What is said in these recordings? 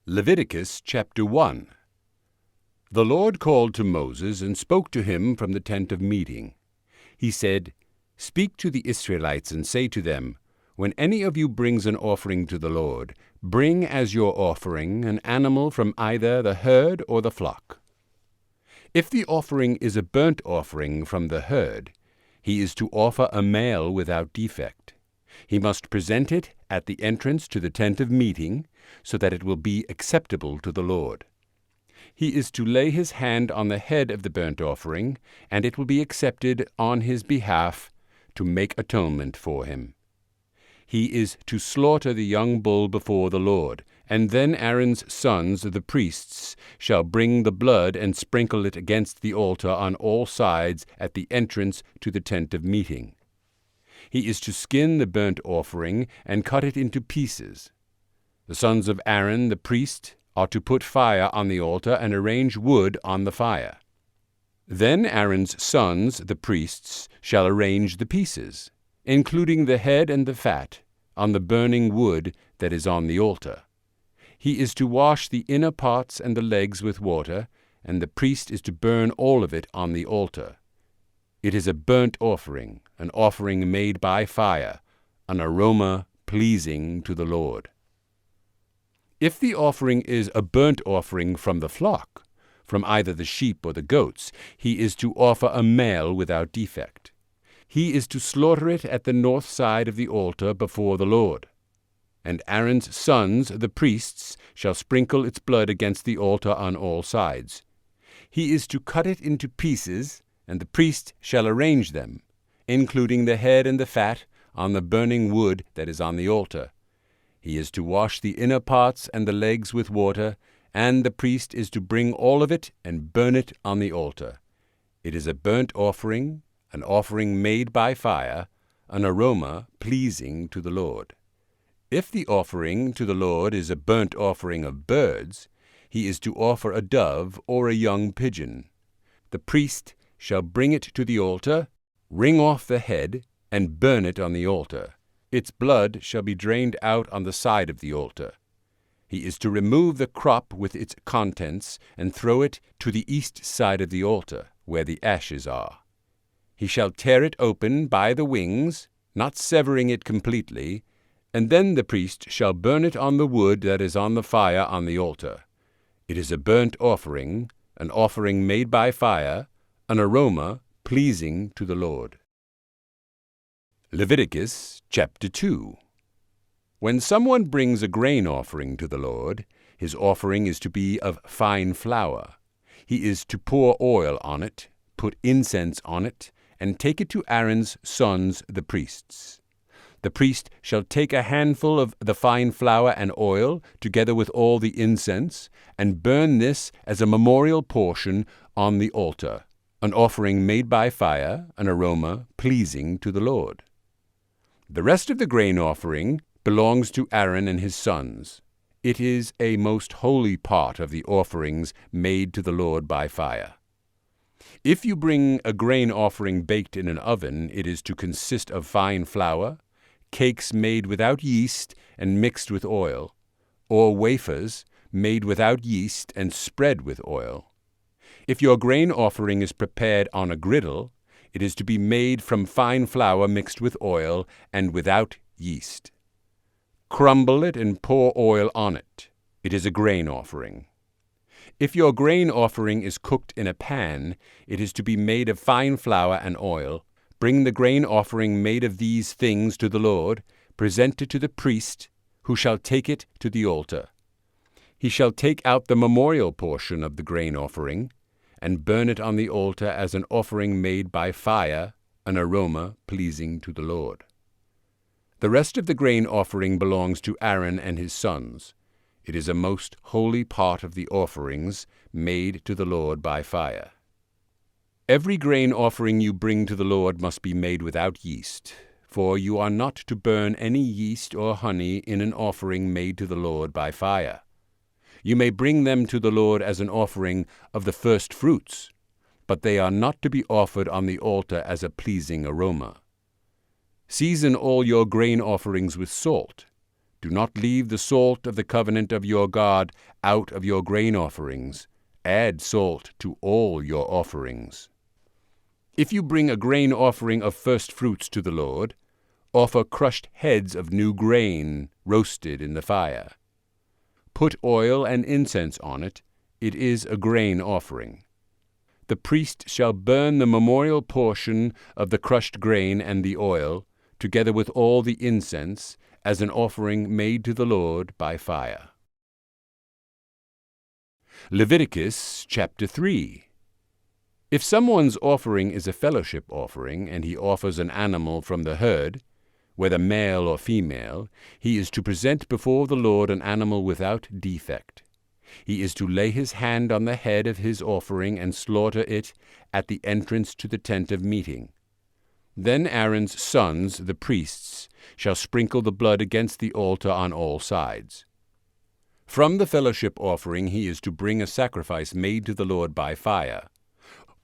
Leviticus chapter 1. The Lord called to Moses and spoke to him from the tent of meeting. He said, "Speak to the Israelites and say to them, When any of you brings an offering to the Lord, bring as your offering an animal from either the herd or the flock. If the offering is a burnt offering from the herd, he is to offer a male without defect. He must present it at the entrance to the tent of meeting, so that it will be acceptable to the Lord. He is to lay his hand on the head of the burnt offering, and it will be accepted on his behalf to make atonement for him. He is to slaughter the young bull before the Lord, and then Aaron's sons, the priests, shall bring the blood and sprinkle it against the altar on all sides at the entrance to the tent of meeting. He is to skin the burnt offering and cut it into pieces. The sons of Aaron, the priest, are to put fire on the altar and arrange wood on the fire. Then Aaron's sons, the priests, shall arrange the pieces, including the head and the fat, on the burning wood that is on the altar. He is to wash the inner parts and the legs with water, and the priest is to burn all of it on the altar. It is a burnt offering, an offering made by fire, an aroma pleasing to the Lord. If the offering is a burnt offering from the flock, from either the sheep or the goats, he is to offer a male without defect. He is to slaughter it at the north side of the altar before the Lord. And Aaron's sons, the priests, shall sprinkle its blood against the altar on all sides. He is to cut it into pieces, and the priest shall arrange them, including the head and the fat, on the burning wood that is on the altar. He is to wash the inner parts and the legs with water, and the priest is to bring all of it and burn it on the altar. It is a burnt offering, an offering made by fire, an aroma pleasing to the Lord. If the offering to the Lord is a burnt offering of birds, he is to offer a dove or a young pigeon. The priest shall bring it to the altar, wring off the head, and burn it on the altar. Its blood shall be drained out on the side of the altar. He is to remove the crop with its contents and throw it to the east side of the altar, where the ashes are. He shall tear it open by the wings, not severing it completely, and then the priest shall burn it on the wood that is on the fire on the altar. It is a burnt offering, an offering made by fire, an aroma pleasing to the Lord. Leviticus chapter 2. When someone brings a grain offering to the Lord, his offering is to be of fine flour. He is to pour oil on it, put incense on it, and take it to Aaron's sons, the priests. The priest shall take a handful of the fine flour and oil, together with all the incense, and burn this as a memorial portion on the altar, an offering made by fire, an aroma pleasing to the Lord. The rest of the grain offering belongs to Aaron and his sons. It is a most holy part of the offerings made to the Lord by fire. If you bring a grain offering baked in an oven, it is to consist of fine flour, cakes made without yeast and mixed with oil, or wafers made without yeast and spread with oil. If your grain offering is prepared on a griddle, it is to be made from fine flour mixed with oil and without yeast. Crumble it and pour oil on it. It is a grain offering. If your grain offering is cooked in a pan, it is to be made of fine flour and oil. Bring the grain offering made of these things to the Lord, present it to the priest, who shall take it to the altar. He shall take out the memorial portion of the grain offering, and burn it on the altar as an offering made by fire, an aroma pleasing to the Lord. The rest of the grain offering belongs to Aaron and his sons. It is a most holy part of the offerings made to the Lord by fire. Every grain offering you bring to the Lord must be made without yeast, for you are not to burn any yeast or honey in an offering made to the Lord by fire. You may bring them to the Lord as an offering of the first fruits, but they are not to be offered on the altar as a pleasing aroma. Season all your grain offerings with salt. Do not leave the salt of the covenant of your God out of your grain offerings. Add salt to all your offerings. If you bring a grain offering of first fruits to the Lord, offer crushed heads of new grain roasted in the fire. Put oil and incense on it. It is a grain offering. The priest shall burn the memorial portion of the crushed grain and the oil, together with all the incense, as an offering made to the Lord by fire. Leviticus chapter 3. If someone's offering is a fellowship offering, and he offers an animal from the herd, whether male or female, he is to present before the Lord an animal without defect. He is to lay his hand on the head of his offering and slaughter it at the entrance to the tent of meeting. Then Aaron's sons, the priests, shall sprinkle the blood against the altar on all sides. From the fellowship offering he is to bring a sacrifice made to the Lord by fire.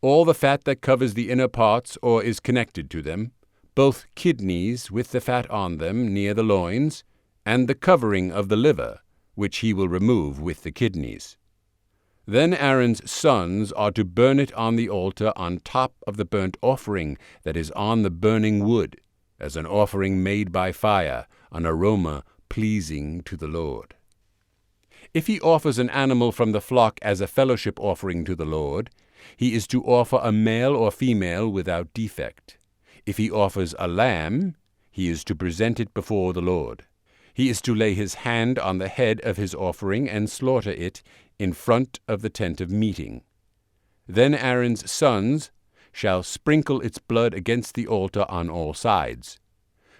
All the fat that covers the inner parts or is connected to them, both kidneys with the fat on them near the loins, and the covering of the liver, which he will remove with the kidneys. Then Aaron's sons are to burn it on the altar on top of the burnt offering that is on the burning wood, as an offering made by fire, an aroma pleasing to the Lord. If he offers an animal from the flock as a fellowship offering to the Lord, he is to offer a male or female without defect. If he offers a lamb, he is to present it before the Lord. He is to lay his hand on the head of his offering and slaughter it in front of the tent of meeting. Then Aaron's sons shall sprinkle its blood against the altar on all sides.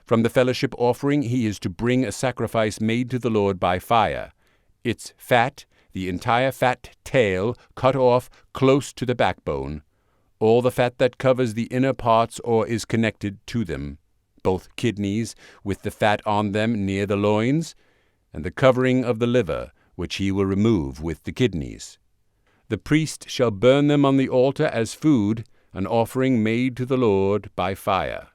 From the fellowship offering he is to bring a sacrifice made to the Lord by fire. Its fat, the entire fat tail, cut off close to the backbone, all the fat that covers the inner parts or is connected to them, both kidneys with the fat on them near the loins, and the covering of the liver, which he will remove with the kidneys. The priest shall burn them on the altar as food, an offering made to the Lord by fire.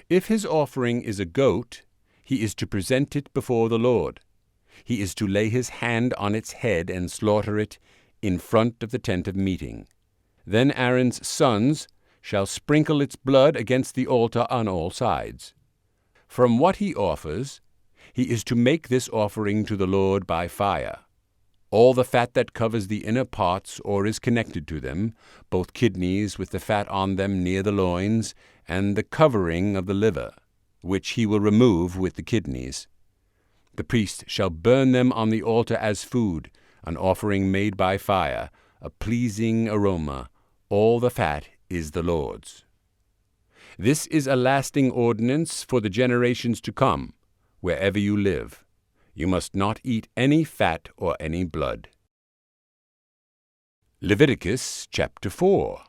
If his offering is a goat, he is to present it before the Lord. He is to lay his hand on its head and slaughter it in front of the tent of meeting. Then Aaron's sons shall sprinkle its blood against the altar on all sides. From what he offers, he is to make this offering to the Lord by fire. All the fat that covers the inner parts or is connected to them, both kidneys with the fat on them near the loins, and the covering of the liver, which he will remove with the kidneys. The priest shall burn them on the altar as food, an offering made by fire, a pleasing aroma. All the fat is the Lord's. This is a lasting ordinance for the generations to come, wherever you live. You must not eat any fat or any blood. Leviticus chapter 4.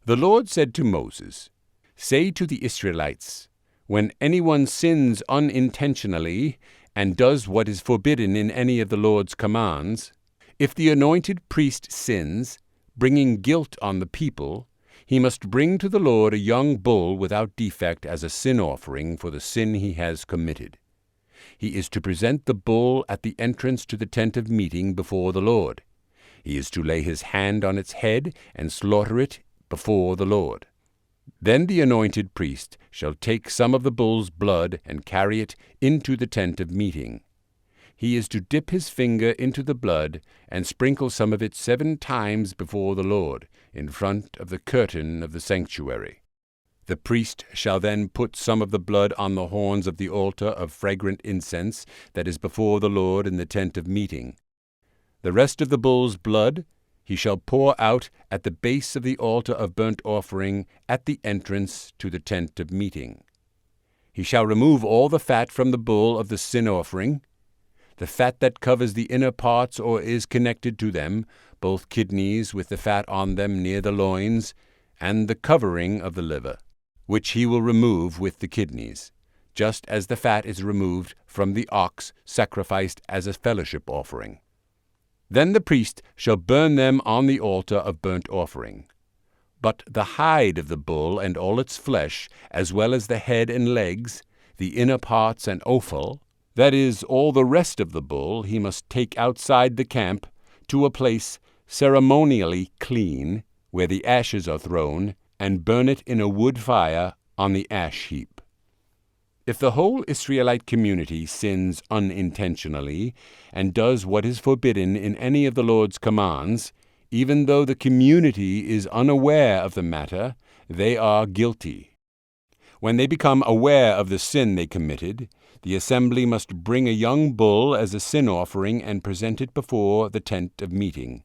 The Lord said to Moses, "Say to the Israelites, when anyone sins unintentionally and does what is forbidden in any of the Lord's commands, if the anointed priest sins, bringing guilt on the people, he must bring to the Lord a young bull without defect as a sin offering for the sin he has committed. He is to present the bull at the entrance to the tent of meeting before the Lord. He is to lay his hand on its head and slaughter it before the Lord. Then the anointed priest shall take some of the bull's blood and carry it into the tent of meeting. He is to dip his finger into the blood and sprinkle some of it 7 times before the Lord, in front of the curtain of the sanctuary. The priest shall then put some of the blood on the horns of the altar of fragrant incense that is before the Lord in the tent of meeting. The rest of the bull's blood he shall pour out at the base of the altar of burnt offering at the entrance to the tent of meeting. He shall remove all the fat from the bull of the sin offering, the fat that covers the inner parts or is connected to them, both kidneys with the fat on them near the loins, and the covering of the liver, which he will remove with the kidneys, just as the fat is removed from the ox sacrificed as a fellowship offering. Then the priest shall burn them on the altar of burnt offering. But the hide of the bull and all its flesh, as well as the head and legs, the inner parts and offal, That is, all the rest of the bull he must take outside the camp to a place ceremonially clean, where the ashes are thrown, and burn it in a wood fire on the ash heap. If the whole Israelite community sins unintentionally and does what is forbidden in any of the Lord's commands, even though the community is unaware of the matter, they are guilty. When they become aware of the sin they committed, the assembly must bring a young bull as a sin offering and present it before the tent of meeting.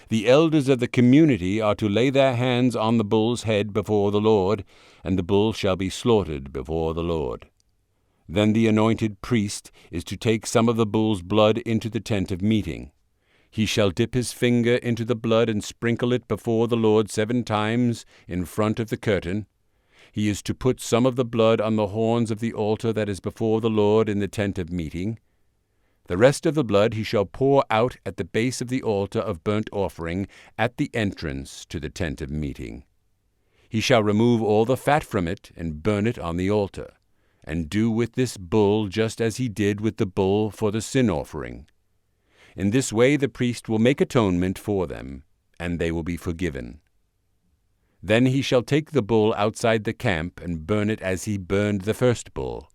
The elders of the community are to lay their hands on the bull's head before the Lord, and the bull shall be slaughtered before the Lord. Then the anointed priest is to take some of the bull's blood into the tent of meeting. He shall dip his finger into the blood and sprinkle it before the Lord 7 times in front of the curtain. He is to put some of the blood on the horns of the altar that is before the Lord in the tent of meeting. The rest of the blood he shall pour out at the base of the altar of burnt offering at the entrance to the tent of meeting. He shall remove all the fat from it and burn it on the altar, and do with this bull just as he did with the bull for the sin offering. In this way the priest will make atonement for them, and they will be forgiven. Then he shall take the bull outside the camp and burn it as he burned the first bull.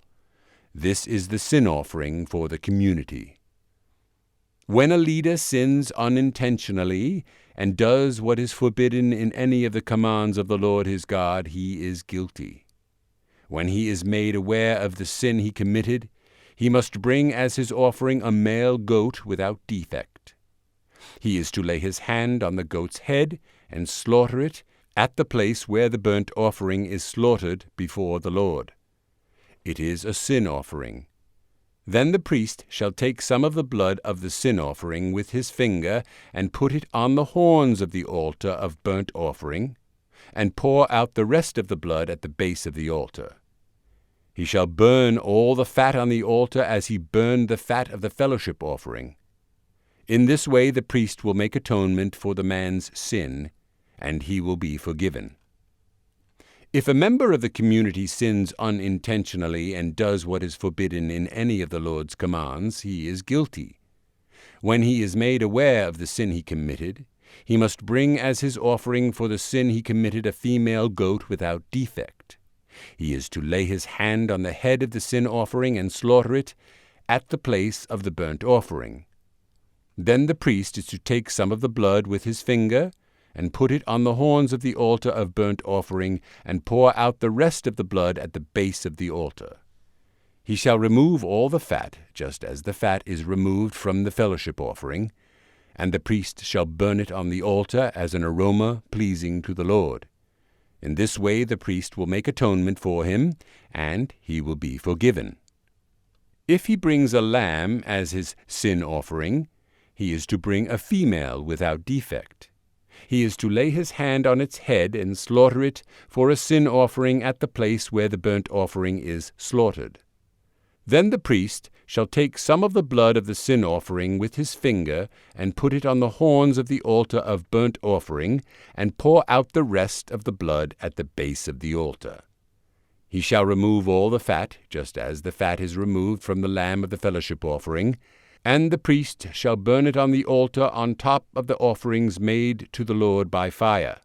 This is the sin offering for the community. When a leader sins unintentionally and does what is forbidden in any of the commands of the Lord his God, he is guilty. When he is made aware of the sin he committed, he must bring as his offering a male goat without defect. He is to lay his hand on the goat's head and slaughter it at the place where the burnt offering is slaughtered before the Lord. It is a sin offering. Then the priest shall take some of the blood of the sin offering with his finger and put it on the horns of the altar of burnt offering, and pour out the rest of the blood at the base of the altar. He shall burn all the fat on the altar as he burned the fat of the fellowship offering. In this way the priest will make atonement for the man's sin, and he will be forgiven. If a member of the community sins unintentionally and does what is forbidden in any of the Lord's commands, he is guilty. When he is made aware of the sin he committed, he must bring as his offering for the sin he committed a female goat without defect. He is to lay his hand on the head of the sin offering and slaughter it at the place of the burnt offering. Then the priest is to take some of the blood with his finger and put it on the horns of the altar of burnt offering, and pour out the rest of the blood at the base of the altar. He shall remove all the fat, just as the fat is removed from the fellowship offering, and the priest shall burn it on the altar as an aroma pleasing to the Lord. In this way the priest will make atonement for him, and he will be forgiven. If he brings a lamb as his sin offering, he is to bring a female without defect. He is to lay his hand on its head and slaughter it for a sin offering at the place where the burnt offering is slaughtered. Then the priest shall take some of the blood of the sin offering with his finger and put it on the horns of the altar of burnt offering, and pour out the rest of the blood at the base of the altar. He shall remove all the fat, just as the fat is removed from the lamb of the fellowship offering, and the priest shall burn it on the altar on top of the offerings made to the Lord by fire.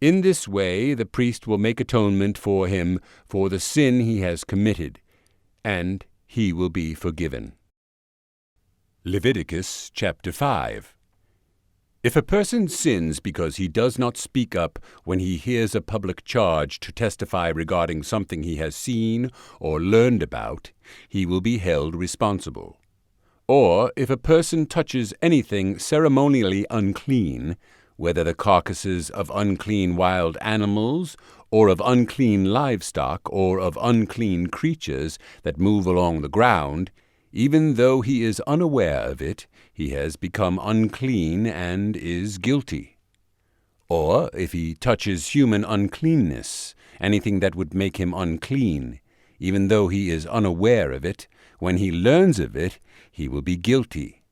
In this way the priest will make atonement for him for the sin he has committed, and he will be forgiven. Leviticus chapter 5. If a person sins because he does not speak up when he hears a public charge to testify regarding something he has seen or learned about, he will be held responsible. Or if a person touches anything ceremonially unclean, whether the carcasses of unclean wild animals, or of unclean livestock, or of unclean creatures that move along the ground, even though he is unaware of it, he has become unclean and is guilty. Or if he touches human uncleanness, anything that would make him unclean, even though he is unaware of it, when he learns of it, he will be guilty.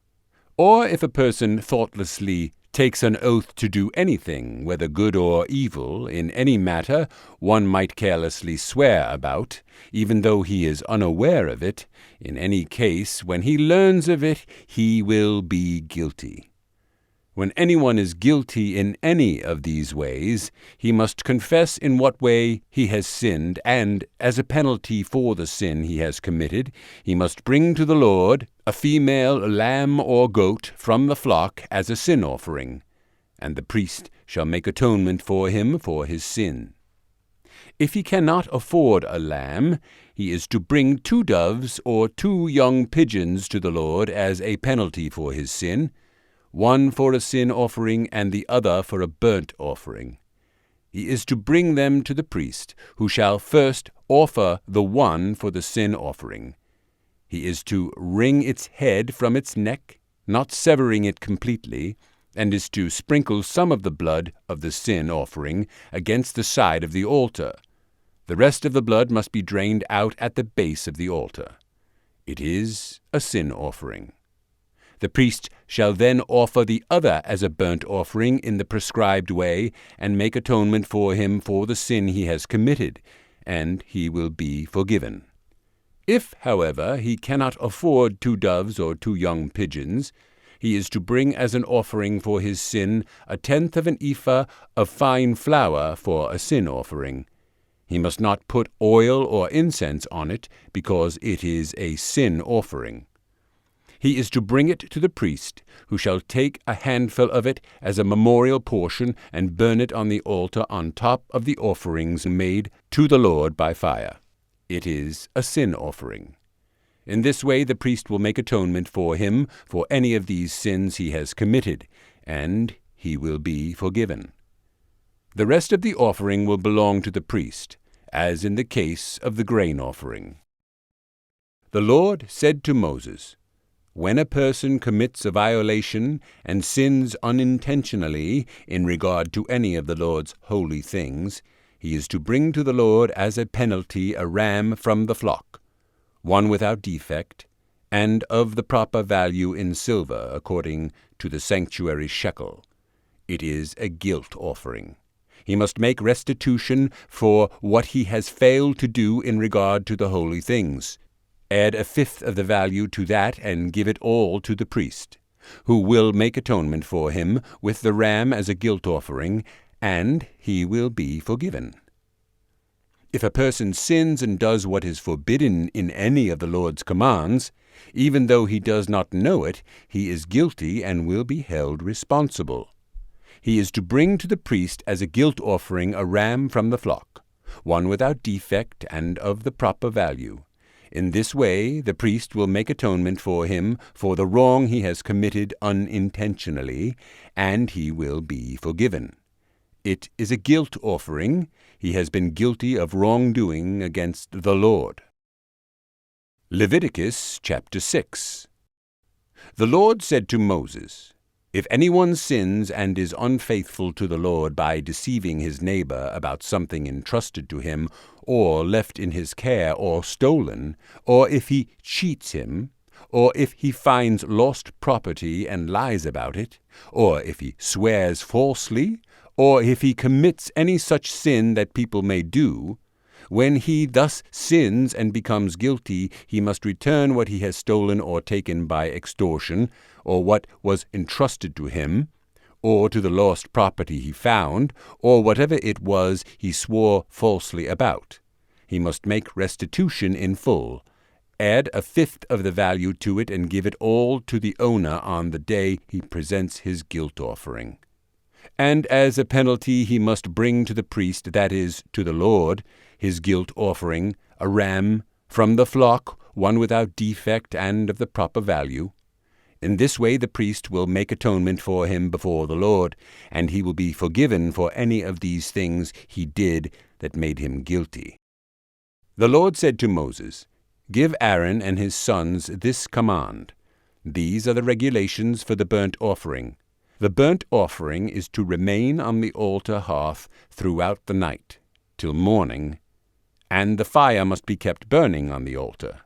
Or if a person thoughtlessly takes an oath to do anything, whether good or evil, in any matter one might carelessly swear about, even though he is unaware of it, in any case, when he learns of it, he will be guilty. When anyone is guilty in any of these ways, he must confess in what way he has sinned, and, as a penalty for the sin he has committed, he must bring to the Lord a female lamb or goat from the flock as a sin offering, and the priest shall make atonement for him for his sin. If he cannot afford a lamb, he is to bring 2 doves or 2 young pigeons to the Lord as a penalty for his sin, one for a sin offering and the other for a burnt offering. He is to bring them to the priest, who shall first offer the one for the sin offering. He is to wring its head from its neck, not severing it completely, and is to sprinkle some of the blood of the sin offering against the side of the altar. The rest of the blood must be drained out at the base of the altar. It is a sin offering. The priest shall then offer the other as a burnt offering in the prescribed way, and make atonement for him for the sin he has committed, and he will be forgiven. If, however, he cannot afford 2 doves or 2 young pigeons, he is to bring as an offering for his sin 1/10 of an ephah of fine flour for a sin offering. He must not put oil or incense on it, because it is a sin offering. He is to bring it to the priest, who shall take a handful of it as a memorial portion and burn it on the altar on top of the offerings made to the Lord by fire. It is a sin offering. In this way the priest will make atonement for him for any of these sins he has committed, and he will be forgiven. The rest of the offering will belong to the priest, as in the case of the grain offering. The Lord said to Moses, "When a person commits a violation and sins unintentionally in regard to any of the Lord's holy things, he is to bring to the Lord as a penalty a ram from the flock, one without defect, and of the proper value in silver, according to the sanctuary shekel. It is a guilt offering. He must make restitution for what he has failed to do in regard to the holy things. Add 1/5 of the value to that and give it all to the priest, who will make atonement for him with the ram as a guilt offering, and he will be forgiven. If a person sins and does what is forbidden in any of the Lord's commands, even though he does not know it, he is guilty and will be held responsible. He is to bring to the priest as a guilt offering a ram from the flock, one without defect and of the proper value. In this way the priest will make atonement for him for the wrong he has committed unintentionally, and he will be forgiven. It is a guilt offering. He has been guilty of wrongdoing against the Lord. Leviticus chapter 6. The Lord said to Moses, "If anyone sins and is unfaithful to the Lord by deceiving his neighbor about something entrusted to him, or left in his care, or stolen, or if he cheats him, or if he finds lost property and lies about it, or if he swears falsely, or if he commits any such sin that people may do, when he thus sins and becomes guilty, he must return what he has stolen or taken by extortion, or what was entrusted to him, or to the lost property he found, or whatever it was he swore falsely about. He must make restitution in full. Add 1/5 of the value to it and give it all to the owner on the day he presents his guilt offering. And as a penalty he must bring to the priest, that is, to the Lord, his guilt offering, a ram from the flock, one without defect and of the proper value. In this way the priest will make atonement for him before the Lord, and he will be forgiven for any of these things he did that made him guilty. The Lord said to Moses, "Give Aaron and his sons this command. These are the regulations for the burnt offering. The burnt offering is to remain on the altar hearth throughout the night, till morning, and the fire must be kept burning on the altar.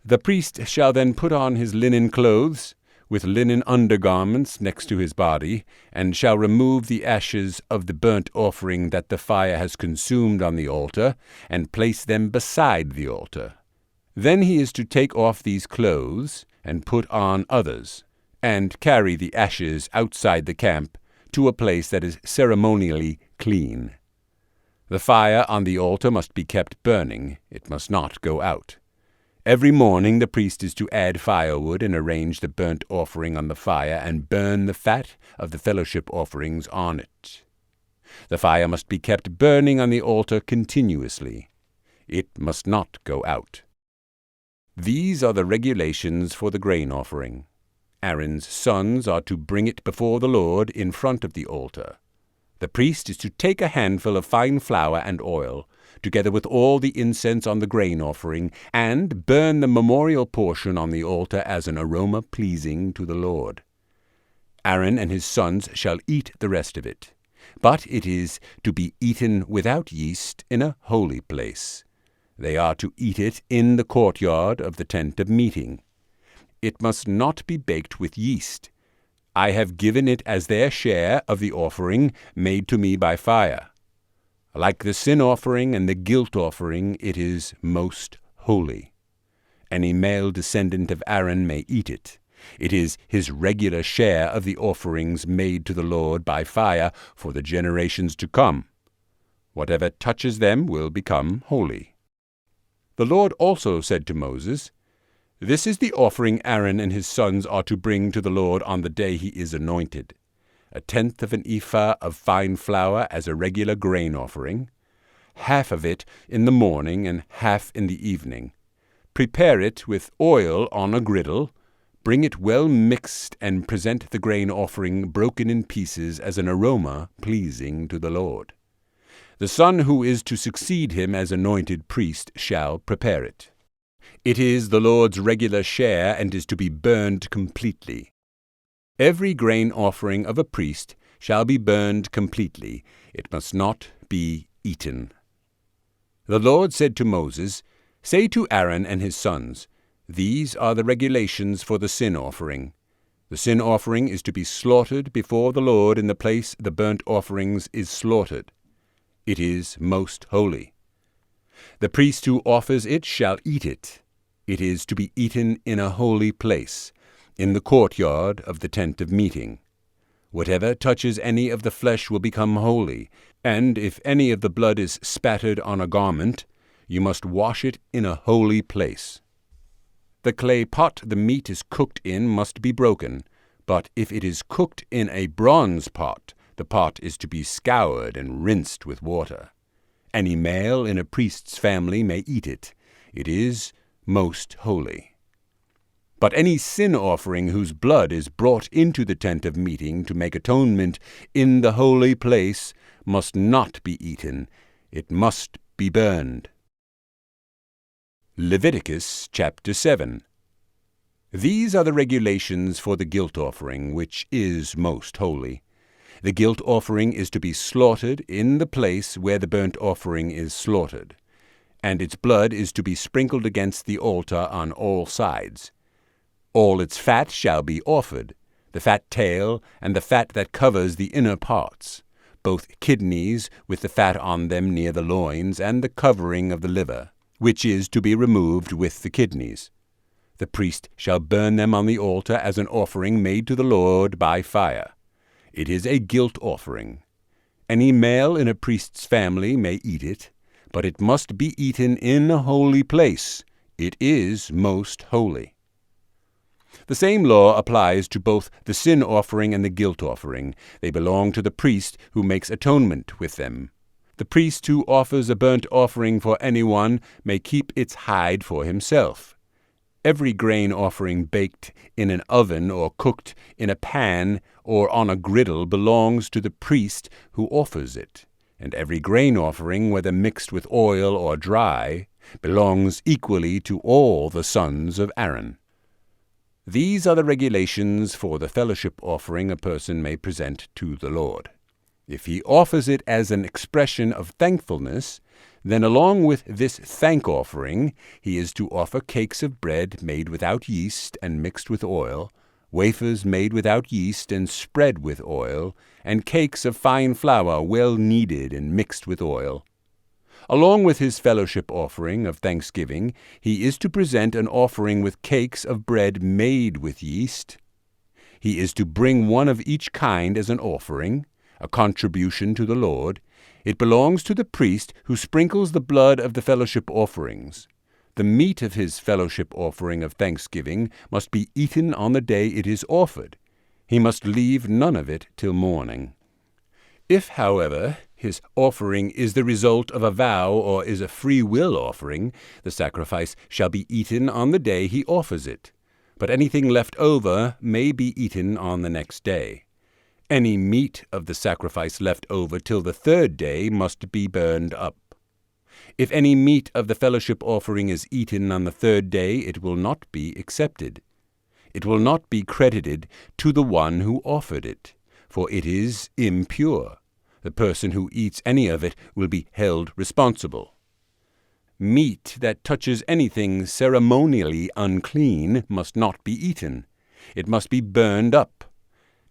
The priest shall then put on his linen clothes, with linen undergarments next to his body, and shall remove the ashes of the burnt offering that the fire has consumed on the altar, and place them beside the altar. Then he is to take off these clothes, and put on others, and carry the ashes outside the camp to a place that is ceremonially clean. The fire on the altar must be kept burning, it must not go out. Every morning the priest is to add firewood and arrange the burnt offering on the fire and burn the fat of the fellowship offerings on it. The fire must be kept burning on the altar continuously. It must not go out. These are the regulations for the grain offering. Aaron's sons are to bring it before the Lord in front of the altar. The priest is to take a handful of fine flour and oil, together with all the incense on the grain offering, and burn the memorial portion on the altar as an aroma pleasing to the Lord. Aaron and his sons shall eat the rest of it, but it is to be eaten without yeast in a holy place. They are to eat it in the courtyard of the tent of meeting. It must not be baked with yeast. I have given it as their share of the offering made to me by fire. Like the sin offering and the guilt offering, it is most holy. Any male descendant of Aaron may eat it. It is his regular share of the offerings made to the Lord by fire for the generations to come. Whatever touches them will become holy. The Lord also said to Moses, "This is the offering Aaron and his sons are to bring to the Lord on the day he is anointed. 1/10 of an ephah of fine flour as a regular grain offering, half of it in the morning and half in the evening. Prepare it with oil on a griddle, bring it well mixed, and present the grain offering broken in pieces as an aroma pleasing to the Lord. The son who is to succeed him as anointed priest shall prepare it. It is the Lord's regular share and is to be burned completely. Every grain offering of a priest shall be burned completely. It must not be eaten." The Lord said to Moses, "Say to Aaron and his sons, These are the regulations for the sin offering. The sin offering is to be slaughtered before the Lord in the place the burnt offerings is slaughtered. It is most holy. The priest who offers it shall eat it. It is to be eaten in a holy place, in the courtyard of the tent of meeting. Whatever touches any of the flesh will become holy, and if any of the blood is spattered on a garment, you must wash it in a holy place. The clay pot the meat is cooked in must be broken, but if it is cooked in a bronze pot, the pot is to be scoured and rinsed with water. Any male in a priest's family may eat it. It is most holy. But any sin offering whose blood is brought into the tent of meeting to make atonement in the holy place must not be eaten. It must be burned. Leviticus chapter 7. These are the regulations for the guilt offering, which is most holy. The guilt offering is to be slaughtered in the place where the burnt offering is slaughtered, and its blood is to be sprinkled against the altar on all sides. All its fat shall be offered, the fat tail and the fat that covers the inner parts, both kidneys with the fat on them near the loins, and the covering of the liver, which is to be removed with the kidneys. The priest shall burn them on the altar as an offering made to the Lord by fire. It is a guilt offering. Any male in a priest's family may eat it, but it must be eaten in a holy place. It is most holy. The same law applies to both the sin offering and the guilt offering. They belong to the priest who makes atonement with them. The priest who offers a burnt offering for anyone may keep its hide for himself. Every grain offering baked in an oven or cooked in a pan or on a griddle belongs to the priest who offers it, and every grain offering, whether mixed with oil or dry, belongs equally to all the sons of Aaron. These are the regulations for the fellowship offering a person may present to the Lord. If he offers it as an expression of thankfulness, then along with this thank offering he is to offer cakes of bread made without yeast and mixed with oil, wafers made without yeast and spread with oil, and cakes of fine flour well kneaded and mixed with oil. Along with his fellowship offering of thanksgiving, he is to present an offering with cakes of bread made with yeast. He is to bring one of each kind as an offering, a contribution to the Lord. It belongs to the priest who sprinkles the blood of the fellowship offerings. The meat of his fellowship offering of thanksgiving must be eaten on the day it is offered. He must leave none of it till morning. If, however, his offering is the result of a vow or is a free will offering, the sacrifice shall be eaten on the day he offers it, but anything left over may be eaten on the next day. Any meat of the sacrifice left over till the third day must be burned up. If any meat of the fellowship offering is eaten on the third day, it will not be accepted. It will not be credited to the one who offered it, for it is impure. The person who eats any of it will be held responsible. Meat that touches anything ceremonially unclean must not be eaten. It must be burned up.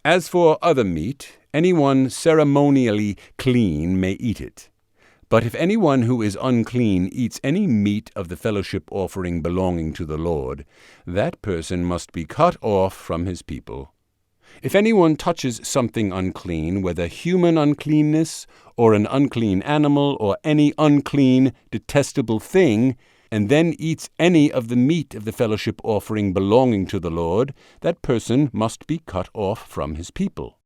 As for other meat, anyone ceremonially clean may eat it. But if anyone who is unclean eats any meat of the fellowship offering belonging to the Lord, that person must be cut off from his people. If anyone touches something unclean, whether human uncleanness, or an unclean animal, or any unclean, detestable thing, and then eats any of the meat of the fellowship offering belonging to the Lord, that person must be cut off from his people.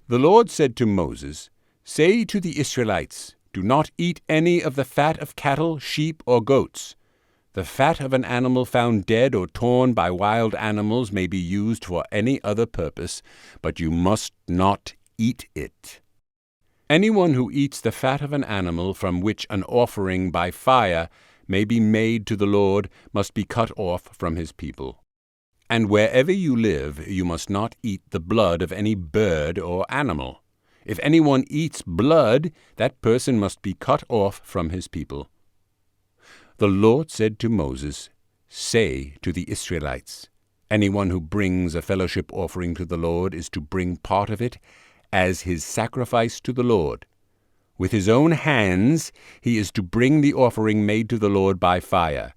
The Lord said to Moses, "Say to the Israelites, do not eat any of the fat of cattle, sheep, or goats. The fat of an animal found dead or torn by wild animals may be used for any other purpose, but you must not eat it. Anyone who eats the fat of an animal from which an offering by fire may be made to the Lord must be cut off from his people. And wherever you live, you must not eat the blood of any bird or animal. If anyone eats blood, that person must be cut off from his people." The Lord said to Moses, "Say to the Israelites, anyone who brings a fellowship offering to the Lord is to bring part of it as his sacrifice to the Lord. With his own hands he is to bring the offering made to the Lord by fire.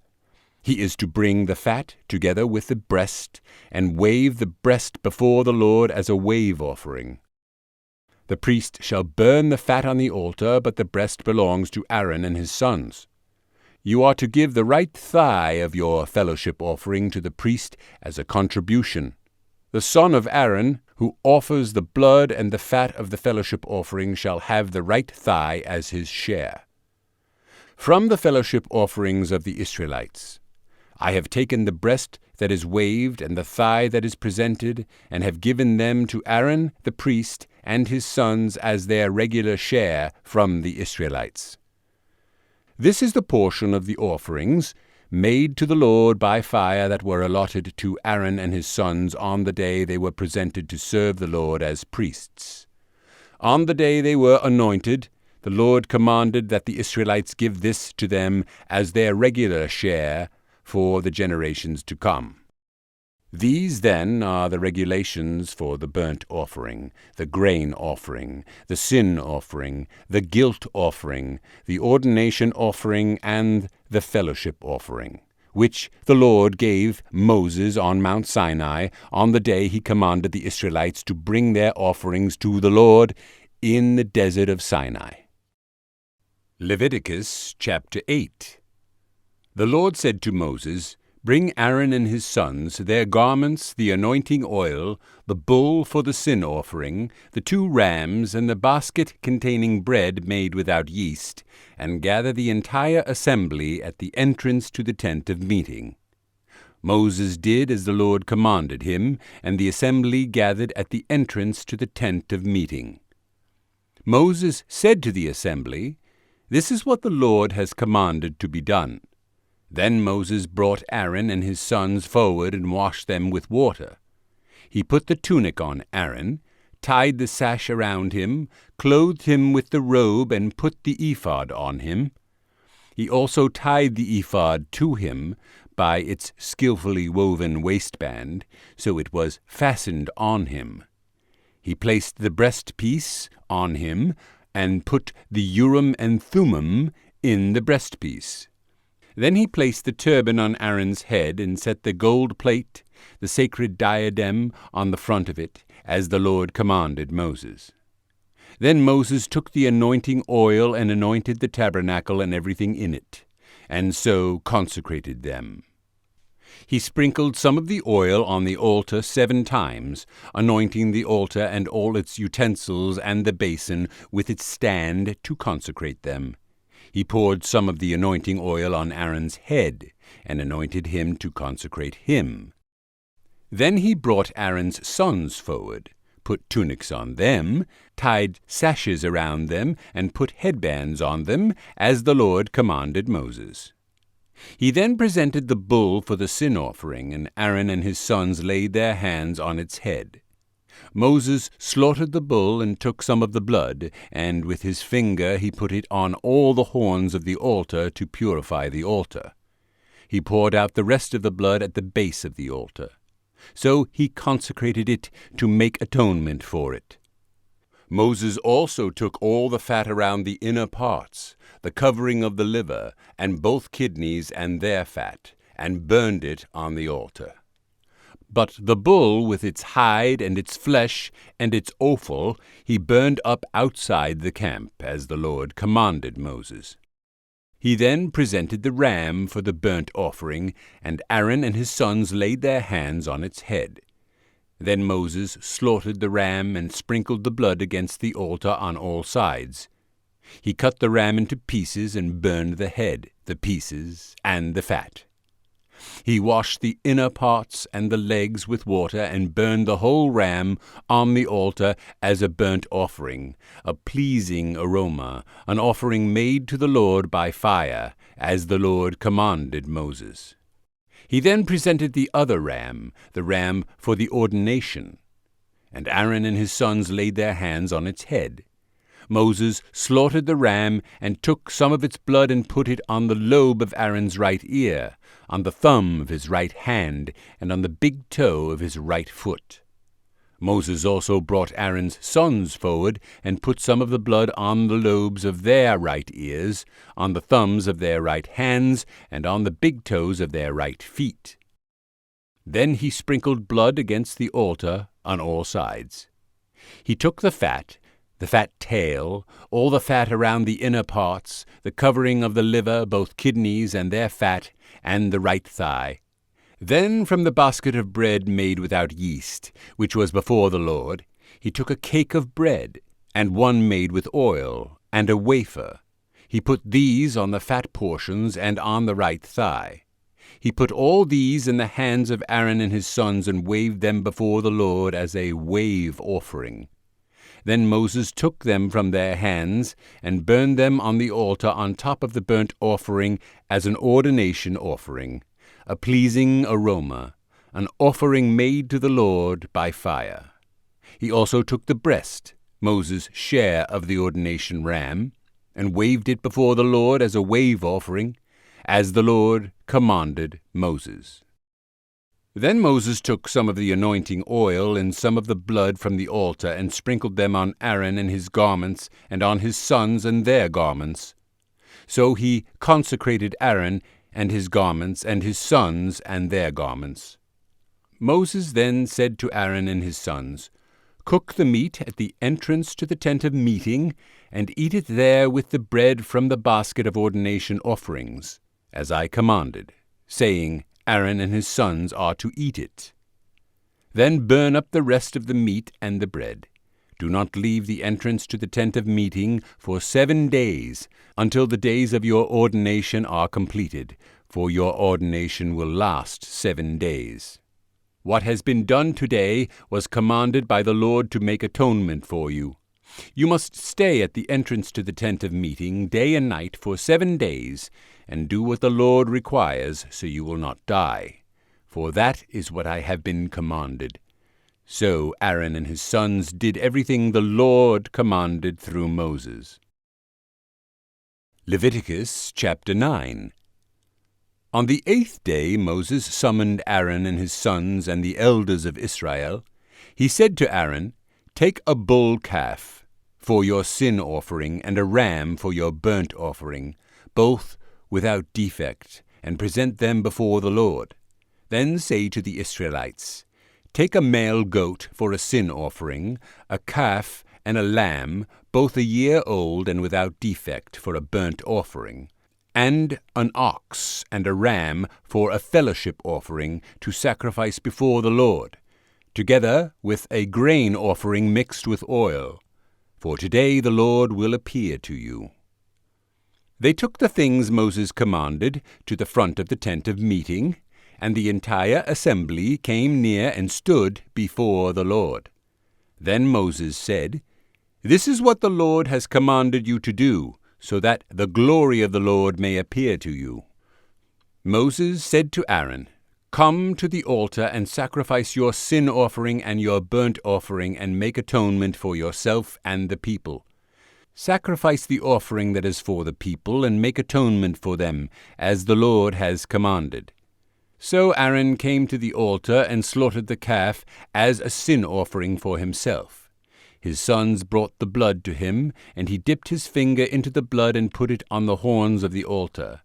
He is to bring the fat together with the breast, and wave the breast before the Lord as a wave offering. The priest shall burn the fat on the altar, but the breast belongs to Aaron and his sons. You are to give the right thigh of your fellowship offering to the priest as a contribution. The son of Aaron, who offers the blood and the fat of the fellowship offering, shall have the right thigh as his share. From the fellowship offerings of the Israelites, I have taken the breast that is waved and the thigh that is presented, and have given them to Aaron the priest and his sons as their regular share from the Israelites. This is the portion of the offerings made to the Lord by fire that were allotted to Aaron and his sons on the day they were presented to serve the Lord as priests. On the day they were anointed, the Lord commanded that the Israelites give this to them as their regular share for the generations to come. These, then, are the regulations for the burnt offering, the grain offering, the sin offering, the guilt offering, the ordination offering, and the fellowship offering, which the Lord gave Moses on Mount Sinai on the day he commanded the Israelites to bring their offerings to the Lord in the desert of Sinai. Leviticus chapter 8. The Lord said to Moses, "Bring Aaron and his sons, their garments, the anointing oil, the bull for the sin offering, the 2 rams, and the basket containing bread made without yeast, and gather the entire assembly at the entrance to the tent of meeting." Moses did as the Lord commanded him, and the assembly gathered at the entrance to the tent of meeting. Moses said to the assembly, "This is what the Lord has commanded to be done." Then Moses brought Aaron and his sons forward and washed them with water. He put the tunic on Aaron, tied the sash around him, clothed him with the robe, and put the ephod on him. He also tied the ephod to him, by its skillfully woven waistband, so it was fastened on him. He placed the breastpiece on him, and put the Urim and Thummim in the breastpiece. Then he placed the turban on Aaron's head, and set the gold plate, the sacred diadem, on the front of it, as the Lord commanded Moses. Then Moses took the anointing oil and anointed the tabernacle and everything in it, and so consecrated them. He sprinkled some of the oil on the altar 7 times, anointing the altar and all its utensils and the basin with its stand to consecrate them. He poured some of the anointing oil on Aaron's head, and anointed him to consecrate him. Then he brought Aaron's sons forward, put tunics on them, tied sashes around them, and put headbands on them, as the Lord commanded Moses. He then presented the bull for the sin offering, and Aaron and his sons laid their hands on its head. Moses slaughtered the bull and took some of the blood, and with his finger he put it on all the horns of the altar to purify the altar. He poured out the rest of the blood at the base of the altar. So he consecrated it to make atonement for it. Moses also took all the fat around the inner parts, the covering of the liver, and both kidneys and their fat, and burned it on the altar. But the bull with its hide and its flesh and its offal he burned up outside the camp, as the Lord commanded Moses. He then presented the ram for the burnt offering, and Aaron and his sons laid their hands on its head. Then Moses slaughtered the ram and sprinkled the blood against the altar on all sides. He cut the ram into pieces and burned the head, the pieces, and the fat. He washed the inner parts and the legs with water, and burned the whole ram on the altar as a burnt offering, a pleasing aroma, an offering made to the Lord by fire, as the Lord commanded Moses. He then presented the other ram, the ram for the ordination, and Aaron and his sons laid their hands on its head. Moses slaughtered the ram and took some of its blood and put it on the lobe of Aaron's right ear, on the thumb of his right hand, and on the big toe of his right foot. Moses also brought Aaron's sons forward and put some of the blood on the lobes of their right ears, on the thumbs of their right hands, and on the big toes of their right feet. Then he sprinkled blood against the altar on all sides. He took the fat tail, all the fat around the inner parts, the covering of the liver, both kidneys and their fat, and the right thigh. Then from the basket of bread made without yeast, which was before the Lord, he took a cake of bread, and one made with oil, and a wafer. He put these on the fat portions and on the right thigh. He put all these in the hands of Aaron and his sons, and waved them before the Lord as a wave offering. Then Moses took them from their hands, and burned them on the altar on top of the burnt offering as an ordination offering, a pleasing aroma, an offering made to the Lord by fire. He also took the breast, Moses' share of the ordination ram, and waved it before the Lord as a wave offering, as the Lord commanded Moses. Then Moses took some of the anointing oil and some of the blood from the altar, and sprinkled them on Aaron and his garments, and on his sons and their garments. So he consecrated Aaron and his garments, and his sons and their garments. Moses then said to Aaron and his sons, "Cook the meat at the entrance to the tent of meeting, and eat it there with the bread from the basket of ordination offerings, as I commanded, saying, Aaron and his sons are to eat it. Then burn up the rest of the meat and the bread. Do not leave the entrance to the tent of meeting for 7 days, until the days of your ordination are completed, for your ordination will last 7 days. What has been done today was commanded by the Lord to make atonement for you. You must stay at the entrance to the tent of meeting day and night for 7 days, and do what the Lord requires, so you will not die. For that is what I have been commanded." So Aaron and his sons did everything the Lord commanded through Moses. Leviticus chapter 9. On the 8th day Moses summoned Aaron and his sons and the elders of Israel. He said to Aaron, "Take a bull calf for your sin offering and a ram for your burnt offering, both without defect, and present them before the Lord. Then say to the Israelites, Take a male goat for a sin offering, a calf and a lamb, both a year old and without defect, for a burnt offering, and an ox and a ram for a fellowship offering to sacrifice before the Lord, together with a grain offering mixed with oil. For today the Lord will appear to you." They took the things Moses commanded to the front of the tent of meeting, and the entire assembly came near and stood before the Lord. Then Moses said, "This is what the Lord has commanded you to do, so that the glory of the Lord may appear to you." Moses said to Aaron, "Come to the altar and sacrifice your sin offering and your burnt offering, and make atonement for yourself and the people. Sacrifice the offering that is for the people, and make atonement for them, as the Lord has commanded." So Aaron came to the altar and slaughtered the calf as a sin offering for himself. His sons brought the blood to him, and he dipped his finger into the blood and put it on the horns of the altar.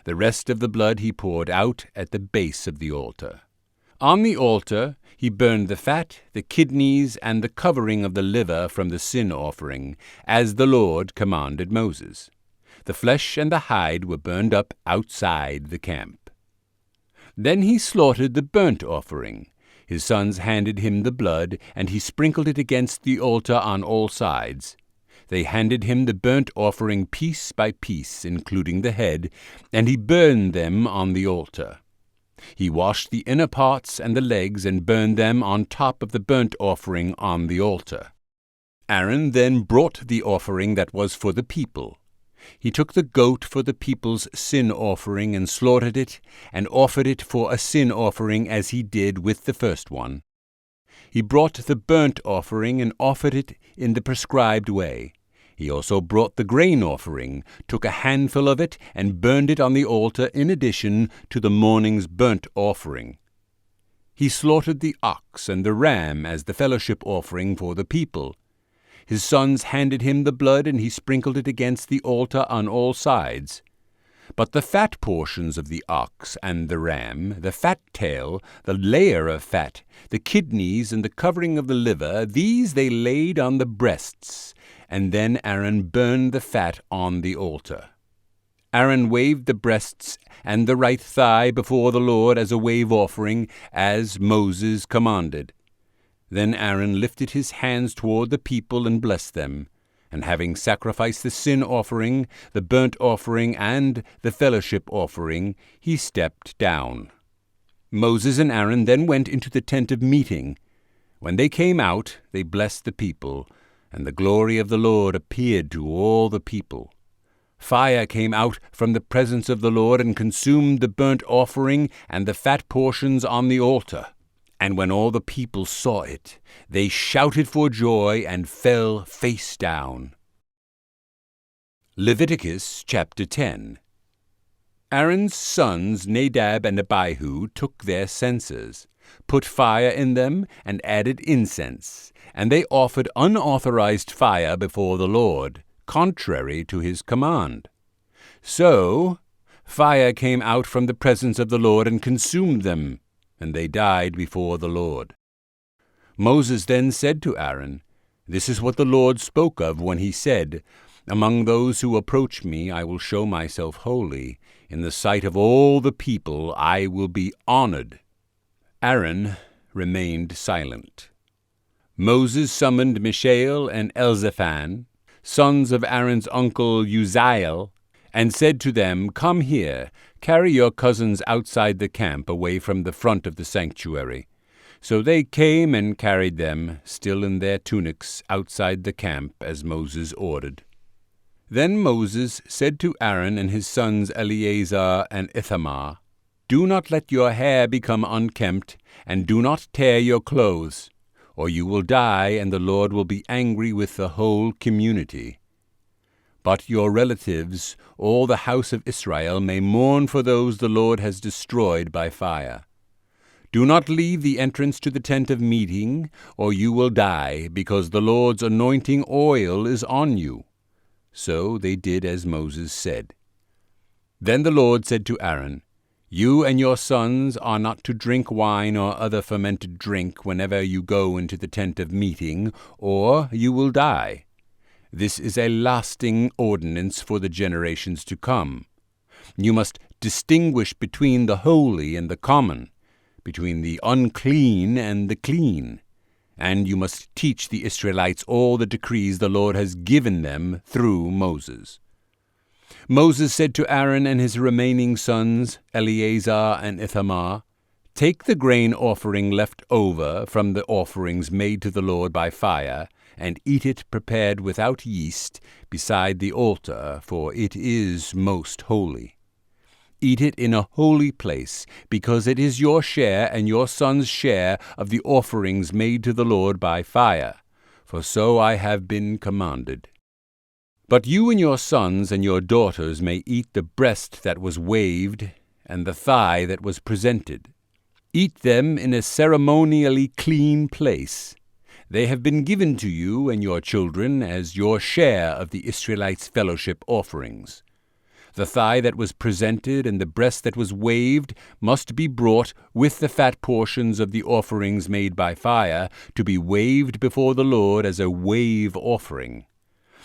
The rest of the blood he poured out at the base of the altar. On the altar he burned the fat, the kidneys, and the covering of the liver from the sin offering, as the Lord commanded Moses. The flesh and the hide were burned up outside the camp. Then he slaughtered the burnt offering. His sons handed him the blood, and he sprinkled it against the altar on all sides. They handed him the burnt offering piece by piece, including the head, and he burned them on the altar. He washed the inner parts and the legs and burned them on top of the burnt offering on the altar. Aaron then brought the offering that was for the people. He took the goat for the people's sin offering and slaughtered it, and offered it for a sin offering as he did with the first one. He brought the burnt offering and offered it in the prescribed way. He also brought the grain offering, took a handful of it, and burned it on the altar in addition to the morning's burnt offering. He slaughtered the ox and the ram as the fellowship offering for the people. His sons handed him the blood, and he sprinkled it against the altar on all sides. But the fat portions of the ox and the ram, the fat tail, the layer of fat, the kidneys, and the covering of the liver, these they laid on the breasts, and then Aaron burned the fat on the altar. Aaron waved the breasts and the right thigh before the Lord as a wave offering, as Moses commanded. Then Aaron lifted his hands toward the people and blessed them, and having sacrificed the sin offering, the burnt offering, and the fellowship offering, he stepped down. Moses and Aaron then went into the tent of meeting. When they came out, they blessed the people, and the glory of the Lord appeared to all the people. Fire came out from the presence of the Lord and consumed the burnt offering and the fat portions on the altar. And when all the people saw it, they shouted for joy and fell face down. Leviticus chapter 10. Aaron's sons Nadab and Abihu took their censers, put fire in them, and added incense, and they offered unauthorized fire before the Lord, contrary to his command. So fire came out from the presence of the Lord and consumed them, and they died before the Lord. Moses then said to Aaron, "This is what the Lord spoke of when he said, 'Among those who approach me I will show myself holy. In the sight of all the people I will be honored.'" Aaron remained silent. Moses summoned Mishael and Elzaphan, sons of Aaron's uncle Uzziel, and said to them, "Come here, carry your cousins outside the camp, away from the front of the sanctuary." So they came and carried them, still in their tunics, outside the camp, as Moses ordered. Then Moses said to Aaron and his sons Eleazar and Ithamar, "Do not let your hair become unkempt, and do not tear your clothes, or you will die, and the Lord will be angry with the whole community. But your relatives, all the house of Israel, may mourn for those the Lord has destroyed by fire. Do not leave the entrance to the tent of meeting, or you will die, because the Lord's anointing oil is on you." So they did as Moses said. Then the Lord said to Aaron, "You and your sons are not to drink wine or other fermented drink whenever you go into the tent of meeting, or you will die. This is a lasting ordinance for the generations to come. You must distinguish between the holy and the common, between the unclean and the clean, and you must teach the Israelites all the decrees the Lord has given them through Moses." Moses said to Aaron and his remaining sons, Eleazar and Ithamar, "Take the grain offering left over from the offerings made to the Lord by fire, and eat it prepared without yeast beside the altar, for it is most holy. Eat it in a holy place, because it is your share and your son's share of the offerings made to the Lord by fire, for so I have been commanded. But you and your sons and your daughters may eat the breast that was waved and the thigh that was presented. Eat them in a ceremonially clean place. They have been given to you and your children as your share of the Israelites' fellowship offerings. The thigh that was presented and the breast that was waved must be brought with the fat portions of the offerings made by fire to be waved before the Lord as a wave offering.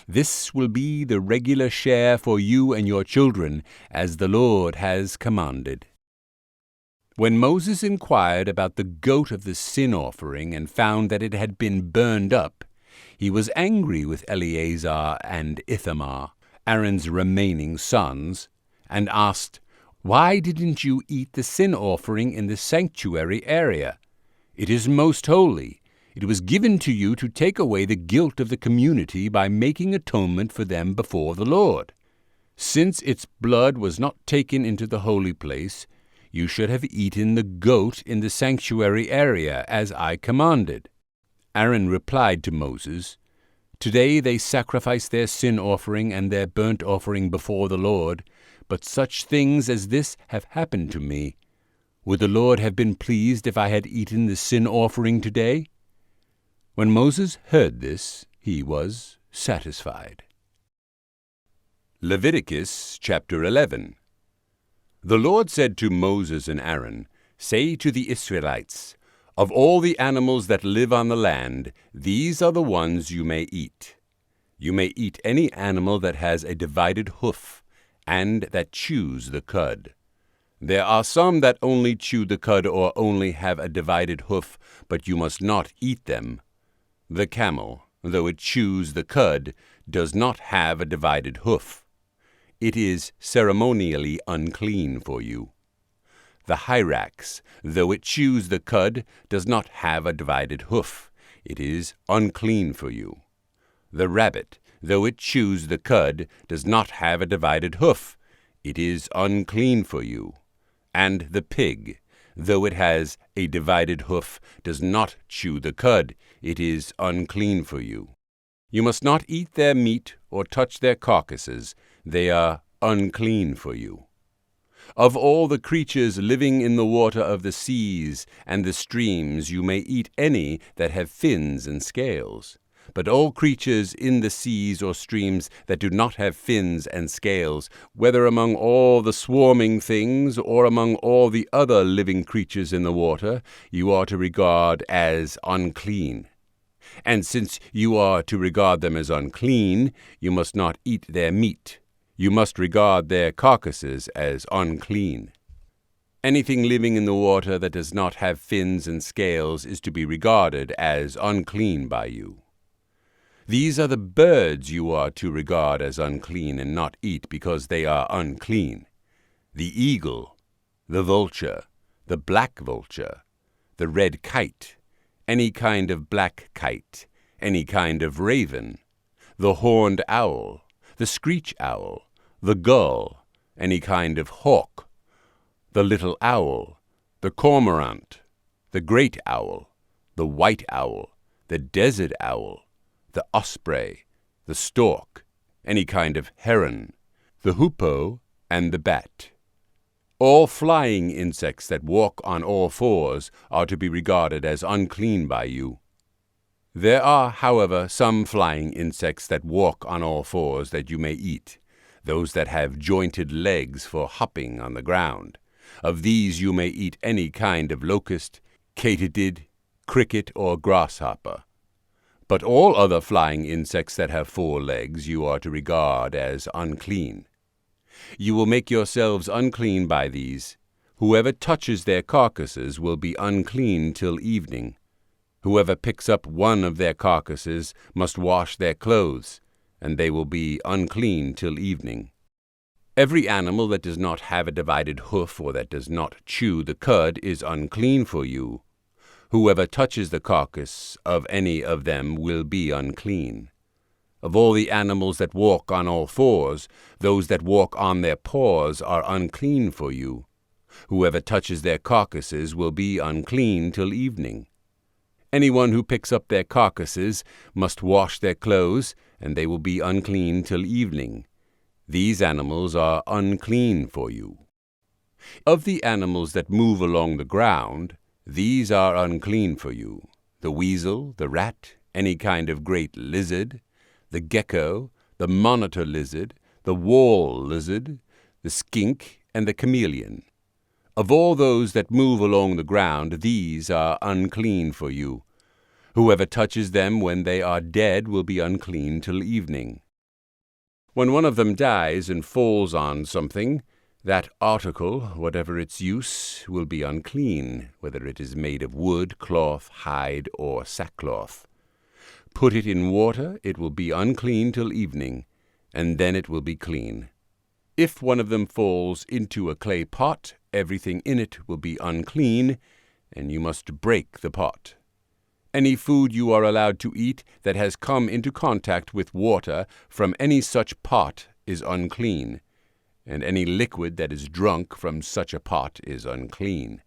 This will be the regular share for you and your children, as the Lord has commanded." When Moses inquired about the goat of the sin offering and found that it had been burned up, he was angry with Eleazar and Ithamar, Aaron's remaining sons, and asked, "Why didn't you eat the sin offering in the sanctuary area? It is most holy. It was given to you to take away the guilt of the community by making atonement for them before the Lord. Since its blood was not taken into the holy place, you should have eaten the goat in the sanctuary area, as I commanded." Aaron replied to Moses, "Today they sacrifice their sin offering and their burnt offering before the Lord, but such things as this have happened to me. Would the Lord have been pleased if I had eaten the sin offering today?" When Moses heard this, he was satisfied. Leviticus chapter 11. The Lord said to Moses and Aaron, "Say to the Israelites, of all the animals that live on the land, these are the ones you may eat. You may eat any animal that has a divided hoof, and that chews the cud. There are some that only chew the cud or only have a divided hoof, but you must not eat them. The camel, though it chews the cud, does not have a divided hoof. It is ceremonially unclean for you. The hyrax, though it chews the cud, does not have a divided hoof. It is unclean for you. The rabbit, though it chews the cud, does not have a divided hoof. It is unclean for you. And the pig, though it has a divided hoof, does not chew the cud. It is unclean for you. You must not eat their meat or touch their carcasses. They are unclean for you. Of all the creatures living in the water of the seas and the streams, you may eat any that have fins and scales. But all creatures in the seas or streams that do not have fins and scales, whether among all the swarming things or among all the other living creatures in the water, you are to regard as unclean. And since you are to regard them as unclean, you must not eat their meat. You must regard their carcasses as unclean. Anything living in the water that does not have fins and scales is to be regarded as unclean by you. These are the birds you are to regard as unclean and not eat because they are unclean: the eagle, the vulture, the black vulture, the red kite, any kind of black kite, any kind of raven, the horned owl, the screech owl, the gull, any kind of hawk, the little owl, the cormorant, the great owl, the white owl, the desert owl, the osprey, the stork, any kind of heron, the hoopoe, and the bat. All flying insects that walk on all fours are to be regarded as unclean by you. There are, however, some flying insects that walk on all fours that you may eat, those that have jointed legs for hopping on the ground. Of these you may eat any kind of locust, katydid, cricket, or grasshopper. But all other flying insects that have 4 legs you are to regard as unclean. You will make yourselves unclean by these. Whoever touches their carcasses will be unclean till evening. Whoever picks up one of their carcasses must wash their clothes, and they will be unclean till evening. Every animal that does not have a divided hoof or that does not chew the cud is unclean for you. Whoever touches the carcass of any of them will be unclean. Of all the animals that walk on all fours, those that walk on their paws are unclean for you. Whoever touches their carcasses will be unclean till evening. Anyone who picks up their carcasses must wash their clothes, and they will be unclean till evening. These animals are unclean for you. Of the animals that move along the ground, these are unclean for you: the weasel, the rat, any kind of great lizard, the gecko, the monitor lizard, the wall lizard, the skink, and the chameleon. Of all those that move along the ground, these are unclean for you. Whoever touches them when they are dead will be unclean till evening. When one of them dies and falls on something, that article, whatever its use, will be unclean, whether it is made of wood, cloth, hide, or sackcloth. Put it in water, it will be unclean till evening, and then it will be clean. If one of them falls into a clay pot, everything in it will be unclean, and you must break the pot. Any food you are allowed to eat that has come into contact with water from any such pot is unclean, and any liquid that is drunk from such a pot is unclean.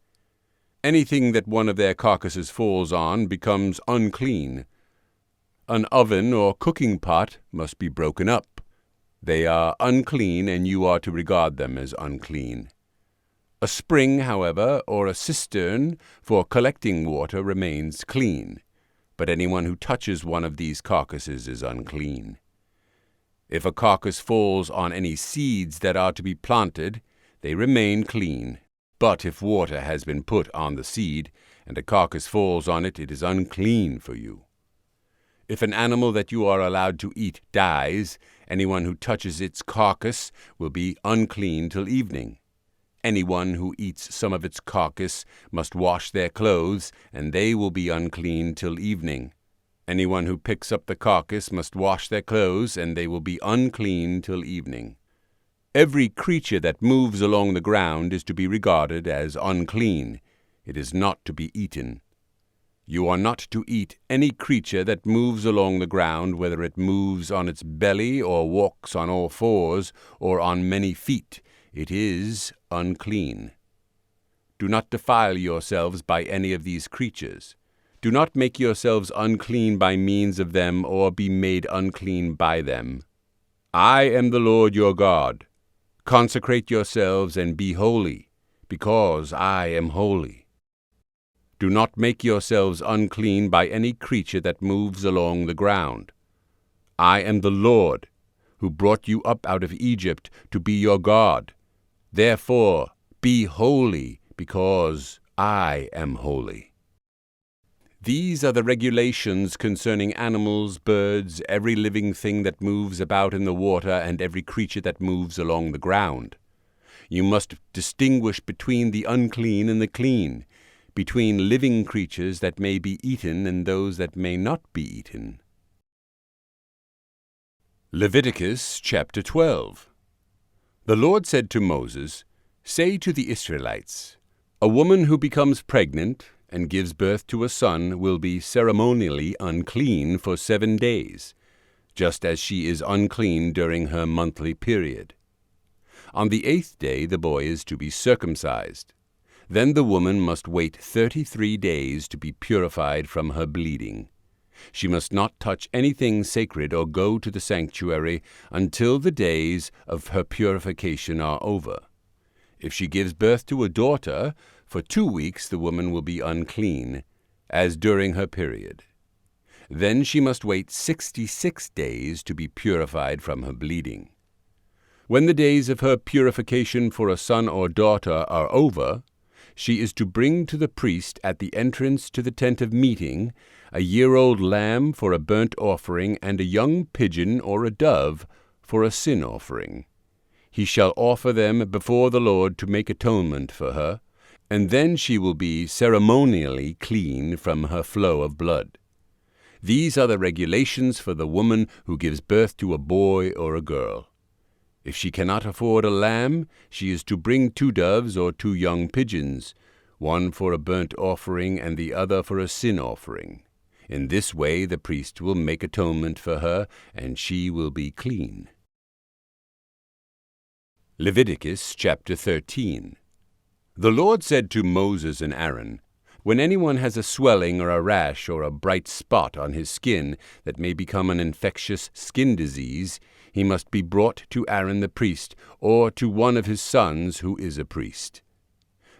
Anything that one of their carcasses falls on becomes unclean. An oven or cooking pot must be broken up. They are unclean, and you are to regard them as unclean. A spring, however, or a cistern for collecting water remains clean, but anyone who touches one of these carcasses is unclean. If a carcass falls on any seeds that are to be planted, they remain clean. But if water has been put on the seed, and a carcass falls on it, it is unclean for you. If an animal that you are allowed to eat dies, anyone who touches its carcass will be unclean till evening. Anyone who eats some of its carcass must wash their clothes, and they will be unclean till evening. Anyone who picks up the carcass must wash their clothes, and they will be unclean till evening. Every creature that moves along the ground is to be regarded as unclean. It is not to be eaten. You are not to eat any creature that moves along the ground, whether it moves on its belly, or walks on all fours, or on many feet. It is unclean. Do not defile yourselves by any of these creatures. Do not make yourselves unclean by means of them, or be made unclean by them. I am the Lord your God. Consecrate yourselves and be holy, because I am holy. Do not make yourselves unclean by any creature that moves along the ground. I am the Lord, who brought you up out of Egypt to be your God. Therefore, be holy, because I am holy. These are the regulations concerning animals, birds, every living thing that moves about in the water, and every creature that moves along the ground. You must distinguish between the unclean and the clean, between living creatures that may be eaten and those that may not be eaten. Leviticus chapter 12. The Lord said to Moses, "Say to the Israelites, a woman who becomes pregnant and gives birth to a son will be ceremonially unclean for 7 days, just as she is unclean during her monthly period. On the 8th day the boy is to be circumcised. Then the woman must wait 33 days to be purified from her bleeding. She must not touch anything sacred or go to the sanctuary until the days of her purification are over. If she gives birth to a daughter, for 2 weeks the woman will be unclean, as during her period. Then she must wait 66 days to be purified from her bleeding. When the days of her purification for a son or daughter are over, she is to bring to the priest at the entrance to the tent of meeting a year-old lamb for a burnt offering and a young pigeon or a dove for a sin offering. He shall offer them before the Lord to make atonement for her, and then she will be ceremonially clean from her flow of blood. These are the regulations for the woman who gives birth to a boy or a girl. If she cannot afford a lamb, she is to bring 2 doves or 2 young pigeons, one for a burnt offering and the other for a sin offering. In this way the priest will make atonement for her, and she will be clean. Leviticus chapter 13. The Lord said to Moses and Aaron, "When anyone has a swelling or a rash or a bright spot on his skin that may become an infectious skin disease, he must be brought to Aaron the priest, or to one of his sons who is a priest.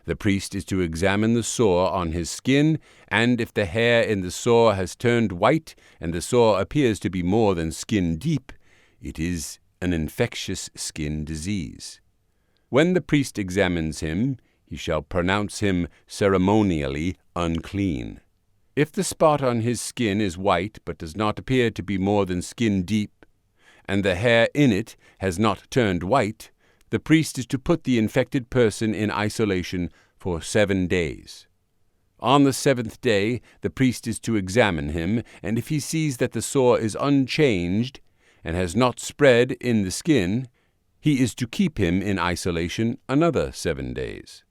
The priest is to examine the sore on his skin, and if the hair in the sore has turned white, and the sore appears to be more than skin deep, it is an infectious skin disease. When the priest examines him, he shall pronounce him ceremonially unclean. If the spot on his skin is white, but does not appear to be more than skin deep, and the hair in it has not turned white, the priest is to put the infected person in isolation for 7 days. On the 7th day the priest is to examine him, and if he sees that the sore is unchanged and has not spread in the skin, he is to keep him in isolation another 7 days.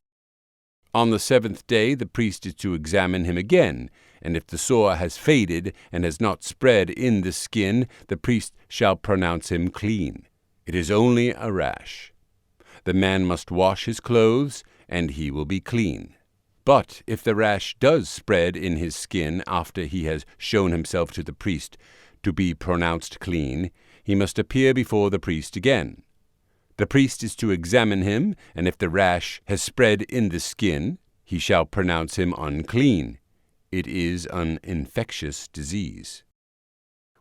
On the 7th day the priest is to examine him again, and if the sore has faded and has not spread in the skin, the priest shall pronounce him clean. It is only a rash. The man must wash his clothes, and he will be clean. But if the rash does spread in his skin after he has shown himself to the priest to be pronounced clean, he must appear before the priest again. The priest is to examine him, and if the rash has spread in the skin, he shall pronounce him unclean. It is an infectious disease.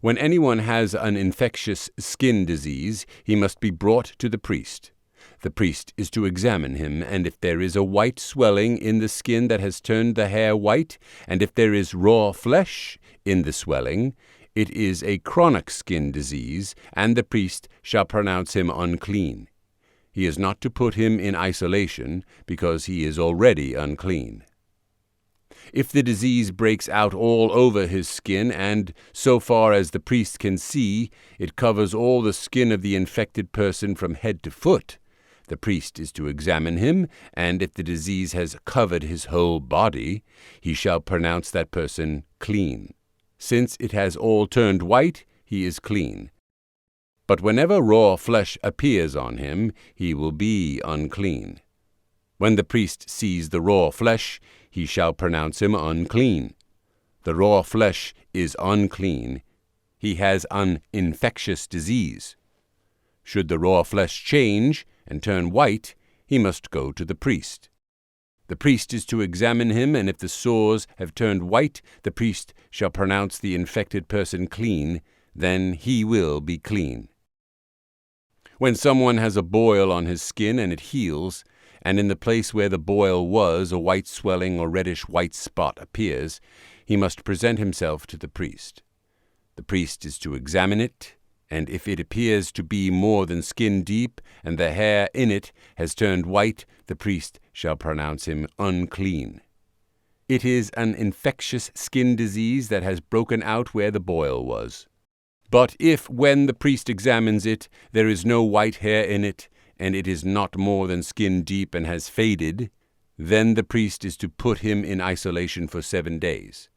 When anyone has an infectious skin disease, he must be brought to the priest. The priest is to examine him, and if there is a white swelling in the skin that has turned the hair white, and if there is raw flesh in the swelling, it is a chronic skin disease, and the priest shall pronounce him unclean. He is not to put him in isolation, because he is already unclean. If the disease breaks out all over his skin, and, so far as the priest can see, it covers all the skin of the infected person from head to foot, the priest is to examine him, and if the disease has covered his whole body, he shall pronounce that person clean. Since it has all turned white, he is clean. But whenever raw flesh appears on him, he will be unclean. When the priest sees the raw flesh, he shall pronounce him unclean. The raw flesh is unclean. He has an infectious disease. Should the raw flesh change and turn white, he must go to the priest. The priest is to examine him, and if the sores have turned white, the priest shall pronounce the infected person clean. Then he will be clean. When someone has a boil on his skin and it heals, and in the place where the boil was a white swelling or reddish white spot appears, he must present himself to the priest. The priest is to examine it, and if it appears to be more than skin deep, and the hair in it has turned white, the priest shall pronounce him unclean. It is an infectious skin disease that has broken out where the boil was. But if, when the priest examines it, there is no white hair in it, and it is not more than skin deep and has faded, then the priest is to put him in isolation for 7 days.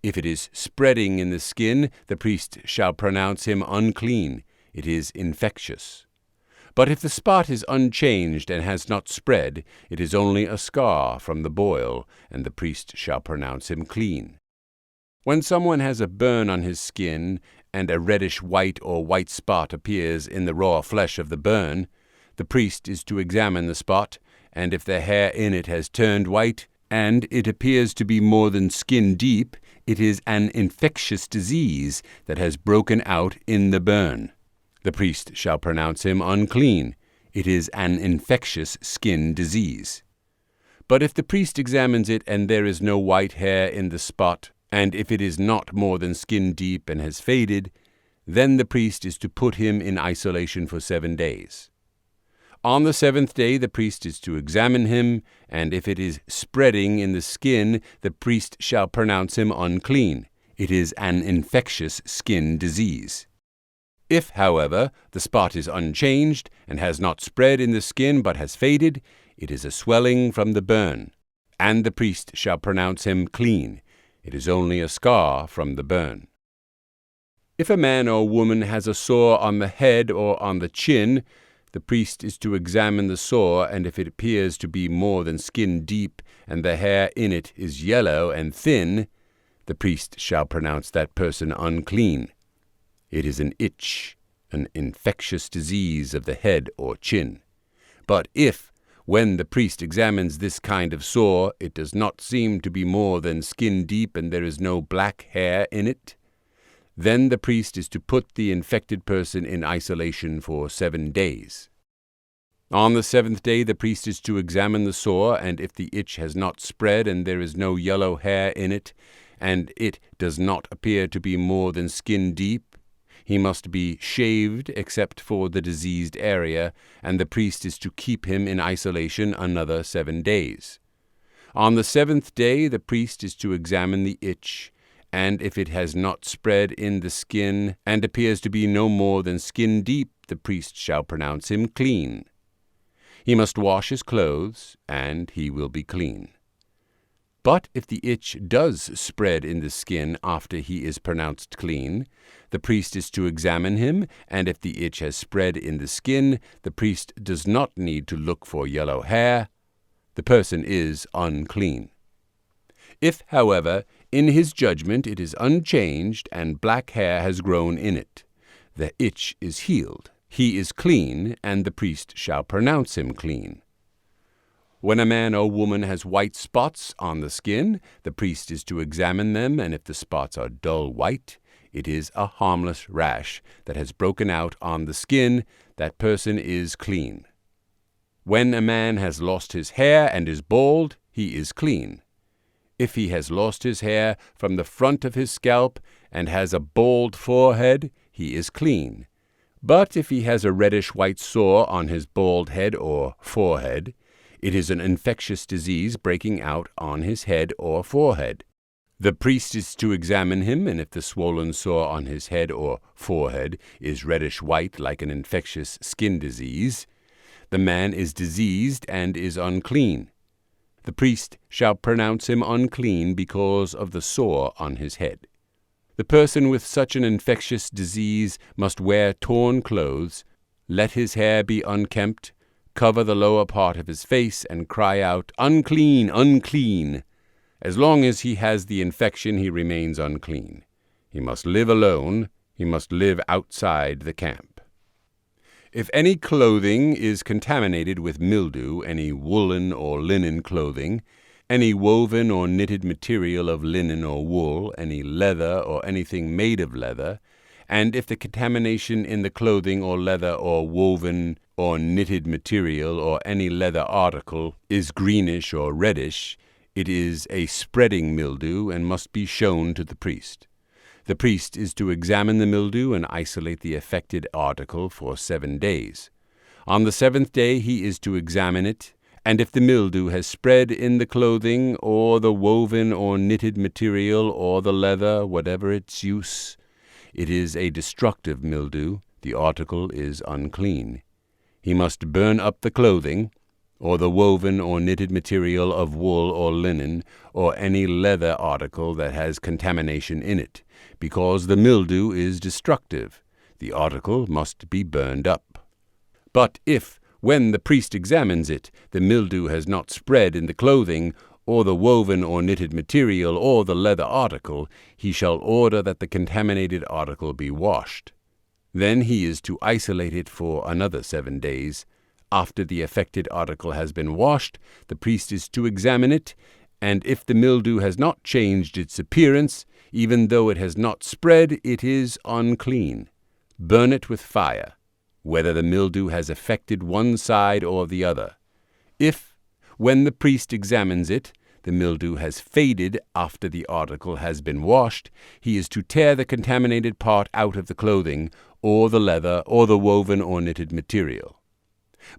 If it is spreading in the skin, the priest shall pronounce him unclean. It is infectious. But if the spot is unchanged and has not spread, it is only a scar from the boil, and the priest shall pronounce him clean. When someone has a burn on his skin, and a reddish white or white spot appears in the raw flesh of the burn, the priest is to examine the spot, and if the hair in it has turned white, and it appears to be more than skin deep, it is an infectious disease that has broken out in the burn. The priest shall pronounce him unclean. It is an infectious skin disease. But if the priest examines it and there is no white hair in the spot, and if it is not more than skin deep and has faded, then the priest is to put him in isolation for 7 days. On the 7th day the priest is to examine him, and if it is spreading in the skin, the priest shall pronounce him unclean. It is an infectious skin disease. If, however, the spot is unchanged, and has not spread in the skin but has faded, it is a swelling from the burn, and the priest shall pronounce him clean. It is only a scar from the burn. If a man or woman has a sore on the head or on the chin, the priest is to examine the sore, and if it appears to be more than skin deep, and the hair in it is yellow and thin, the priest shall pronounce that person unclean. It is an itch, an infectious disease of the head or chin. But if, when the priest examines this kind of sore, it does not seem to be more than skin deep and there is no black hair in it, then the priest is to put the infected person in isolation for 7 days. On the 7th day the priest is to examine the sore, and if the itch has not spread and there is no yellow hair in it, and it does not appear to be more than skin deep, he must be shaved except for the diseased area, and the priest is to keep him in isolation another 7 days. On the 7th day the priest is to examine the itch, and if it has not spread in the skin, and appears to be no more than skin deep, the priest shall pronounce him clean. He must wash his clothes, and he will be clean. But if the itch does spread in the skin after he is pronounced clean, the priest is to examine him, and if the itch has spread in the skin, the priest does not need to look for yellow hair. The person is unclean. If, however, in his judgment it is unchanged and black hair has grown in it, the itch is healed. He is clean, and the priest shall pronounce him clean. When a man or woman has white spots on the skin, the priest is to examine them, and if the spots are dull white, it is a harmless rash that has broken out on the skin. That person is clean. When a man has lost his hair and is bald, he is clean. If he has lost his hair from the front of his scalp and has a bald forehead, he is clean. But if he has a reddish-white sore on his bald head or forehead, it is an infectious disease breaking out on his head or forehead. The priest is to examine him, and if the swollen sore on his head or forehead is reddish-white like an infectious skin disease, the man is diseased and is unclean. The priest shall pronounce him unclean because of the sore on his head. The person with such an infectious disease must wear torn clothes, let his hair be unkempt, cover the lower part of his face, and cry out, "Unclean, unclean!" As long as he has the infection, he remains unclean. He must live alone. He must live outside the camp. If any clothing is contaminated with mildew, any woolen or linen clothing, any woven or knitted material of linen or wool, any leather or anything made of leather, and if the contamination in the clothing or leather or woven or knitted material or any leather article is greenish or reddish, it is a spreading mildew and must be shown to the priest. The priest is to examine the mildew and isolate the affected article for 7 days. On the 7th day he is to examine it, and if the mildew has spread in the clothing or the woven or knitted material or the leather, whatever its use, it is a destructive mildew. The article is unclean. He must burn up the clothing, or the woven or knitted material of wool or linen, or any leather article that has contamination in it, because the mildew is destructive. The article must be burned up. But if, when the priest examines it, the mildew has not spread in the clothing, or the woven or knitted material, or the leather article, he shall order that the contaminated article be washed. Then he is to isolate it for another 7 days. After the affected article has been washed, the priest is to examine it, and if the mildew has not changed its appearance, even though it has not spread, it is unclean. Burn it with fire, whether the mildew has affected one side or the other. If, when the priest examines it, the mildew has faded after the article has been washed, he is to tear the contaminated part out of the clothing, or the leather, or the woven or knitted material.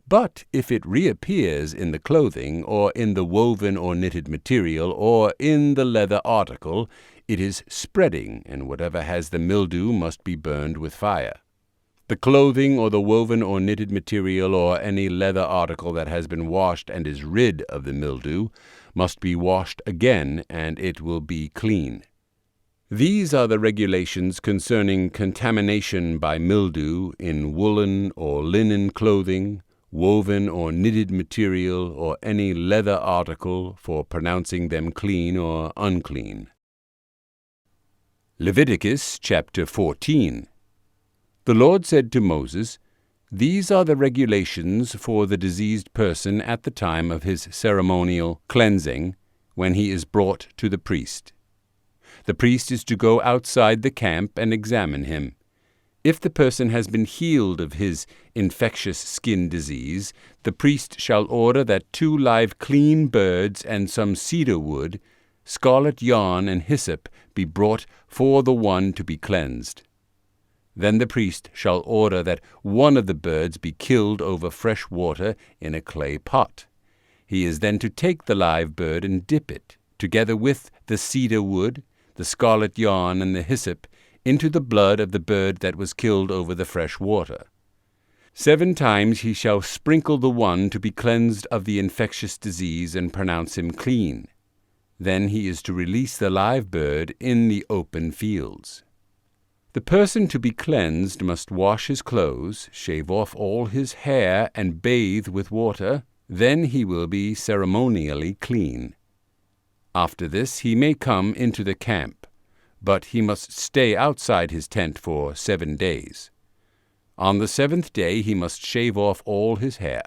But if it reappears in the clothing, or in the woven or knitted material, or in the leather article, it is spreading, and whatever has the mildew must be burned with fire. The clothing, or the woven or knitted material, or any leather article that has been washed and is rid of the mildew, must be washed again, and it will be clean. These are the regulations concerning contamination by mildew in woolen or linen clothing, woven or knitted material, or any leather article, for pronouncing them clean or unclean. Leviticus chapter 14. The Lord said to Moses, "These are the regulations for the diseased person at the time of his ceremonial cleansing, when he is brought to the priest. The priest is to go outside the camp and examine him. If the person has been healed of his infectious skin disease, the priest shall order that 2 live clean birds and some cedar wood, scarlet yarn and hyssop be brought for the one to be cleansed. Then the priest shall order that one of the birds be killed over fresh water in a clay pot. He is then to take the live bird and dip it, together with the cedar wood, the scarlet yarn, and the hyssop, into the blood of the bird that was killed over the fresh water. 7 times he shall sprinkle the one to be cleansed of the infectious disease and pronounce him clean. Then he is to release the live bird in the open fields. The person to be cleansed must wash his clothes, shave off all his hair, and bathe with water. Then he will be ceremonially clean. After this he may come into the camp, but he must stay outside his tent for 7 days. On the 7th day he must shave off all his hair.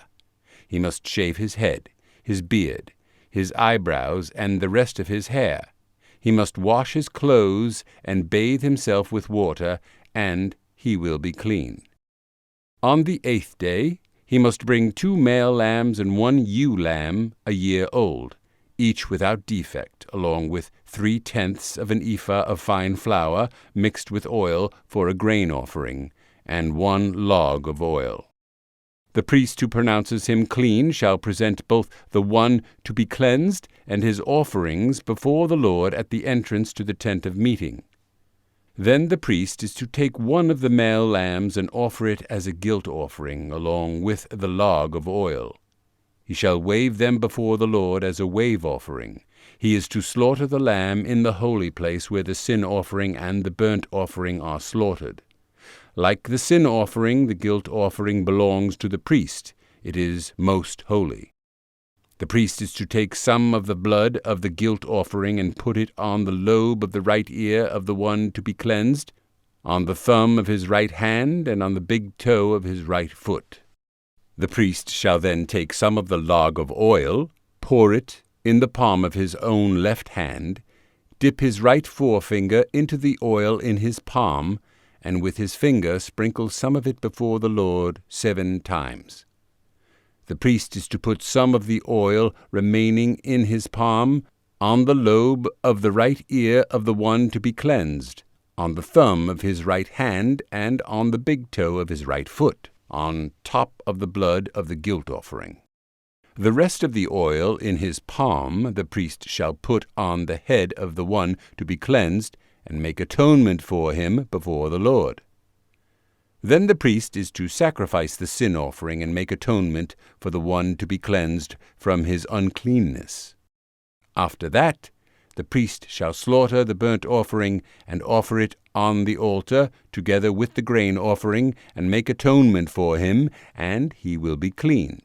He must shave his head, his beard, his eyebrows, and the rest of his hair. He must wash his clothes and bathe himself with water, and he will be clean. On the 8th day he must bring 2 male lambs and 1 ewe lamb a year old, each without defect, along with 3/10 of an ephah of fine flour mixed with oil for a grain offering, and 1 log of oil. The priest who pronounces him clean shall present both the one to be cleansed and his offerings before the Lord at the entrance to the tent of meeting. Then the priest is to take 1 of the male lambs and offer it as a guilt offering, along with the log of oil. He shall wave them before the Lord as a wave offering. He is to slaughter the lamb in the holy place where the sin offering and the burnt offering are slaughtered. Like the sin offering, the guilt offering belongs to the priest. It is most holy. The priest is to take some of the blood of the guilt offering and put it on the lobe of the right ear of the one to be cleansed, on the thumb of his right hand, and on the big toe of his right foot. The priest shall then take some of the log of oil, pour it in the palm of his own left hand, dip his right forefinger into the oil in his palm, and with his finger sprinkle some of it before the Lord 7 times. The priest is to put some of the oil remaining in his palm on the lobe of the right ear of the one to be cleansed, on the thumb of his right hand, and on the big toe of his right foot, on top of the blood of the guilt offering. The rest of the oil in his palm the priest shall put on the head of the one to be cleansed, and make atonement for him before the Lord. Then the priest is to sacrifice the sin offering and make atonement for the one to be cleansed from his uncleanness. After that, the priest shall slaughter the burnt offering and offer it on the altar together with the grain offering, and make atonement for him, and he will be clean.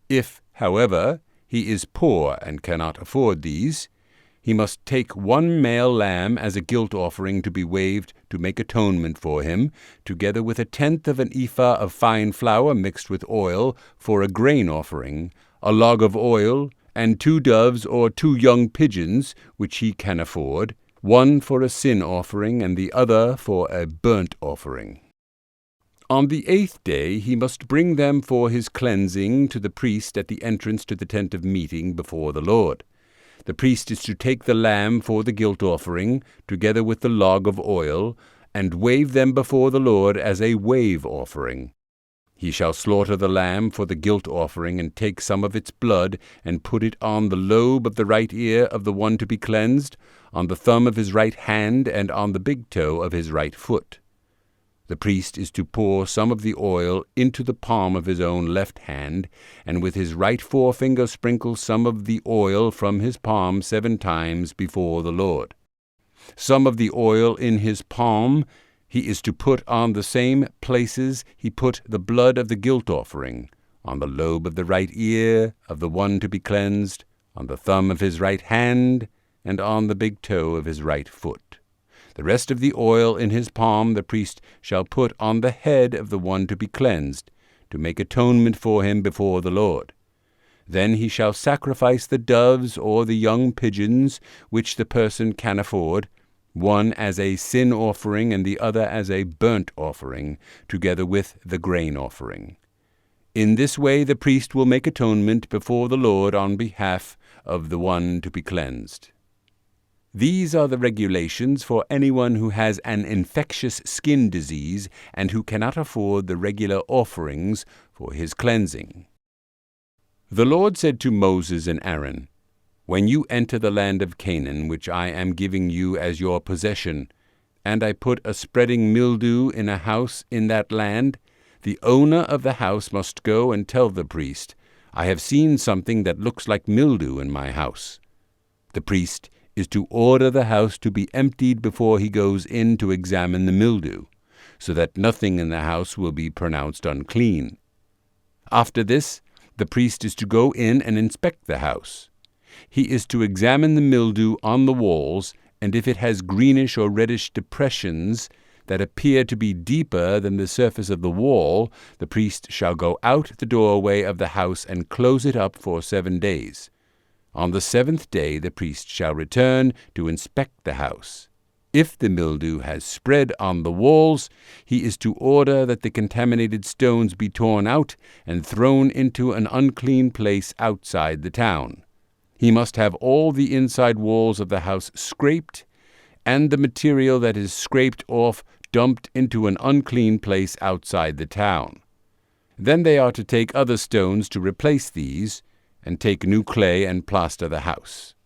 If, however, he is poor and cannot afford these, he must take one male lamb as a guilt offering to be waved to make atonement for him, together with 1/10 of an ephah of fine flour mixed with oil for a grain offering, a log of oil, and 2 doves or 2 young pigeons, which he can afford, one for a sin offering and the other for a burnt offering. On the 8th day he must bring them for his cleansing to the priest at the entrance to the tent of meeting before the Lord. The priest is to take the lamb for the guilt offering, together with the log of oil, and wave them before the Lord as a wave offering. He shall slaughter the lamb for the guilt offering, and take some of its blood, and put it on the lobe of the right ear of the one to be cleansed, on the thumb of his right hand, and on the big toe of his right foot. The priest is to pour some of the oil into the palm of his own left hand, and with his right forefinger sprinkle some of the oil from his palm 7 times before the Lord. Some of the oil in his palm he is to put on the same places he put the blood of the guilt offering, on the lobe of the right ear of the one to be cleansed, on the thumb of his right hand, and on the big toe of his right foot. The rest of the oil in his palm the priest shall put on the head of the one to be cleansed, to make atonement for him before the Lord. Then he shall sacrifice the doves or the young pigeons, which the person can afford, one as a sin offering and the other as a burnt offering, together with the grain offering. In this way the priest will make atonement before the Lord on behalf of the one to be cleansed. These are the regulations for anyone who has an infectious skin disease and who cannot afford the regular offerings for his cleansing. The Lord said to Moses and Aaron, "When you enter the land of Canaan, which I am giving you as your possession, and I put a spreading mildew in a house in that land, the owner of the house must go and tell the priest, 'I have seen something that looks like mildew in my house.' The priest is to order the house to be emptied before he goes in to examine the mildew, so that nothing in the house will be pronounced unclean. After this, the priest is to go in and inspect the house. He is to examine the mildew on the walls, and if it has greenish or reddish depressions that appear to be deeper than the surface of the wall, the priest shall go out the doorway of the house and close it up for 7 days. On the 7th day the priest shall return to inspect the house. If the mildew has spread on the walls, he is to order that the contaminated stones be torn out and thrown into an unclean place outside the town. He must have all the inside walls of the house scraped, and the material that is scraped off dumped into an unclean place outside the town. Then they are to take other stones to replace these, and take new clay and plaster the house.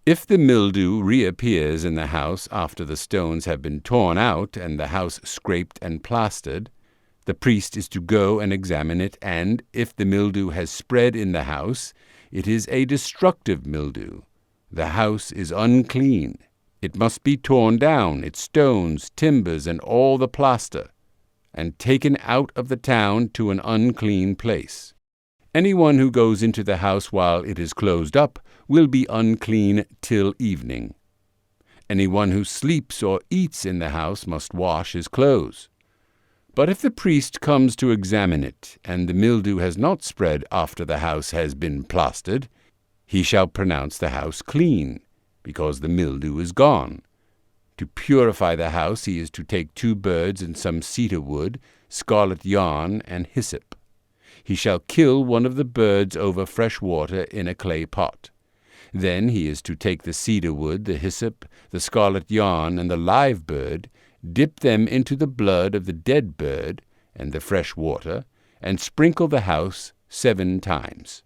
If the mildew reappears in the house after the stones have been torn out and the house scraped and plastered, the priest is to go and examine it, and if the mildew has spread in the house, it is a destructive mildew. The house is unclean. It must be torn down, its stones, timbers, and all the plaster, and taken out of the town to an unclean place. Anyone who goes into the house while it is closed up will be unclean till evening. Anyone who sleeps or eats in the house must wash his clothes. But if the priest comes to examine it, and the mildew has not spread after the house has been plastered, he shall pronounce the house clean, because the mildew is gone. To purify the house he is to take 2 birds and some cedar wood, scarlet yarn, and hyssop. He shall kill one of the birds over fresh water in a clay pot. Then he is to take the cedar wood, the hyssop, the scarlet yarn, and the live bird, dip them into the blood of the dead bird and the fresh water, and sprinkle the house 7 times.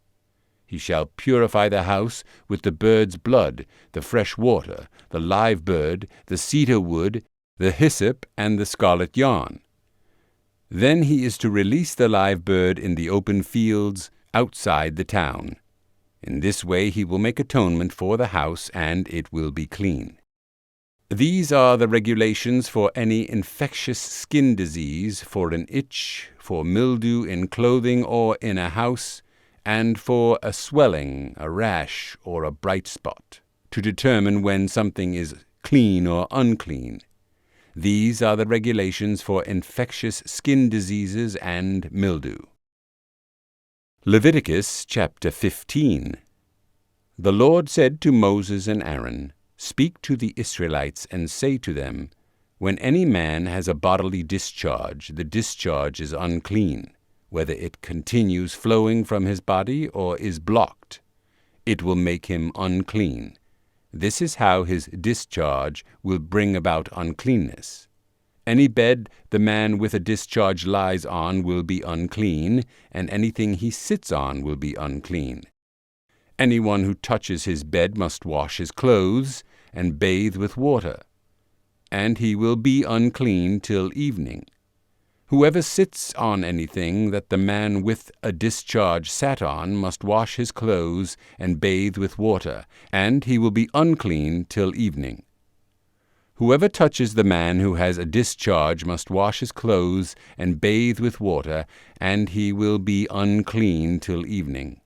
He shall purify the house with the bird's blood, the fresh water, the live bird, the cedar wood, the hyssop, and the scarlet yarn. Then he is to release the live bird in the open fields outside the town. In this way he will make atonement for the house, and it will be clean. These are the regulations for any infectious skin disease, for an itch, for mildew in clothing or in a house, and for a swelling, a rash, or a bright spot, to determine when something is clean or unclean. These are the regulations for infectious skin diseases and mildew. Leviticus chapter 15. The Lord said to Moses and Aaron, "Speak to the Israelites and say to them, when any man has a bodily discharge, the discharge is unclean, whether it continues flowing from his body or is blocked. It will make him unclean. This is how his discharge will bring about uncleanness. Any bed the man with a discharge lies on will be unclean, and anything he sits on will be unclean. Anyone who touches his bed must wash his clothes and bathe with water, and he will be unclean till evening. Whoever sits on anything that the man with a discharge sat on must wash his clothes and bathe with water, and he will be unclean till evening. Whoever touches the man who has a discharge must wash his clothes and bathe with water, and he will be unclean till evening.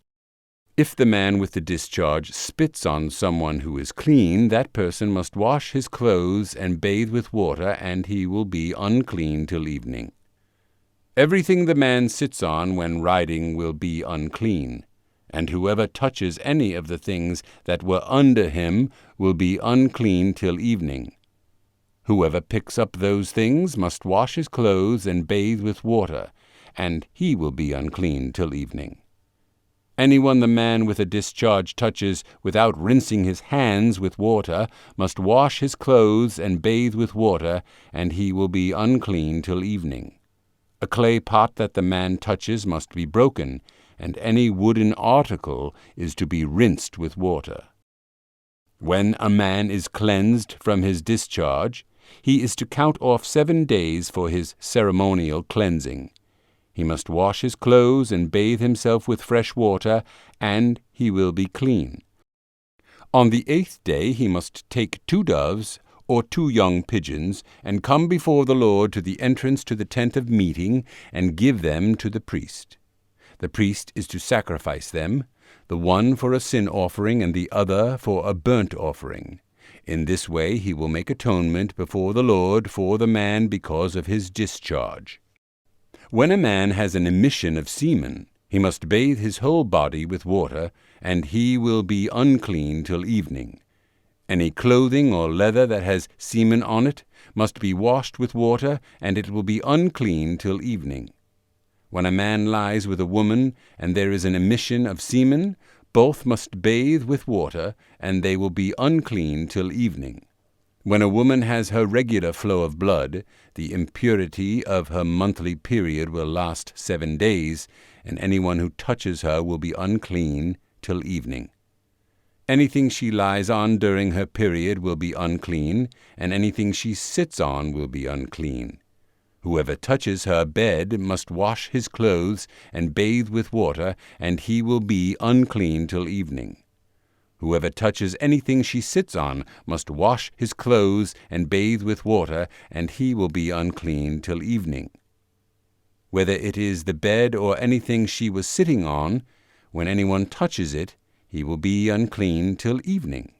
If the man with the discharge spits on someone who is clean, that person must wash his clothes and bathe with water, and he will be unclean till evening. Everything the man sits on when riding will be unclean, and whoever touches any of the things that were under him will be unclean till evening. Whoever picks up those things must wash his clothes and bathe with water, and he will be unclean till evening. Anyone the man with a discharge touches without rinsing his hands with water must wash his clothes and bathe with water, and he will be unclean till evening. A clay pot that the man touches must be broken, and any wooden article is to be rinsed with water. When a man is cleansed from his discharge, he is to count off 7 days for his ceremonial cleansing. He must wash his clothes and bathe himself with fresh water, and he will be clean. On the 8th day he must take 2 doves or 2 young pigeons, and come before the Lord to the entrance to the tent of meeting, and give them to the priest. The priest is to sacrifice them, the one for a sin offering and the other for a burnt offering. In this way he will make atonement before the Lord for the man because of his discharge. When a man has an emission of semen, he must bathe his whole body with water, and he will be unclean till evening. Any clothing or leather that has semen on it must be washed with water, and it will be unclean till evening. When a man lies with a woman, and there is an emission of semen, both must bathe with water, and they will be unclean till evening. When a woman has her regular flow of blood, the impurity of her monthly period will last 7 days, and anyone who touches her will be unclean till evening. Anything she lies on during her period will be unclean, and anything she sits on will be unclean. Whoever touches her bed must wash his clothes and bathe with water, and he will be unclean till evening. Whoever touches anything she sits on must wash his clothes and bathe with water, and he will be unclean till evening. Whether it is the bed or anything she was sitting on, when anyone touches it, he will be unclean till evening.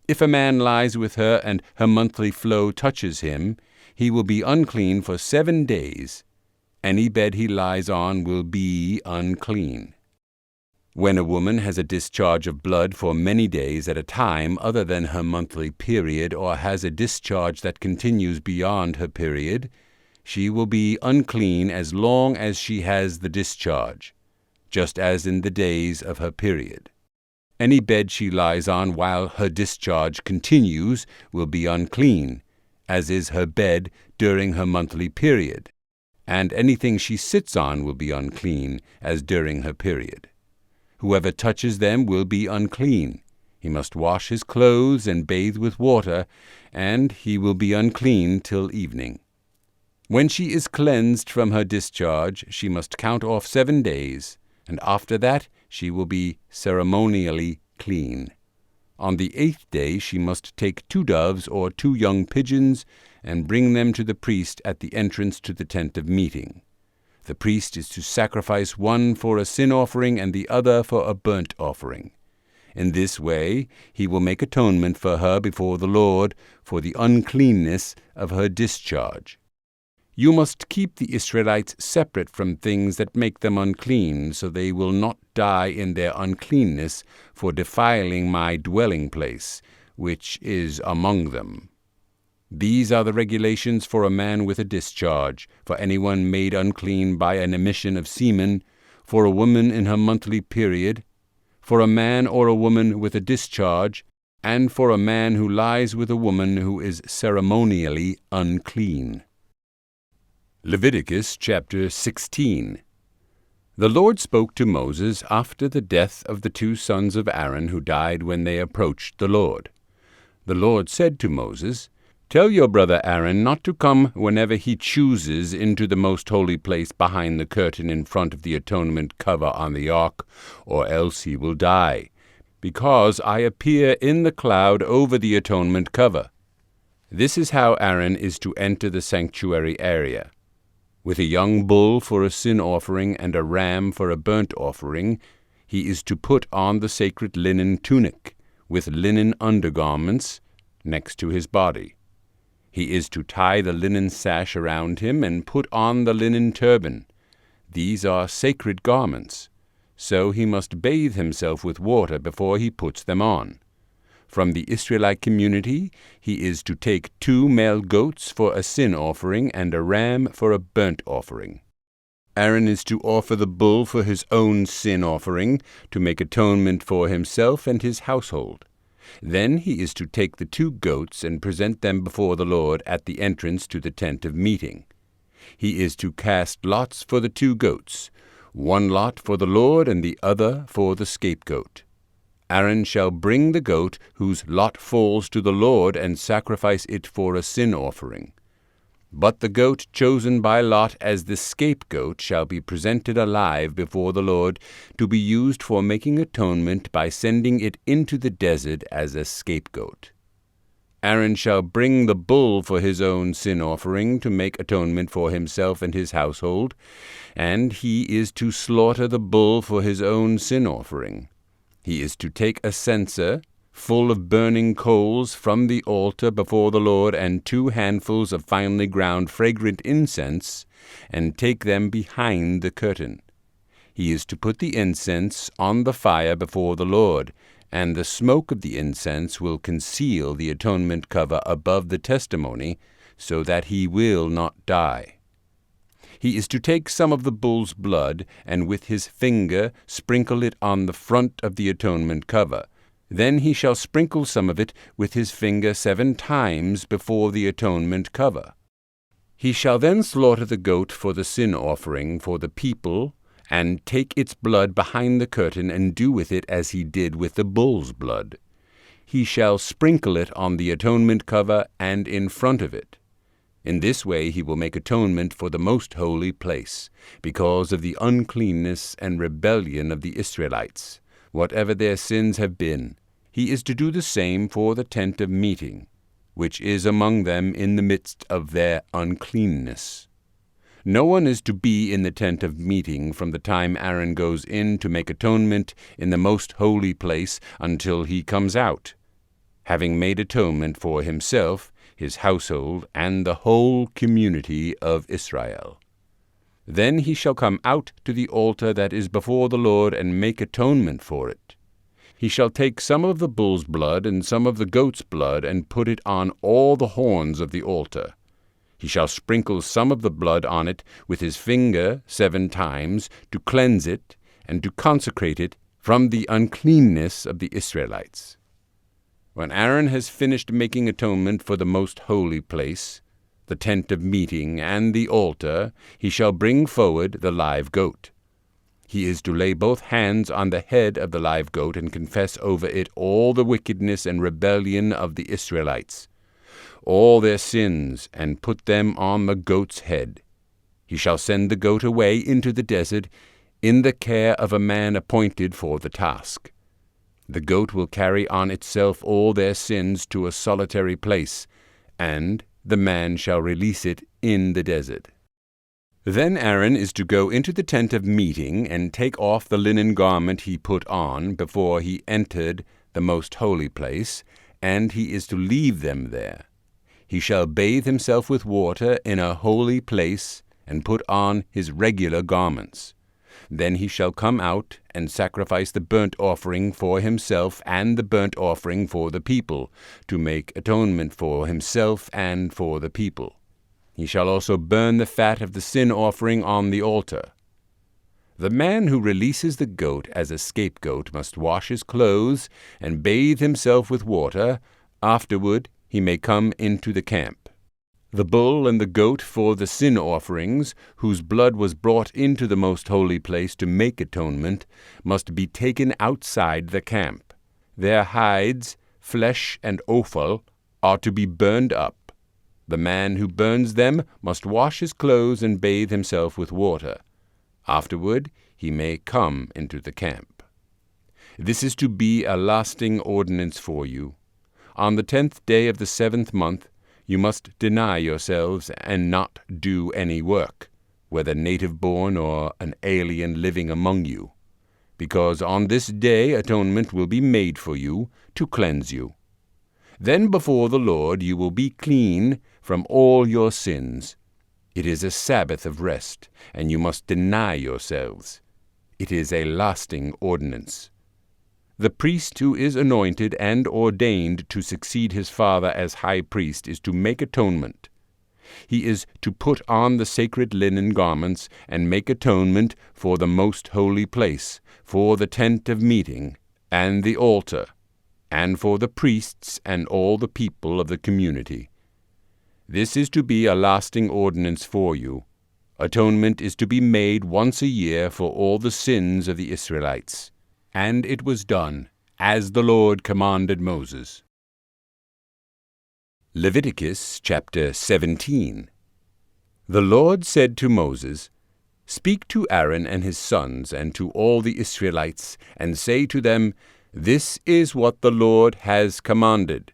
If a man lies with her and her monthly flow touches him, he will be unclean for 7 days. Any bed he lies on will be unclean. When a woman has a discharge of blood for many days at a time other than her monthly period, or has a discharge that continues beyond her period, she will be unclean as long as she has the discharge, just as in the days of her period. Any bed she lies on while her discharge continues will be unclean, as is her bed during her monthly period, and anything she sits on will be unclean, as during her period. Whoever touches them will be unclean. He must wash his clothes and bathe with water, and he will be unclean till evening. When she is cleansed from her discharge, she must count off 7 days, and after that she will be ceremonially clean. On the 8th day she must take 2 doves or 2 young pigeons, and bring them to the priest at the entrance to the tent of meeting. The priest is to sacrifice one for a sin offering and the other for a burnt offering. In this way he will make atonement for her before the Lord for the uncleanness of her discharge. You must keep the Israelites separate from things that make them unclean, so they will not die in their uncleanness for defiling my dwelling place, which is among them. These are the regulations for a man with a discharge, for anyone made unclean by an emission of semen, for a woman in her monthly period, for a man or a woman with a discharge, and for a man who lies with a woman who is ceremonially unclean. Leviticus chapter 16. The Lord spoke to Moses after the death of the 2 sons of Aaron who died when they approached the Lord. The Lord said to Moses, "Tell your brother Aaron not to come whenever he chooses into the most holy place behind the curtain in front of the atonement cover on the ark, or else he will die, because I appear in the cloud over the atonement cover." This is how Aaron is to enter the sanctuary area. With a young bull for a sin offering and a ram for a burnt offering, he is to put on the sacred linen tunic, with linen undergarments, next to his body. He is to tie the linen sash around him and put on the linen turban. These are sacred garments, so he must bathe himself with water before he puts them on. From the Israelite community, he is to take 2 male goats for a sin offering and a ram for a burnt offering. Aaron is to offer the bull for his own sin offering, to make atonement for himself and his household. Then he is to take the 2 goats and present them before the Lord at the entrance to the tent of meeting. He is to cast lots for the 2 goats, one lot for the Lord and the other for the scapegoat. Aaron shall bring the goat whose lot falls to the Lord and sacrifice it for a sin offering. But the goat chosen by lot as the scapegoat shall be presented alive before the Lord to be used for making atonement by sending it into the desert as a scapegoat. Aaron shall bring the bull for his own sin offering to make atonement for himself and his household, and he is to slaughter the bull for his own sin offering. He is to take a censer full of burning coals from the altar before the Lord and 2 handfuls of finely ground fragrant incense, and take them behind the curtain. He is to put the incense on the fire before the Lord, and the smoke of the incense will conceal the atonement cover above the testimony, so that he will not die. He is to take some of the bull's blood, and with his finger sprinkle it on the front of the atonement cover. Then he shall sprinkle some of it with his finger 7 times before the atonement cover. He shall then slaughter the goat for the sin offering for the people, and take its blood behind the curtain and do with it as he did with the bull's blood. He shall sprinkle it on the atonement cover and in front of it. In this way he will make atonement for the most holy place, because of the uncleanness and rebellion of the Israelites, whatever their sins have been. He is to do the same for the tent of meeting, which is among them in the midst of their uncleanness. No one is to be in the tent of meeting from the time Aaron goes in to make atonement in the most holy place until he comes out, having made atonement for himself, his household, and the whole community of Israel. Then he shall come out to the altar that is before the Lord and make atonement for it. He shall take some of the bull's blood and some of the goat's blood and put it on all the horns of the altar. He shall sprinkle some of the blood on it with his finger 7 times to cleanse it and to consecrate it from the uncleanness of the Israelites. When Aaron has finished making atonement for the most holy place, the tent of meeting, and the altar, he shall bring forward the live goat. He is to lay both hands on the head of the live goat and confess over it all the wickedness and rebellion of the Israelites, all their sins, and put them on the goat's head. He shall send the goat away into the desert in the care of a man appointed for the task. The goat will carry on itself all their sins to a solitary place, and the man shall release it in the desert. Then Aaron is to go into the tent of meeting and take off the linen garment he put on before he entered the most holy place, and he is to leave them there. He shall bathe himself with water in a holy place, and put on his regular garments. Then he shall come out and sacrifice the burnt offering for himself and the burnt offering for the people, to make atonement for himself and for the people. He shall also burn the fat of the sin offering on the altar. The man who releases the goat as a scapegoat must wash his clothes and bathe himself with water. Afterward he may come into the camp. The bull and the goat for the sin offerings, whose blood was brought into the most holy place to make atonement, must be taken outside the camp. Their hides, flesh, and offal are to be burned up. The man who burns them must wash his clothes and bathe himself with water. Afterward he may come into the camp. This is to be a lasting ordinance for you. On the 10th day of the 7th month you must deny yourselves and not do any work, whether native-born or an alien living among you, because on this day atonement will be made for you to cleanse you. Then before the Lord you will be clean from all your sins. It is a Sabbath of rest, and you must deny yourselves. It is a lasting ordinance. The priest who is anointed and ordained to succeed his father as high priest is to make atonement. He is to put on the sacred linen garments and make atonement for the most holy place, for the tent of meeting, and the altar, and for the priests and all the people of the community. This is to be a lasting ordinance for you. Atonement is to be made once a year for all the sins of the Israelites. And it was done, as the Lord commanded Moses. Leviticus chapter 17. The Lord said to Moses, "Speak to Aaron and his sons and to all the Israelites, and say to them, This is what the Lord has commanded.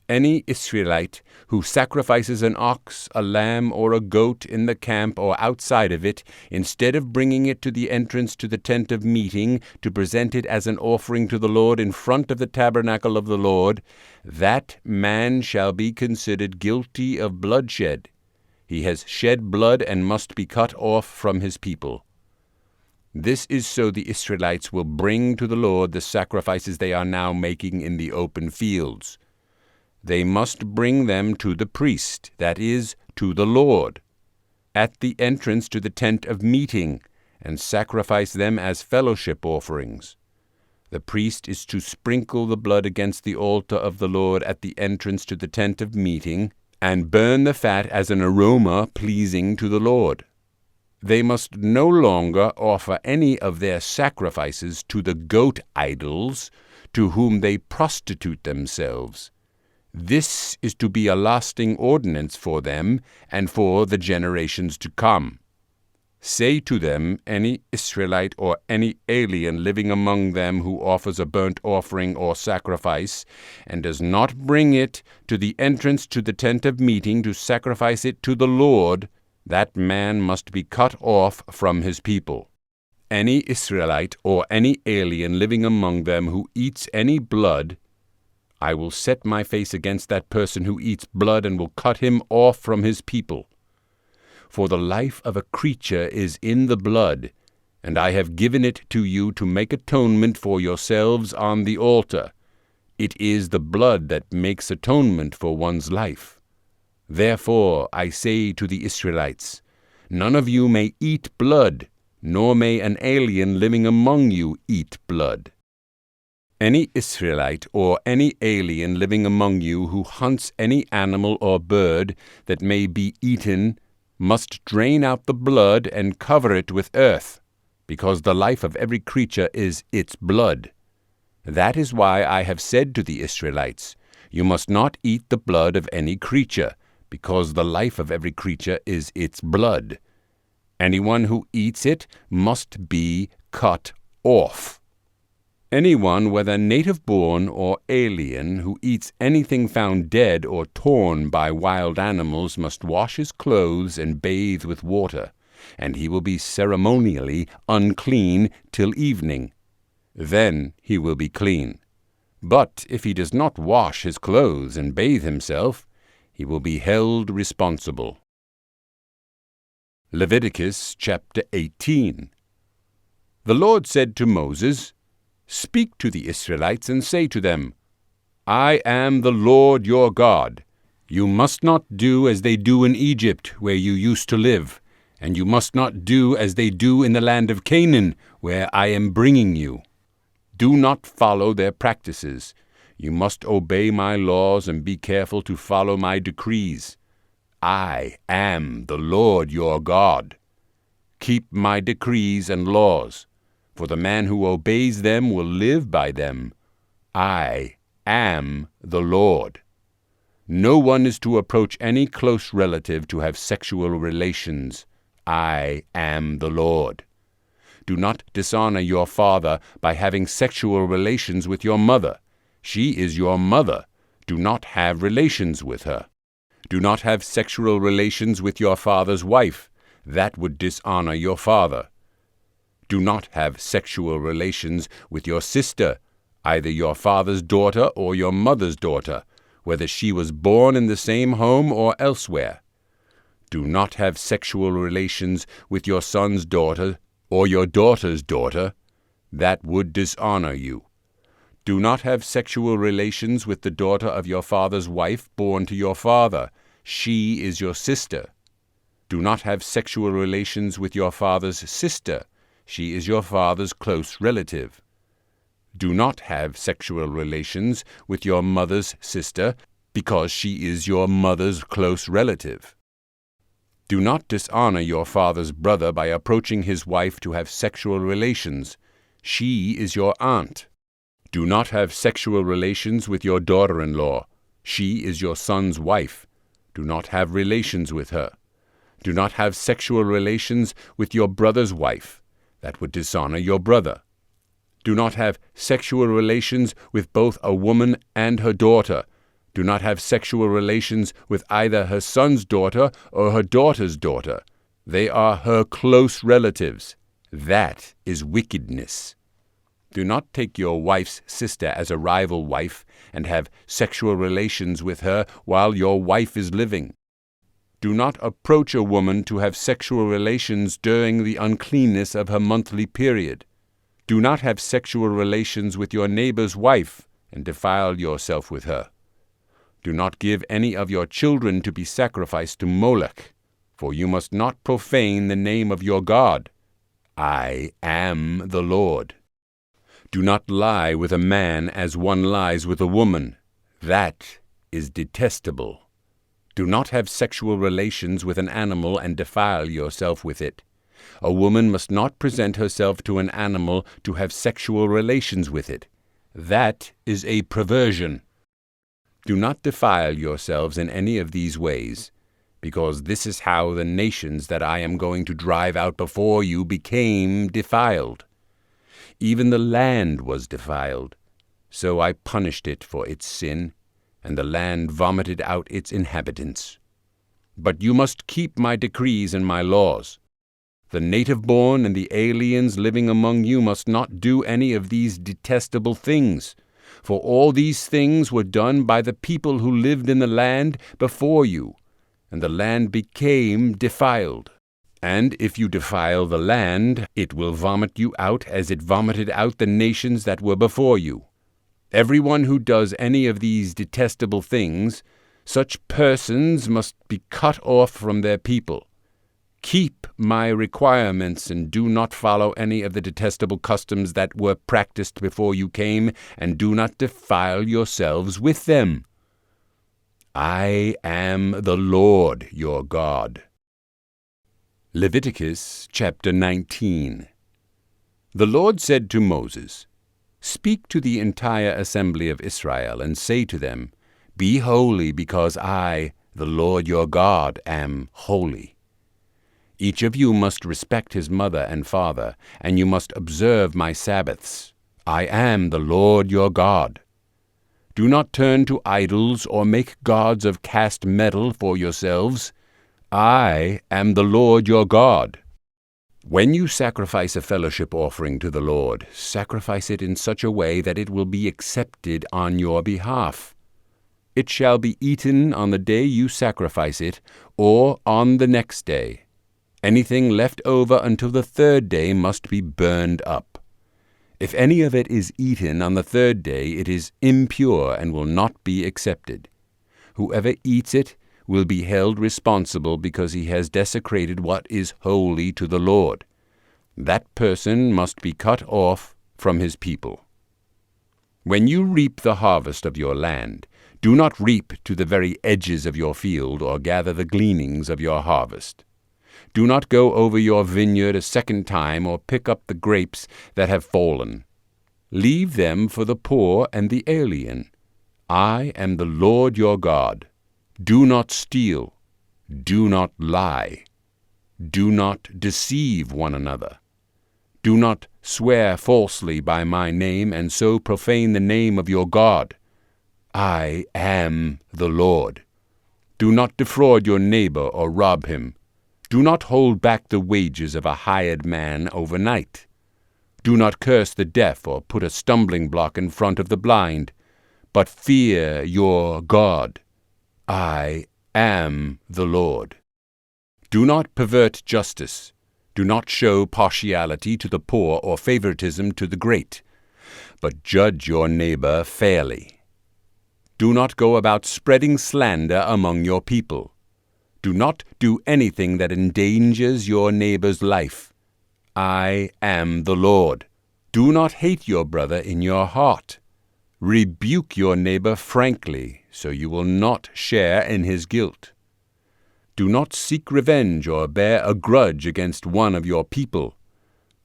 Any Israelite who sacrifices an ox, a lamb, or a goat in the camp or outside of it, instead of bringing it to the entrance to the tent of meeting to present it as an offering to the Lord in front of the tabernacle of the Lord, that man shall be considered guilty of bloodshed. He has shed blood and must be cut off from his people. This is so the Israelites will bring to the Lord the sacrifices they are now making in the open fields. They must bring them to the priest, that is, to the Lord, at the entrance to the tent of meeting, and sacrifice them as fellowship offerings. The priest is to sprinkle the blood against the altar of the Lord at the entrance to the tent of meeting, and burn the fat as an aroma pleasing to the Lord. They must no longer offer any of their sacrifices to the goat idols, to whom they prostitute themselves. This is to be a lasting ordinance for them and for the generations to come. Say to them, any Israelite or any alien living among them who offers a burnt offering or sacrifice, and does not bring it to the entrance to the tent of meeting to sacrifice it to the Lord, that man must be cut off from his people. Any Israelite or any alien living among them who eats any blood, I will set my face against that person who eats blood and will cut him off from his people. For the life of a creature is in the blood, and I have given it to you to make atonement for yourselves on the altar. It is the blood that makes atonement for one's life. Therefore I say to the Israelites, none of you may eat blood, nor may an alien living among you eat blood. Any Israelite or any alien living among you who hunts any animal or bird that may be eaten must drain out the blood and cover it with earth, because the life of every creature is its blood. That is why I have said to the Israelites, you must not eat the blood of any creature, because the life of every creature is its blood. Anyone who eats it must be cut off. Anyone, whether native-born or alien, who eats anything found dead or torn by wild animals must wash his clothes and bathe with water, and he will be ceremonially unclean till evening. Then he will be clean. But if he does not wash his clothes and bathe himself, he will be held responsible. Leviticus chapter 18. The Lord said to Moses, "Speak to the Israelites and say to them, I am the Lord your God. You must not do as they do in Egypt, where you used to live, and you must not do as they do in the land of Canaan, where I am bringing you. Do not follow their practices. You must obey my laws and be careful to follow my decrees. I am the Lord your God. Keep my decrees and laws, for the man who obeys them will live by them. I am the Lord. No one is to approach any close relative to have sexual relations. I am the Lord. Do not dishonor your father by having sexual relations with your mother. She is your mother. Do not have relations with her. Do not have sexual relations with your father's wife. That would dishonor your father. Do not have sexual relations with your sister, either your father's daughter or your mother's daughter, whether she was born in the same home or elsewhere. Do not have sexual relations with your son's daughter or your daughter's daughter. That would dishonor you. Do not have sexual relations with the daughter of your father's wife born to your father. She is your sister. Do not have sexual relations with your father's sister. She is your father's close relative. Do not have sexual relations with your mother's sister, because she is your mother's close relative. Do not dishonor your father's brother by approaching his wife to have sexual relations. She is your aunt. Do not have sexual relations with your daughter-in-law. She is your son's wife. Do not have relations with her. Do not have sexual relations with your brother's wife. That would dishonor your brother. Do not have sexual relations with both a woman and her daughter. Do not have sexual relations with either her son's daughter or her daughter's daughter. They are her close relatives. That is wickedness. Do not take your wife's sister as a rival wife and have sexual relations with her while your wife is living. Do not approach a woman to have sexual relations during the uncleanness of her monthly period. Do not have sexual relations with your neighbor's wife and defile yourself with her. Do not give any of your children to be sacrificed to Molech, for you must not profane the name of your God. I am the Lord. Do not lie with a man as one lies with a woman. That is detestable. Do not have sexual relations with an animal and defile yourself with it. A woman must not present herself to an animal to have sexual relations with it. That is a perversion. Do not defile yourselves in any of these ways, because this is how the nations that I am going to drive out before you became defiled. Even the land was defiled. So I punished it for its sin, and the land vomited out its inhabitants. But you must keep my decrees and my laws. The native-born and the aliens living among you must not do any of these detestable things, for all these things were done by the people who lived in the land before you, and the land became defiled. And if you defile the land, it will vomit you out as it vomited out the nations that were before you. Everyone who does any of these detestable things, such persons must be cut off from their people. Keep my requirements and do not follow any of the detestable customs that were practiced before you came, and do not defile yourselves with them. I am the Lord your God. Leviticus chapter 19. The Lord said to Moses, "Speak to the entire assembly of Israel, and say to them, Be holy, because I, the Lord your God, am holy. Each of you must respect his mother and father, and you must observe my Sabbaths. I am the Lord your God. Do not turn to idols or make gods of cast metal for yourselves. I am the Lord your God. When you sacrifice a fellowship offering to the Lord, sacrifice it in such a way that it will be accepted on your behalf. It shall be eaten on the day you sacrifice it, or on the next day. Anything left over until the third day must be burned up. If any of it is eaten on the third day, it is impure and will not be accepted. Whoever eats it will be held responsible because he has desecrated what is holy to the Lord. That person must be cut off from his people. When you reap the harvest of your land, do not reap to the very edges of your field or gather the gleanings of your harvest. Do not go over your vineyard a second time or pick up the grapes that have fallen. Leave them for the poor and the alien. I am the Lord your God. Do not steal. Do not lie. Do not deceive one another. Do not swear falsely by my name and so profane the name of your God. I am the Lord. Do not defraud your neighbor or rob him. Do not hold back the wages of a hired man overnight. Do not curse the deaf or put a stumbling block in front of the blind, but fear your God. I am the Lord. Do not pervert justice. Do not show partiality to the poor or favoritism to the great, but judge your neighbor fairly. Do not go about spreading slander among your people. Do not do anything that endangers your neighbor's life. I am the Lord. Do not hate your brother in your heart. Rebuke your neighbor frankly, so you will not share in his guilt. Do not seek revenge or bear a grudge against one of your people,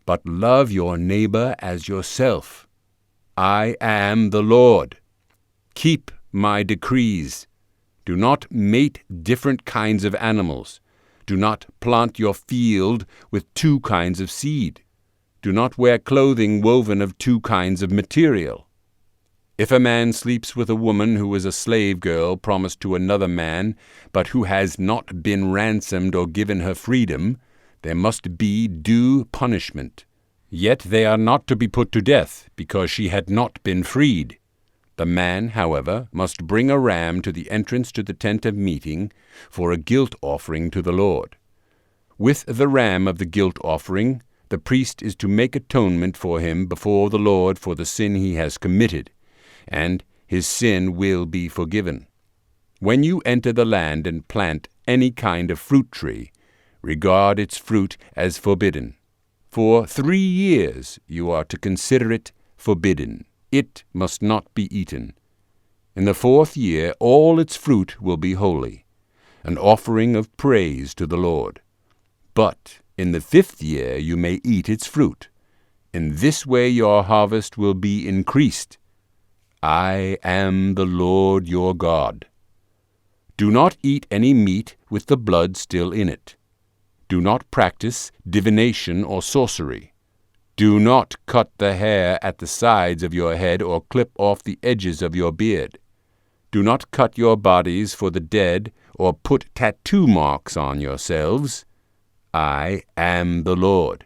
but love your neighbor as yourself. I am the Lord. Keep my decrees. Do not mate different kinds of animals. Do not plant your field with two kinds of seed. Do not wear clothing woven of two kinds of material. If a man sleeps with a woman who is a slave girl promised to another man, but who has not been ransomed or given her freedom, there must be due punishment. Yet they are not to be put to death, because she had not been freed. The man, however, must bring a ram to the entrance to the tent of meeting for a guilt offering to the Lord. With the ram of the guilt offering, the priest is to make atonement for him before the Lord for the sin he has committed, and his sin will be forgiven. When you enter the land and plant any kind of fruit tree, regard its fruit as forbidden. For 3 years you are to consider it forbidden. It must not be eaten. In the 4th year all its fruit will be holy, an offering of praise to the Lord. But in the 5th year you may eat its fruit. In this way your harvest will be increased. I am the Lord your God. Do not eat any meat with the blood still in it. Do not practice divination or sorcery. Do not cut the hair at the sides of your head or clip off the edges of your beard. Do not cut your bodies for the dead or put tattoo marks on yourselves. I am the Lord.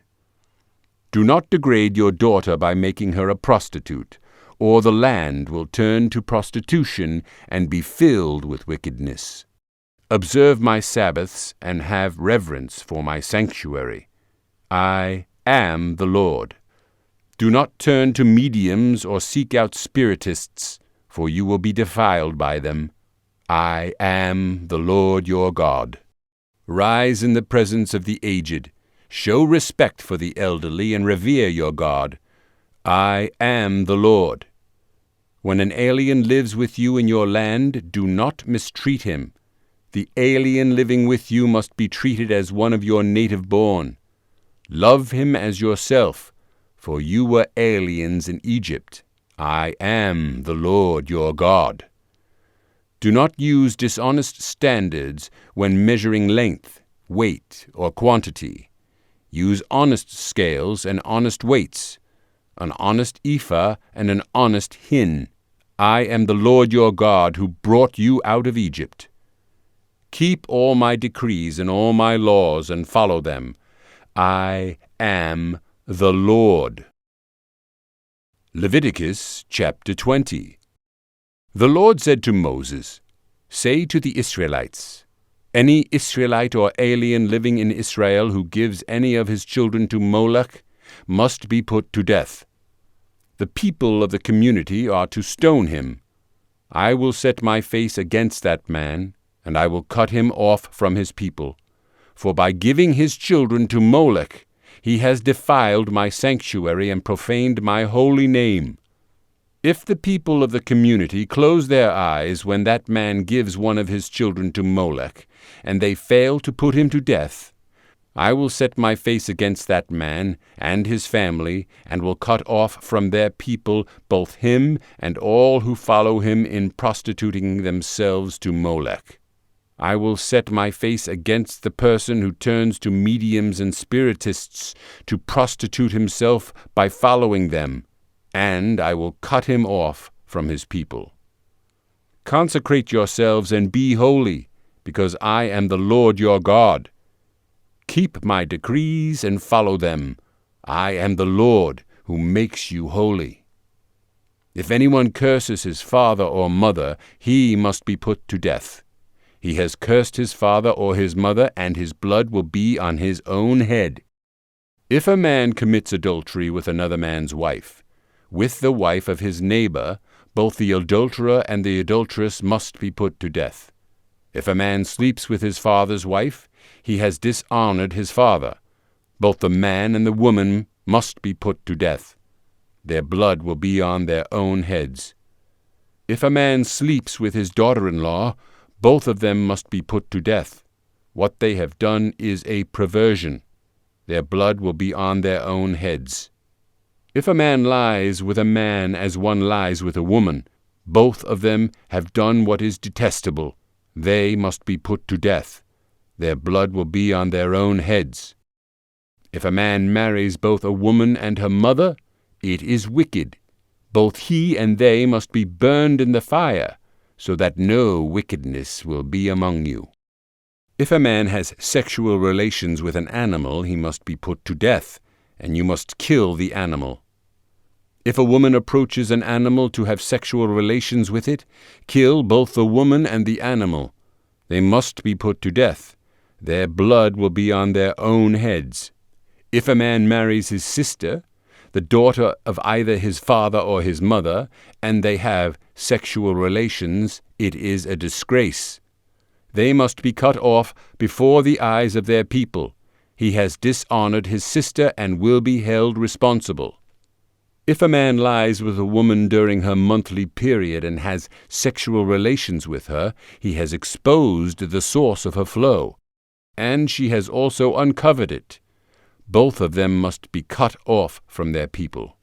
Do not degrade your daughter by making her a prostitute, or the land will turn to prostitution and be filled with wickedness. Observe my Sabbaths and have reverence for my sanctuary. I am the Lord. Do not turn to mediums or seek out spiritists, for you will be defiled by them. I am the Lord your God. Rise in the presence of the aged. Show respect for the elderly and revere your God. I am the Lord. When an alien lives with you in your land, do not mistreat him. The alien living with you must be treated as one of your native born. Love him as yourself, for you were aliens in Egypt. I am the Lord your God. Do not use dishonest standards when measuring length, weight, or quantity. Use honest scales and honest weights, an honest ephah and an honest hin. I am the Lord your God who brought you out of Egypt. Keep all my decrees and all my laws and follow them. I am the Lord. Leviticus chapter 20. The Lord said to Moses, "Say to the Israelites, any Israelite or alien living in Israel who gives any of his children to Moloch must be put to death. The people of the community are to stone him. I will set my face against that man, and I will cut him off from his people. For by giving his children to Moloch, he has defiled my sanctuary and profaned my holy name. If the people of the community close their eyes when that man gives one of his children to Moloch, and they fail to put him to death, I will set my face against that man and his family, and will cut off from their people both him and all who follow him in prostituting themselves to Moloch. I will set my face against the person who turns to mediums and spiritists to prostitute himself by following them, and I will cut him off from his people. Consecrate yourselves and be holy, because I am the Lord your God. Keep my decrees and follow them. I am the Lord who makes you holy. If anyone curses his father or mother, he must be put to death. He has cursed his father or his mother, and his blood will be on his own head. If a man commits adultery with another man's wife, with the wife of his neighbor, both the adulterer and the adulteress must be put to death. If a man sleeps with his father's wife, he has dishonored his father. Both the man and the woman must be put to death. Their blood will be on their own heads. If a man sleeps with his daughter-in-law, both of them must be put to death. What they have done is a perversion. Their blood will be on their own heads. If a man lies with a man as one lies with a woman, both of them have done what is detestable. They must be put to death. Their blood will be on their own heads. If a man marries both a woman and her mother, it is wicked. Both he and they must be burned in the fire, so that no wickedness will be among you. If a man has sexual relations with an animal, he must be put to death, and you must kill the animal. If a woman approaches an animal to have sexual relations with it, kill both the woman and the animal. They must be put to death. Their blood will be on their own heads. If a man marries his sister, the daughter of either his father or his mother, and they have sexual relations, it is a disgrace. They must be cut off before the eyes of their people. He has dishonored his sister and will be held responsible. If a man lies with a woman during her monthly period and has sexual relations with her, he has exposed the source of her flow, and she has also uncovered it. Both of them must be cut off from their people.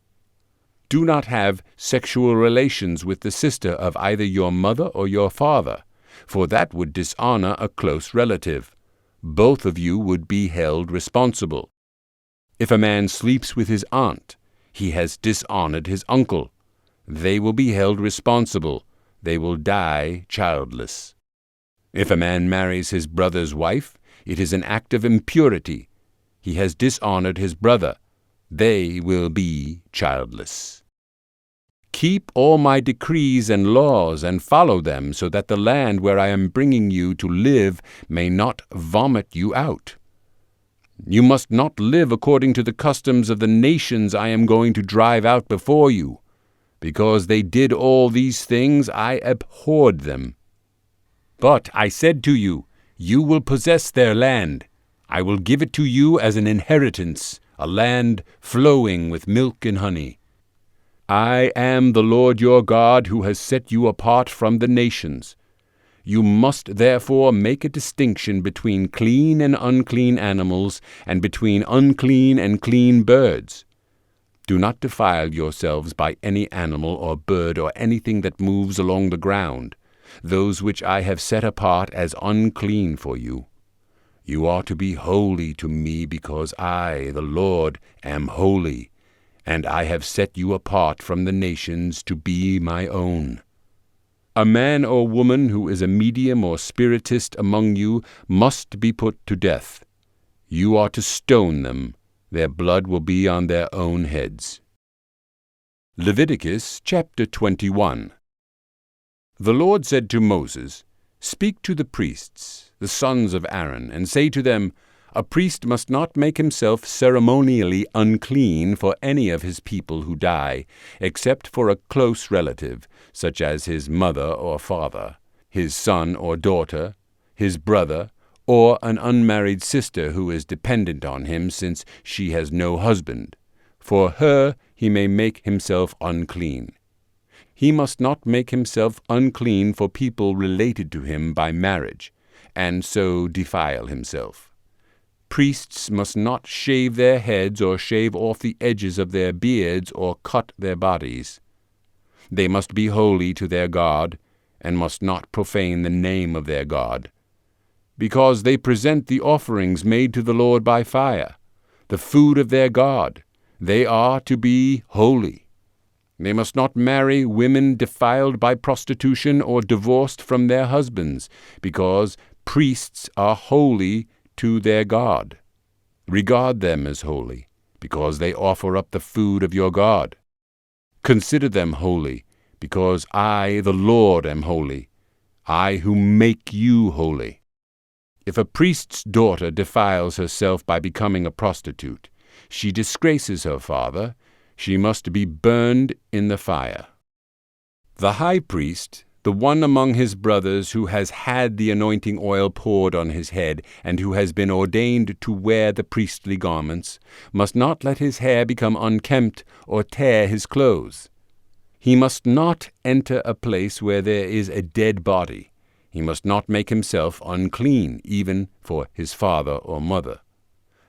Do not have sexual relations with the sister of either your mother or your father, for that would dishonor a close relative. Both of you would be held responsible. If a man sleeps with his aunt, he has dishonored his uncle. They will be held responsible. They will die childless. If a man marries his brother's wife, it is an act of impurity. He has dishonored his brother. They will be childless. Keep all my decrees and laws and follow them, so that the land where I am bringing you to live may not vomit you out. You must not live according to the customs of the nations I am going to drive out before you. Because they did all these things, I abhorred them. But I said to you, you will possess their land. I will give it to you as an inheritance, a land flowing with milk and honey. I am the Lord your God who has set you apart from the nations. You must therefore make a distinction between clean and unclean animals, and between unclean and clean birds. Do not defile yourselves by any animal or bird or anything that moves along the ground, those which I have set apart as unclean for you. You are to be holy to me, because I, the Lord, am holy, and I have set you apart from the nations to be my own. A man or woman who is a medium or spiritist among you must be put to death. You are to stone them. Their blood will be on their own heads. Leviticus chapter 21. The Lord said to Moses, Speak to the priests, the sons of Aaron, and say to them, A priest must not make himself ceremonially unclean for any of his people who die, except for a close relative, such as his mother or father, his son or daughter, his brother, or an unmarried sister who is dependent on him since she has no husband. For her he may make himself unclean. He must not make himself unclean for people related to him by marriage, and so defile himself. Priests must not shave their heads or shave off the edges of their beards or cut their bodies. They must be holy to their God, and must not profane the name of their God. Because they present the offerings made to the Lord by fire, the food of their God, they are to be holy. They must not marry women defiled by prostitution or divorced from their husbands, because priests are holy to their God. Regard them as holy, because they offer up the food of your God. Consider them holy, because I, the Lord, am holy, I who make you holy. If a priest's daughter defiles herself by becoming a prostitute, she disgraces her father. She must be burned in the fire. The high priest, the one among his brothers who has had the anointing oil poured on his head and who has been ordained to wear the priestly garments, must not let his hair become unkempt or tear his clothes. He must not enter a place where there is a dead body. He must not make himself unclean, even for his father or mother,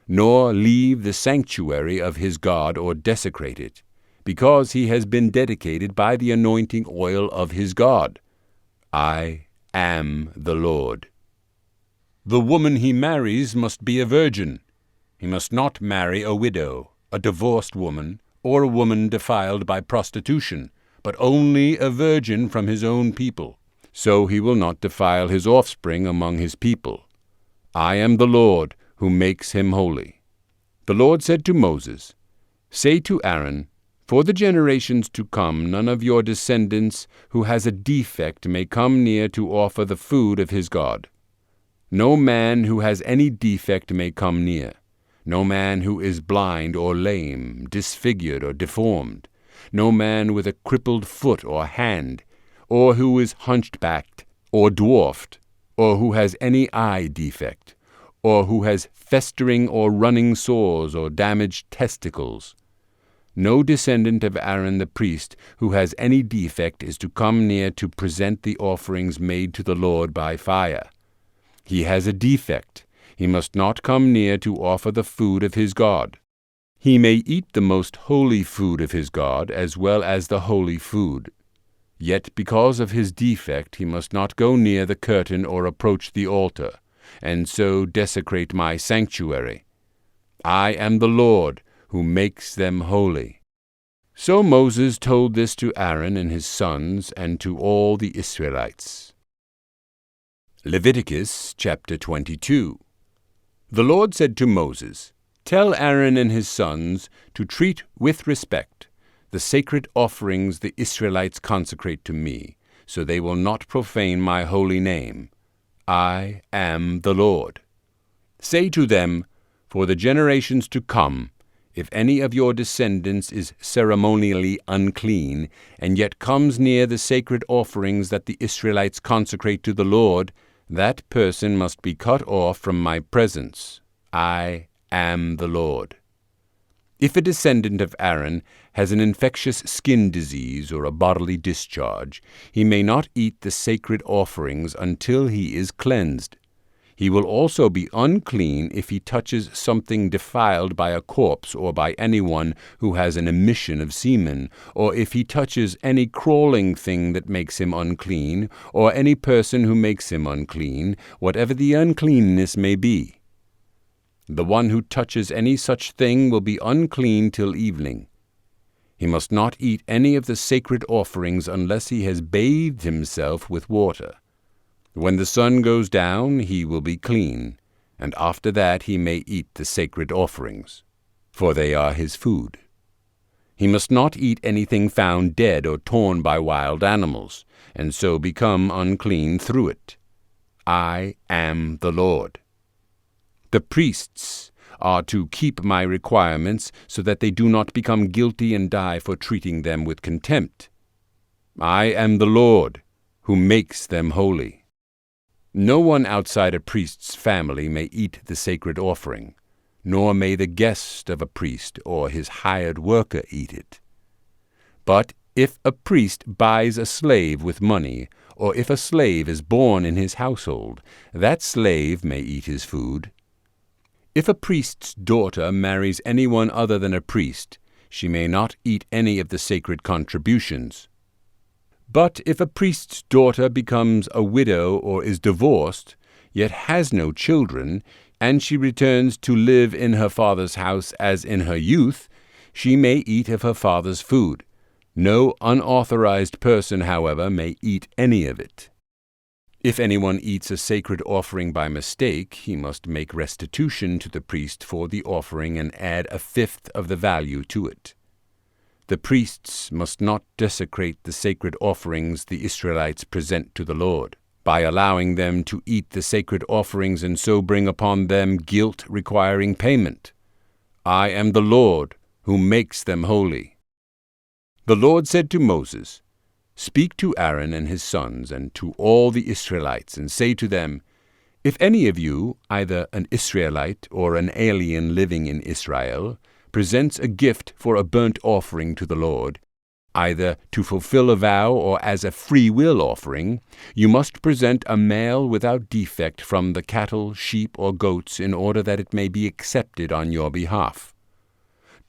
nor leave the sanctuary of his God or desecrate it, because he has been dedicated by the anointing oil of his God. I am the Lord. The woman he marries must be a virgin. He must not marry a widow, a divorced woman, or a woman defiled by prostitution, but only a virgin from his own people. So he will not defile his offspring among his people. I am the Lord, who makes him holy. The Lord said to Moses, Say to Aaron, For the generations to come, none of your descendants who has a defect may come near to offer the food of his God. No man who has any defect may come near. No man who is blind or lame, disfigured or deformed. No man with a crippled foot or hand, or who is hunchbacked or dwarfed, or who has any eye defect, or who has festering or running sores or damaged testicles. No descendant of Aaron the priest who has any defect is to come near to present the offerings made to the Lord by fire. He has a defect. He must not come near to offer the food of his God. He may eat the most holy food of his God as well as the holy food. Yet because of his defect he must not go near the curtain or approach the altar, and so desecrate my sanctuary. I am the Lord, who makes them holy. So Moses told this to Aaron and his sons and to all the Israelites. Leviticus chapter 22. The Lord said to Moses, Tell Aaron and his sons to treat with respect the sacred offerings the Israelites consecrate to me, so they will not profane my holy name. I am the Lord. Say to them, For the generations to come, if any of your descendants is ceremonially unclean, and yet comes near the sacred offerings that the Israelites consecrate to the Lord, that person must be cut off from my presence. I am the Lord. If a descendant of Aaron has an infectious skin disease or a bodily discharge, he may not eat the sacred offerings until he is cleansed. He will also be unclean if he touches something defiled by a corpse or by anyone who has an emission of semen, or if he touches any crawling thing that makes him unclean, or any person who makes him unclean, whatever the uncleanness may be. The one who touches any such thing will be unclean till evening. He must not eat any of the sacred offerings unless he has bathed himself with water. When the sun goes down, he will be clean. and after that he may eat the sacred offerings, for they are his food. He must not eat anything found dead or torn by wild animals, and so become unclean through it. I am the Lord. The priests are to keep my requirements so that they do not become guilty and die for treating them with contempt. I am the Lord, who makes them holy. No one outside a priest's family may eat the sacred offering, nor may the guest of a priest or his hired worker eat it. But if a priest buys a slave with money, or if a slave is born in his household, that slave may eat his food. If a priest's daughter marries anyone other than a priest, she may not eat any of the sacred contributions. But if a priest's daughter becomes a widow or is divorced, yet has no children, and she returns to live in her father's house as in her youth, she may eat of her father's food. No unauthorized person, however, may eat any of it. If anyone eats a sacred offering by mistake, he must make restitution to the priest for the offering and add a fifth of the value to it. The priests must not desecrate the sacred offerings the Israelites present to the Lord, by allowing them to eat the sacred offerings and so bring upon them guilt requiring payment. I am the Lord, who makes them holy. The Lord said to Moses, Speak to Aaron and his sons and to all the Israelites, and say to them, If any of you, either an Israelite or an alien living in Israel, presents a gift for a burnt offering to the Lord, either to fulfill a vow or as a free will offering, you must present a male without defect from the cattle, sheep, or goats in order that it may be accepted on your behalf.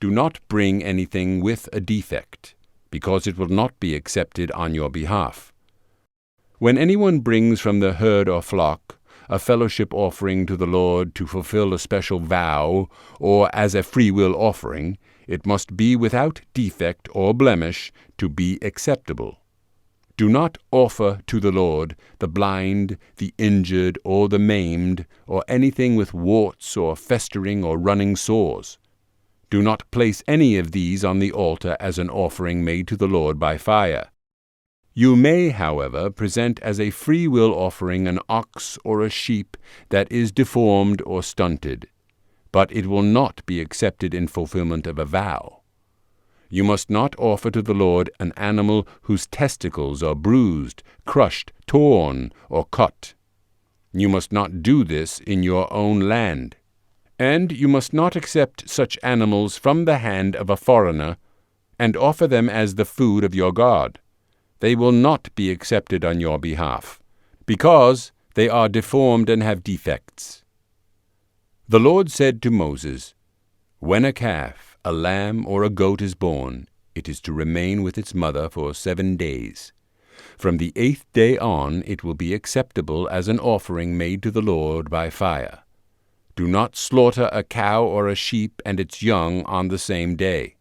Do not bring anything with a defect, because it will not be accepted on your behalf. When anyone brings from the herd or flock a fellowship offering to the Lord to fulfill a special vow, or as a free will offering, it must be without defect or blemish to be acceptable. Do not offer to the Lord the blind, the injured, or the maimed, or anything with warts or festering or running sores. Do not place any of these on the altar as an offering made to the Lord by fire. You may, however, present as a free will offering an ox or a sheep that is deformed or stunted, but it will not be accepted in fulfillment of a vow. You must not offer to the Lord an animal whose testicles are bruised, crushed, torn, or cut. You must not do this in your own land. And you must not accept such animals from the hand of a foreigner and offer them as the food of your God. They will not be accepted on your behalf, because they are deformed and have defects. The Lord said to Moses, When a calf, a lamb, or a goat is born, it is to remain with its mother for 7 days. From the 8th day on it will be acceptable as an offering made to the Lord by fire. Do not slaughter a cow or a sheep and its young on the same day.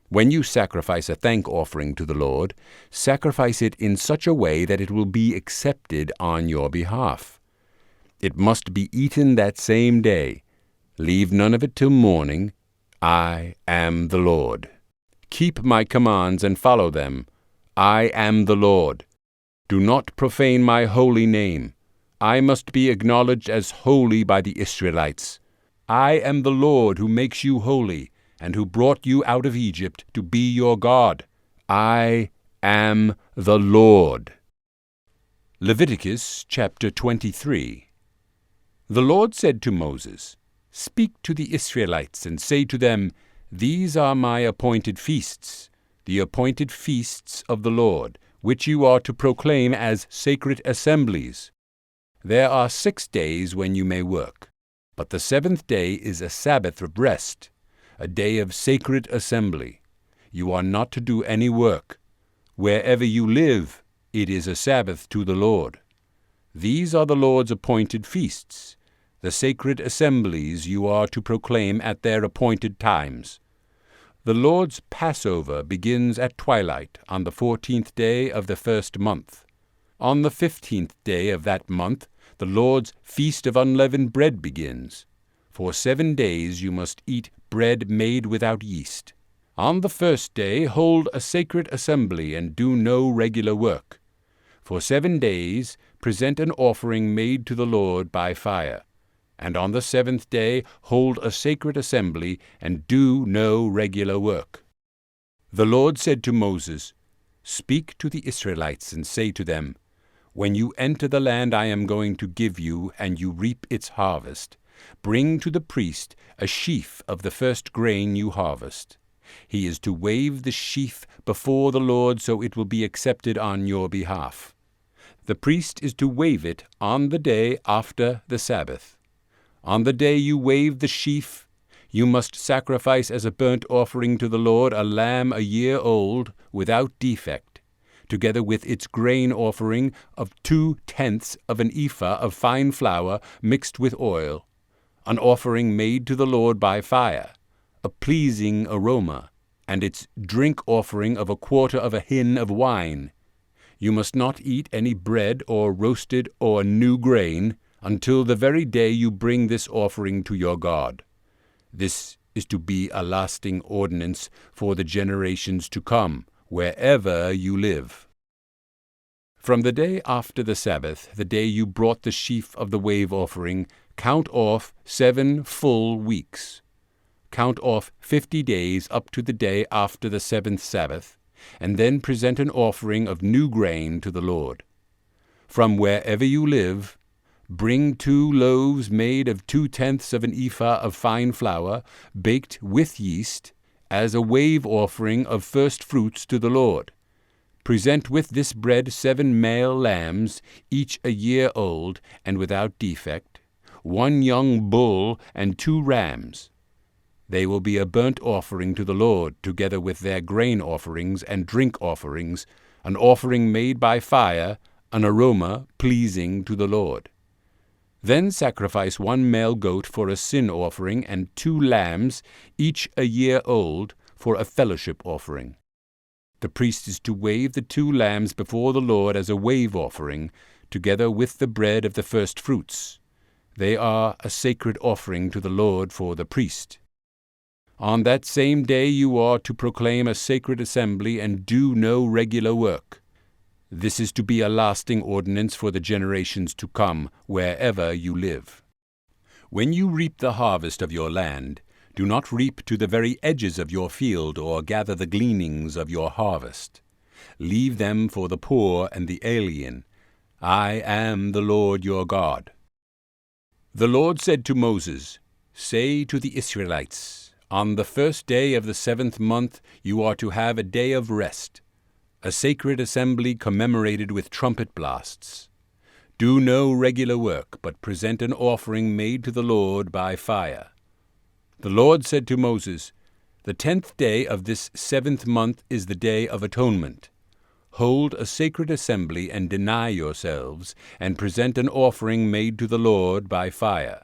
When you sacrifice a thank offering to the Lord, sacrifice it in such a way that it will be accepted on your behalf. It must be eaten that same day. Leave none of it till morning. I am the Lord. Keep my commands and follow them. I am the Lord. Do not profane my holy name. I must be acknowledged as holy by the Israelites. I am the Lord who makes you holy, and who brought you out of Egypt to be your God. I am the Lord. Leviticus chapter 23. The Lord said to Moses, Speak to the Israelites, and say to them, These are my appointed feasts, the appointed feasts of the Lord, which you are to proclaim as sacred assemblies. There are 6 days when you may work, but the 7th day is a Sabbath of rest, a day of sacred assembly. You are not to do any work. Wherever you live, it is a Sabbath to the Lord. These are the Lord's appointed feasts, the sacred assemblies you are to proclaim at their appointed times. The Lord's Passover begins at twilight on the 14th day of the 1st month. On the 15th day of that month, the Lord's feast of unleavened bread begins. For 7 days you must eat bread made without yeast. On the first day hold a sacred assembly and do no regular work. For 7 days present an offering made to the Lord by fire. And on the 7th day hold a sacred assembly and do no regular work. The Lord said to Moses, "Speak to the Israelites and say to them, When you enter the land I am going to give you, and you reap its harvest, bring to the priest a sheaf of the first grain you harvest. He is to wave the sheaf before the Lord so it will be accepted on your behalf. The priest is to wave it on the day after the Sabbath. On the day you wave the sheaf, you must sacrifice as a burnt offering to the Lord a lamb a year old, without defect, together with its grain offering of 2/10 of an ephah of fine flour mixed with oil, an offering made to the Lord by fire, a pleasing aroma, and its drink offering of 1/4 of a hin of wine. You must not eat any bread or roasted or new grain until the very day you bring this offering to your God. This is to be a lasting ordinance for the generations to come, wherever you live. From the day after the Sabbath, the day you brought the sheaf of the wave offering, count off 7 full weeks. Count off 50 days up to the day after the 7th Sabbath, and then present an offering of new grain to the Lord. From wherever you live, bring 2 loaves made of 2/10 of an ephah of fine flour, baked with yeast, as a wave offering of first fruits to the Lord. Present with this bread 7 male lambs, each a year old and without defect, 1 young bull and 2 rams. They will be a burnt offering to the Lord, together with their grain offerings and drink offerings, an offering made by fire, an aroma pleasing to the Lord. Then sacrifice 1 male goat for a sin offering and 2 lambs, each a year old, for a fellowship offering. The priest is to wave the 2 lambs before the Lord as a wave offering, together with the bread of the first fruits. They are a sacred offering to the Lord for the priest. On that same day you are to proclaim a sacred assembly and do no regular work. This is to be a lasting ordinance for the generations to come, wherever you live. When you reap the harvest of your land, do not reap to the very edges of your field or gather the gleanings of your harvest. Leave them for the poor and the alien. I am the Lord your God. The Lord said to Moses, "Say to the Israelites, on the first day of the 7th month you are to have a day of rest, a sacred assembly commemorated with trumpet blasts. Do no regular work, but present an offering made to the Lord by fire." The Lord said to Moses, "The 10th day of this 7th month is the Day of Atonement. Hold a sacred assembly and deny yourselves, and present an offering made to the Lord by fire.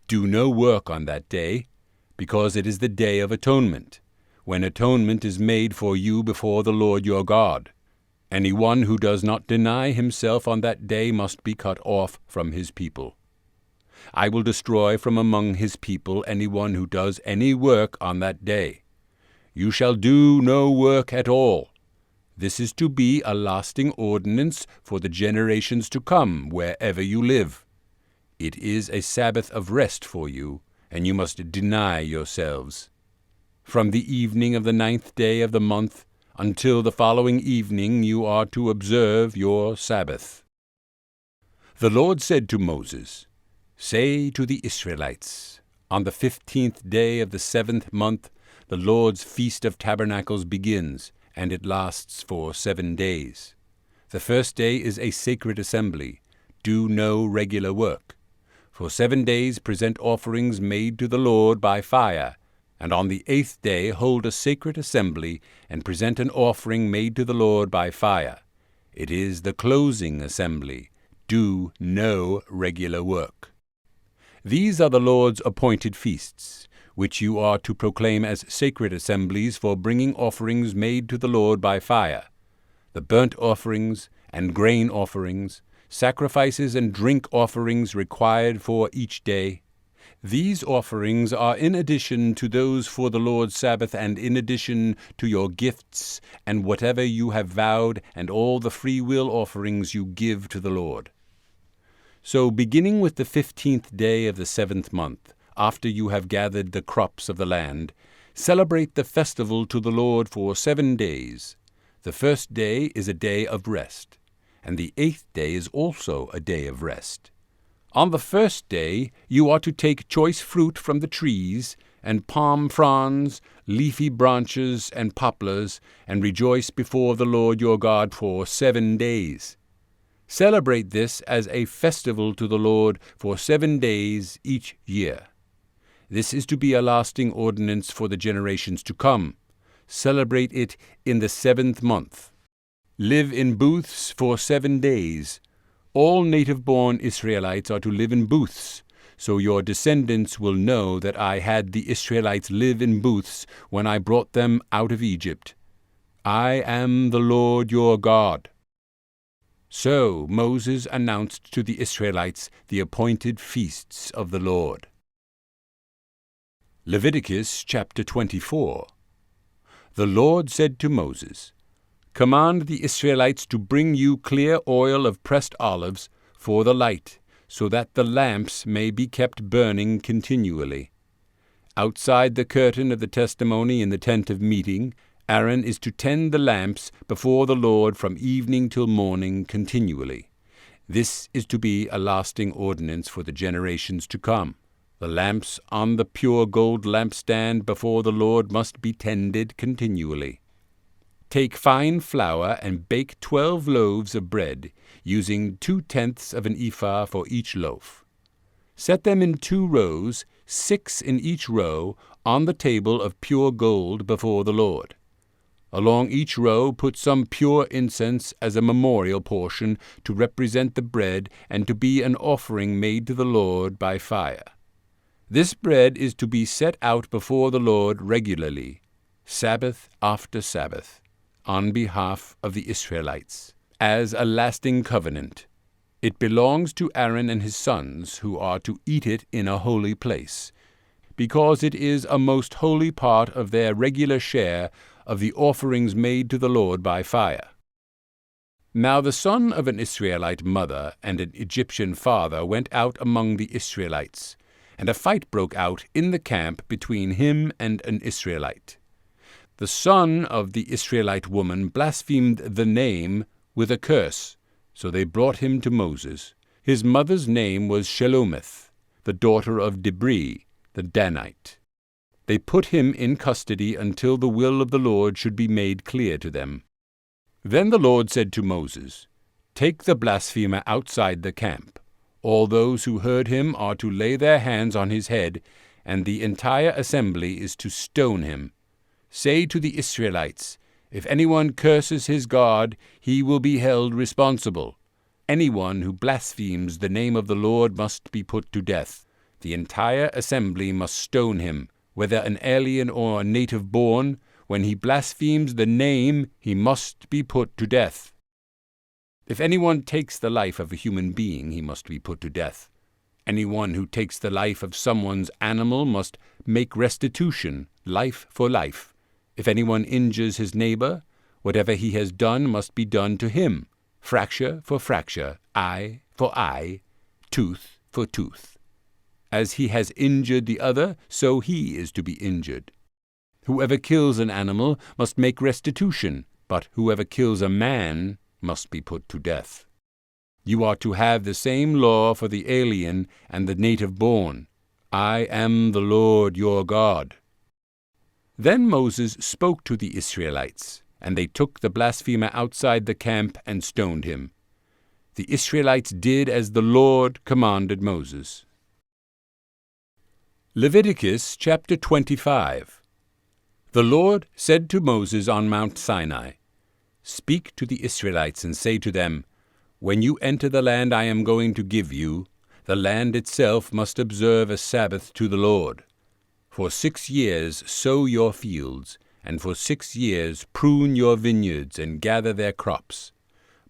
Do no work on that day, because it is the Day of Atonement, when atonement is made for you before the Lord your God. Anyone who does not deny himself on that day must be cut off from his people. I will destroy from among his people anyone who does any work on that day. You shall do no work at all. This is to be a lasting ordinance for the generations to come, wherever you live. It is a Sabbath of rest for you, and you must deny yourselves. From the evening of the 9th day of the month until the following evening you are to observe your Sabbath." The Lord said to Moses, "Say to the Israelites, on the 15th day of the 7th month the Lord's Feast of Tabernacles begins, and it lasts for 7 days. The first day is a sacred assembly. Do no regular work. For 7 days present offerings made to the Lord by fire, and on the 8th day hold a sacred assembly and present an offering made to the Lord by fire. It is the closing assembly. Do no regular work. These are the Lord's appointed feasts, which you are to proclaim as sacred assemblies for bringing offerings made to the Lord by fire: the burnt offerings and grain offerings, sacrifices and drink offerings required for each day. These offerings are in addition to those for the Lord's Sabbath, and in addition to your gifts and whatever you have vowed, and all the freewill offerings you give to the Lord. So beginning with the 15th day of the 7th month, after you have gathered the crops of the land, celebrate the festival to the Lord for 7 days. The first day is a day of rest, and the 8th day is also a day of rest. On the first day you are to take choice fruit from the trees, and palm fronds, leafy branches, and poplars, and rejoice before the Lord your God for 7 days. Celebrate this as a festival to the Lord for 7 days each year. This is to be a lasting ordinance for the generations to come. Celebrate it in the 7th month. Live in booths for 7 days. All native-born Israelites are to live in booths, so your descendants will know that I had the Israelites live in booths when I brought them out of Egypt. I am the Lord your God. So Moses announced to the Israelites the appointed feasts of the Lord. Leviticus chapter 24. The Lord said to Moses, "Command the Israelites to bring you clear oil of pressed olives for the light, so that the lamps may be kept burning continually. Outside the curtain of the testimony in the tent of meeting, Aaron is to tend the lamps before the Lord from evening till morning continually. This is to be a lasting ordinance for the generations to come. The lamps on the pure gold lampstand before the Lord must be tended continually. Take fine flour and bake 12 loaves of bread, using 2/10 of an ephah for each loaf. Set them in 2 rows, 6 in each row, on the table of pure gold before the Lord. Along each row put some pure incense as a memorial portion to represent the bread and to be an offering made to the Lord by fire. This bread is to be set out before the Lord regularly, Sabbath after Sabbath, on behalf of the Israelites, as a lasting covenant. It belongs to Aaron and his sons, who are to eat it in a holy place, because it is a most holy part of their regular share of the offerings made to the Lord by fire. Now the son of an Israelite mother and an Egyptian father went out among the Israelites, and a fight broke out in the camp between him and an Israelite. The son of the Israelite woman blasphemed the name with a curse, so they brought him to Moses. His mother's name was Shelomith, the daughter of Dibri, the Danite. They put him in custody until the will of the Lord should be made clear to them. Then the Lord said to Moses, "Take the blasphemer outside the camp. All those who heard him are to lay their hands on his head, and the entire assembly is to stone him. Say to the Israelites, if anyone curses his God, he will be held responsible. Anyone who blasphemes the name of the Lord must be put to death. The entire assembly must stone him, whether an alien or a native born. When he blasphemes the name, he must be put to death. If anyone takes the life of a human being, he must be put to death. Anyone who takes the life of someone's animal must make restitution, life for life. If anyone injures his neighbor, whatever he has done must be done to him, fracture for fracture, eye for eye, tooth for tooth. As he has injured the other, so he is to be injured. Whoever kills an animal must make restitution, but whoever kills a man must be put to death. You are to have the same law for the alien and the native born. I am the Lord your God." Then Moses spoke to the Israelites, and they took the blasphemer outside the camp and stoned him. The Israelites did as the Lord commanded Moses. Leviticus chapter 25. The Lord said to Moses on Mount Sinai, "Speak to the Israelites and say to them, when you enter the land I am going to give you, the land itself must observe a Sabbath to the Lord. For 6 years sow your fields, and for 6 years prune your vineyards and gather their crops.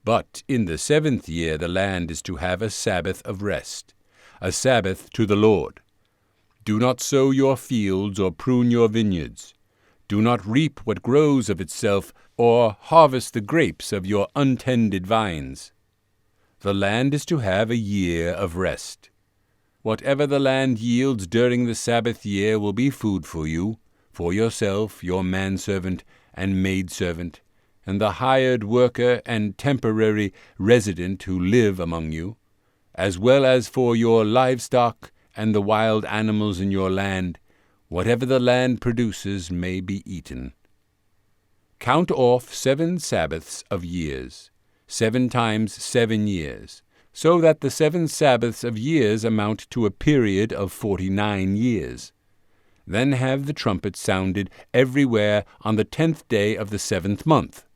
But in the 7th year the land is to have a Sabbath of rest, a Sabbath to the Lord. Do not sow your fields or prune your vineyards. Do not reap what grows of itself, or harvest the grapes of your untended vines. The land is to have a year of rest. Whatever the land yields during the Sabbath year will be food for you, for yourself, your manservant and maidservant, and the hired worker and temporary resident who live among you, as well as for your livestock and the wild animals in your land. Whatever the land produces may be eaten. Count off 7 Sabbaths of years, 7 times 7 years, so that the 7 Sabbaths of years amount to a period of 49 years. Then have the trumpet sounded everywhere on the 10th day of the 7th month.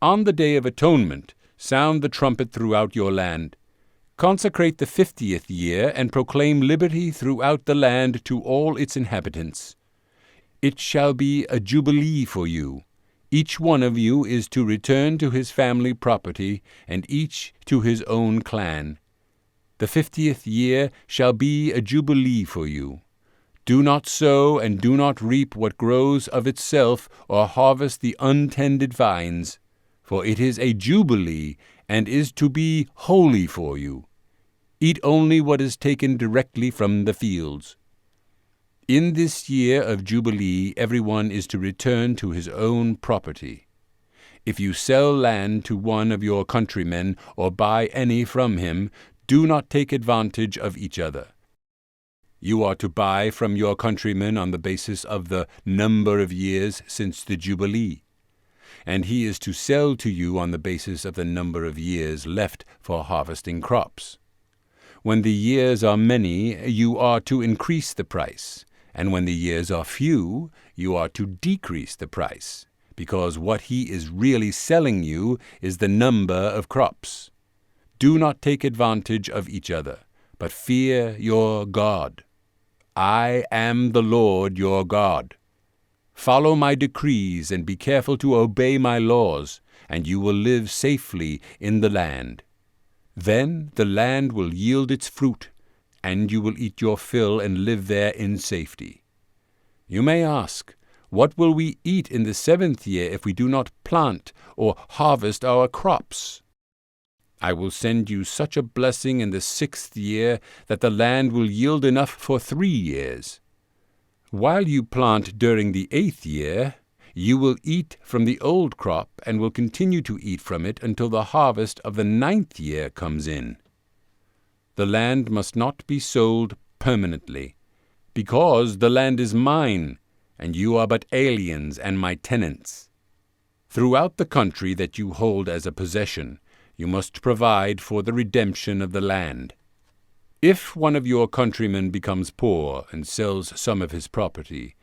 On the Day of Atonement, sound the trumpet throughout your land. Consecrate the 50th year, and proclaim liberty throughout the land to all its inhabitants. It shall be a jubilee for you. Each one of you is to return to his family property, and each to his own clan. The 50th year shall be a jubilee for you. Do not sow and do not reap what grows of itself, or harvest the untended vines, for it is a jubilee, and is to be holy for you. Eat only what is taken directly from the fields. In this year of Jubilee everyone is to return to his own property. If you sell land to one of your countrymen, or buy any from him, do not take advantage of each other. You are to buy from your countryman on the basis of the number of years since the Jubilee, and he is to sell to you on the basis of the number of years left for harvesting crops. When the years are many, you are to increase the price, and when the years are few, you are to decrease the price, because what he is really selling you is the number of crops. Do not take advantage of each other, but fear your God. I am the Lord your God. Follow my decrees and be careful to obey my laws, and you will live safely in the land. Then the land will yield its fruit, and you will eat your fill and live there in safety. You may ask, what will we eat in the 7th year if we do not plant or harvest our crops? I will send you such a blessing in the 6th year that the land will yield enough for 3 years. While you plant during the 8th year, you will eat from the old crop and will continue to eat from it until the harvest of the 9th year comes in. The land must not be sold permanently, because the land is mine, and you are but aliens and my tenants. Throughout the country that you hold as a possession, you must provide for the redemption of the land. If one of your countrymen becomes poor and sells some of his property,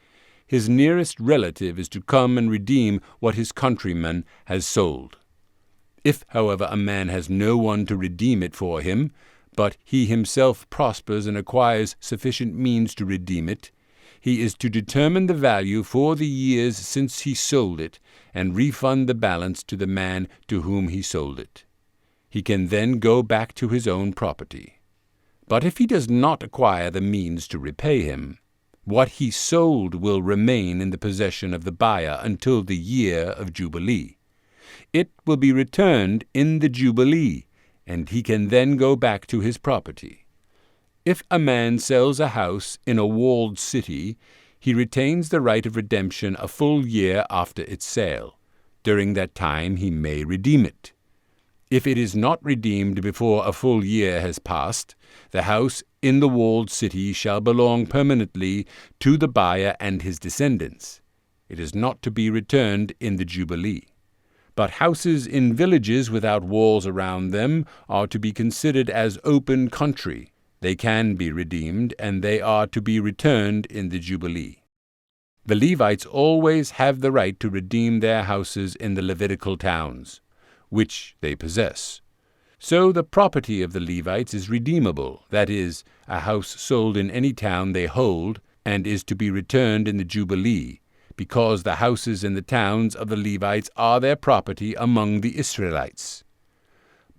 his nearest relative is to come and redeem what his countryman has sold. If, however, a man has no one to redeem it for him, but he himself prospers and acquires sufficient means to redeem it, he is to determine the value for the years since he sold it, and refund the balance to the man to whom he sold it. He can then go back to his own property. But if he does not acquire the means to repay him, what he sold will remain in the possession of the buyer until the year of Jubilee. It will be returned in the Jubilee, and he can then go back to his property. If a man sells a house in a walled city, he retains the right of redemption a full year after its sale. During that time he may redeem it. If it is not redeemed before a full year has passed, the house in the walled city shall belong permanently to the buyer and his descendants. It is not to be returned in the Jubilee. But houses in villages without walls around them are to be considered as open country. They can be redeemed, and they are to be returned in the Jubilee. The Levites always have the right to redeem their houses in the Levitical towns, which they possess. So the property of the Levites is redeemable, that is, a house sold in any town they hold, and is to be returned in the Jubilee, because the houses in the towns of the Levites are their property among the Israelites.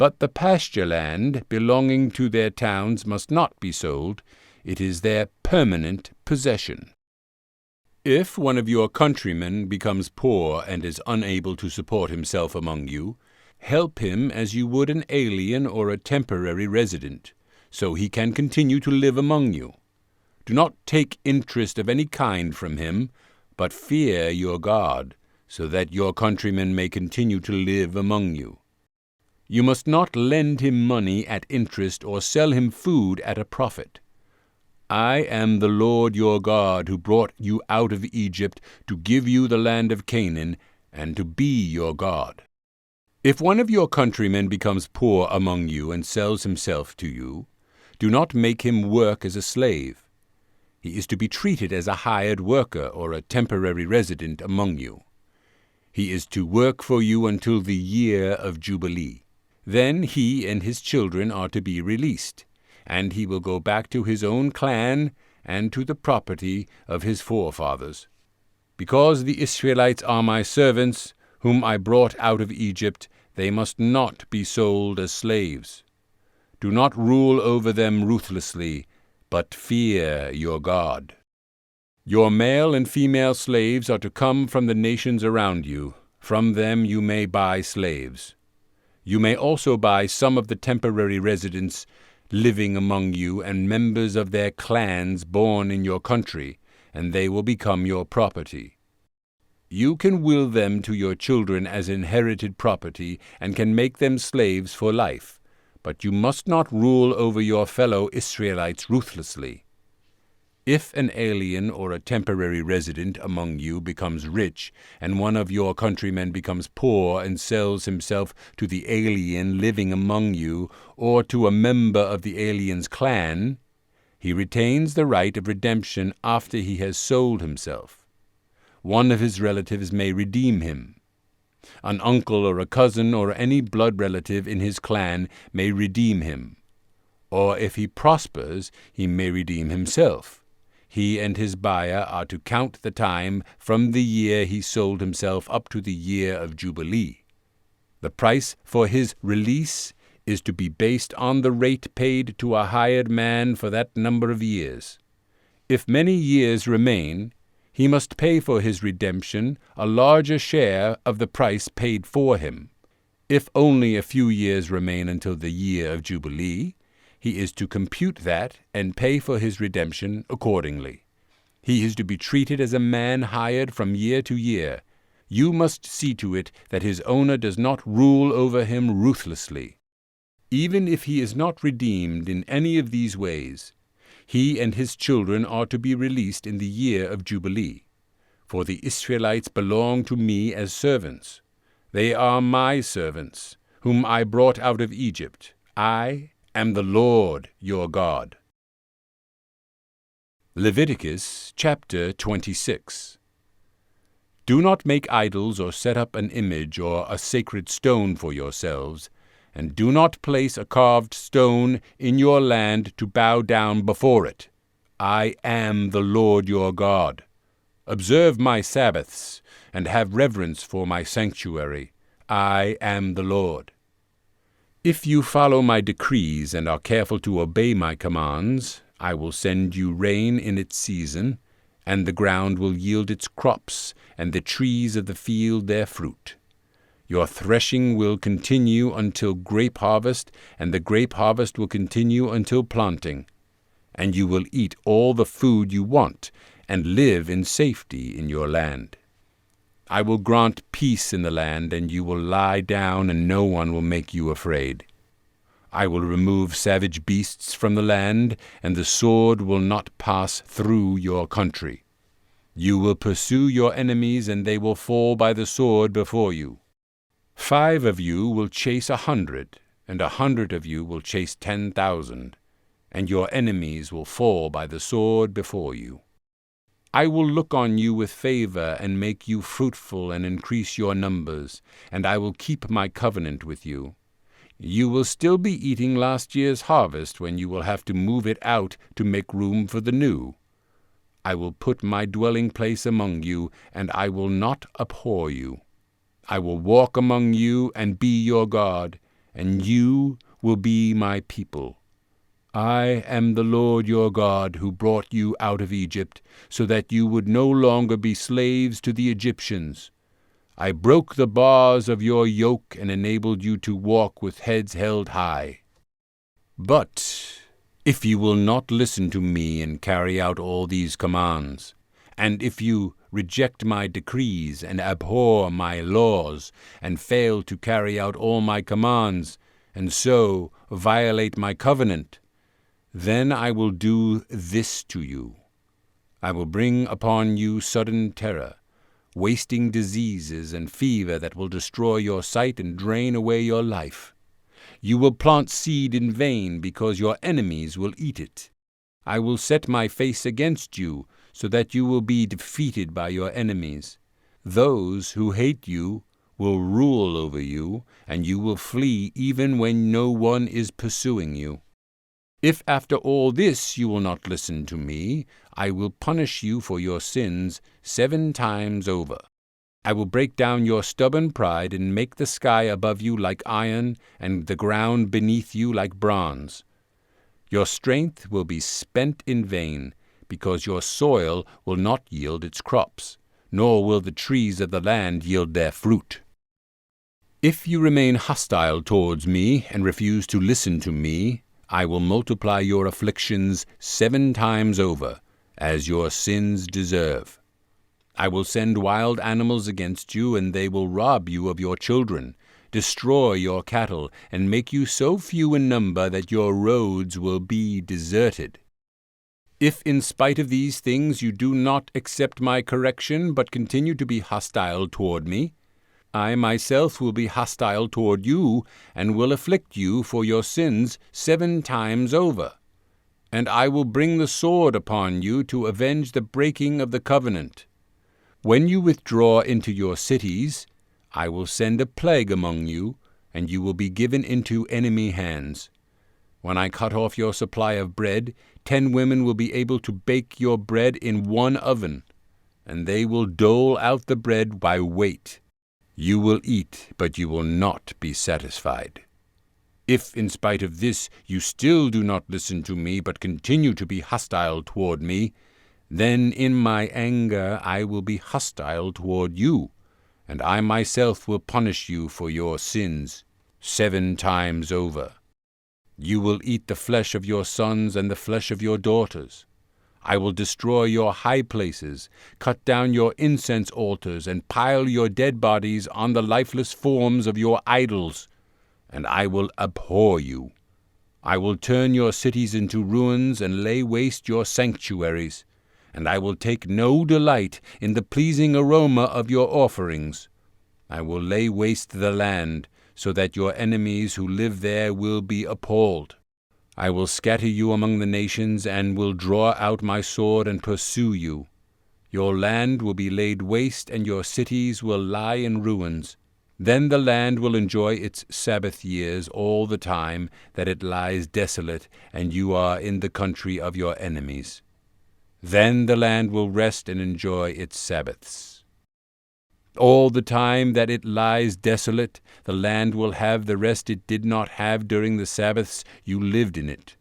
But the pasture land belonging to their towns must not be sold. It is their permanent possession. If one of your countrymen becomes poor and is unable to support himself among you, help him as you would an alien or a temporary resident, so he can continue to live among you. Do not take interest of any kind from him, but fear your God, so that your countrymen may continue to live among you. You must not lend him money at interest or sell him food at a profit. I am the Lord your God, who brought you out of Egypt to give you the land of Canaan and to be your God. If one of your countrymen becomes poor among you and sells himself to you, do not make him work as a slave. He is to be treated as a hired worker or a temporary resident among you. He is to work for you until the year of Jubilee. Then he and his children are to be released, and he will go back to his own clan and to the property of his forefathers. Because the Israelites are my servants, whom I brought out of Egypt, they must not be sold as slaves. Do not rule over them ruthlessly, but fear your God. Your male and female slaves are to come from the nations around you. From them you may buy slaves. You may also buy some of the temporary residents living among you and members of their clans born in your country, and they will become your property. You can will them to your children as inherited property and can make them slaves for life, but you must not rule over your fellow Israelites ruthlessly. If an alien or a temporary resident among you becomes rich, and one of your countrymen becomes poor and sells himself to the alien living among you, or to a member of the alien's clan, he retains the right of redemption after he has sold himself. One of his relatives may redeem him. An uncle or a cousin or any blood relative in his clan may redeem him. Or if he prospers, he may redeem himself. He and his buyer are to count the time from the year he sold himself up to the year of Jubilee. The price for his release is to be based on the rate paid to a hired man for that number of years. If many years remain, he must pay for his redemption a larger share of the price paid for him. If only a few years remain until the year of Jubilee, he is to compute that and pay for his redemption accordingly. He is to be treated as a man hired from year to year. You must see to it that his owner does not rule over him ruthlessly. Even if he is not redeemed in any of these ways, he and his children are to be released in the year of Jubilee. For the Israelites belong to me as servants. They are my servants, whom I brought out of Egypt. I am the Lord your God. Leviticus chapter 26. Do not make idols or set up an image or a sacred stone for yourselves, and do not place a carved stone in your land to bow down before it. I am the Lord your God. Observe my Sabbaths, and have reverence for my sanctuary. I am the Lord. If you follow my decrees and are careful to obey my commands, I will send you rain in its season, and the ground will yield its crops, and the trees of the field their fruit. Your threshing will continue until grape harvest, and the grape harvest will continue until planting. And you will eat all the food you want, and live in safety in your land. I will grant peace in the land, and you will lie down, and no one will make you afraid. I will remove savage beasts from the land, and the sword will not pass through your country. You will pursue your enemies, and they will fall by the sword before you. 5 of you will chase 100, and 100 of you will chase 10,000, and your enemies will fall by the sword before you. I will look on you with favor and make you fruitful and increase your numbers, and I will keep my covenant with you. You will still be eating last year's harvest when you will have to move it out to make room for the new. I will put my dwelling place among you, and I will not abhor you. I will walk among you and be your God, and you will be my people. I am the Lord your God, who brought you out of Egypt, so that you would no longer be slaves to the Egyptians. I broke the bars of your yoke and enabled you to walk with heads held high. But if you will not listen to me and carry out all these commands, and if you reject my decrees and abhor my laws, and fail to carry out all my commands, and so violate my covenant, then I will do this to you. I will bring upon you sudden terror, wasting diseases and fever that will destroy your sight and drain away your life. You will plant seed in vain because your enemies will eat it. I will set my face against you so that you will be defeated by your enemies. Those who hate you will rule over you, and you will flee even when no one is pursuing you. If after all this you will not listen to me, I will punish you for your sins 7 times over. I will break down your stubborn pride and make the sky above you like iron and the ground beneath you like bronze. Your strength will be spent in vain, because your soil will not yield its crops, nor will the trees of the land yield their fruit. If you remain hostile towards me and refuse to listen to me, I will multiply your afflictions 7 times over, as your sins deserve. I will send wild animals against you, and they will rob you of your children, destroy your cattle, and make you so few in number that your roads will be deserted. If in spite of these things you do not accept my correction, but continue to be hostile toward me, I myself will be hostile toward you, and will afflict you for your sins 7 times over. And I will bring the sword upon you to avenge the breaking of the covenant. When you withdraw into your cities, I will send a plague among you, and you will be given into enemy hands. When I cut off your supply of bread, 10 women will be able to bake your bread in 1 oven, and they will dole out the bread by weight. You will eat, but you will not be satisfied. If in spite of this you still do not listen to me, but continue to be hostile toward me, then in my anger I will be hostile toward you, and I myself will punish you for your sins 7 times over. You will eat the flesh of your sons and the flesh of your daughters. I will destroy your high places, cut down your incense altars, and pile your dead bodies on the lifeless forms of your idols, and I will abhor you. I will turn your cities into ruins and lay waste your sanctuaries, and I will take no delight in the pleasing aroma of your offerings. I will lay waste the land, so that your enemies who live there will be appalled. I will scatter you among the nations, and will draw out my sword and pursue you. Your land will be laid waste, and your cities will lie in ruins. Then the land will enjoy its Sabbath years all the time that it lies desolate, and you are in the country of your enemies. Then the land will rest and enjoy its Sabbaths. All the time that it lies desolate, the land will have the rest it did not have during the Sabbaths you lived in it.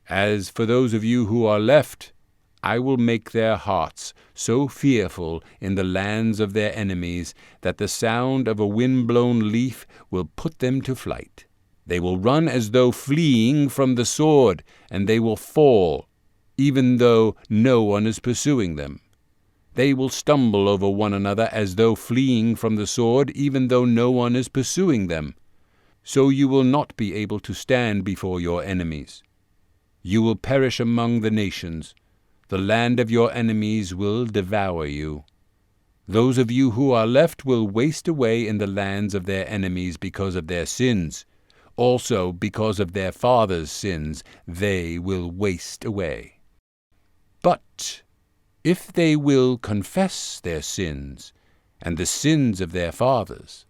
As for those of you who are left, I will make their hearts so fearful in the lands of their enemies that the sound of a wind-blown leaf will put them to flight. They will run as though fleeing from the sword, and they will fall, even though no one is pursuing them. They will stumble over one another as though fleeing from the sword, even though no one is pursuing them. So you will not be able to stand before your enemies. You will perish among the nations. The land of your enemies will devour you. Those of you who are left will waste away in the lands of their enemies because of their sins. Also because of their fathers' sins, they will waste away. But if they will confess their sins and the sins of their fathers,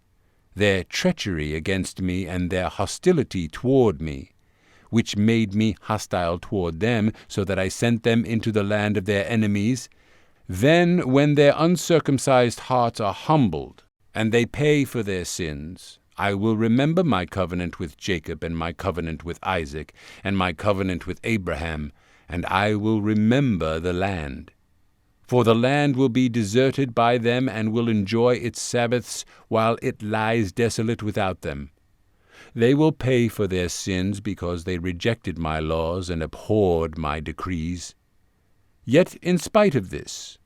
their treachery against me and their hostility toward me, which made me hostile toward them, so that I sent them into the land of their enemies, then when their uncircumcised hearts are humbled, and they pay for their sins, I will remember my covenant with Jacob, and my covenant with Isaac, and my covenant with Abraham, and I will remember the land. For the land will be deserted by them, and will enjoy its Sabbaths, while it lies desolate without them. They will pay for their sins, because they rejected my laws and abhorred my decrees. Yet in spite of this,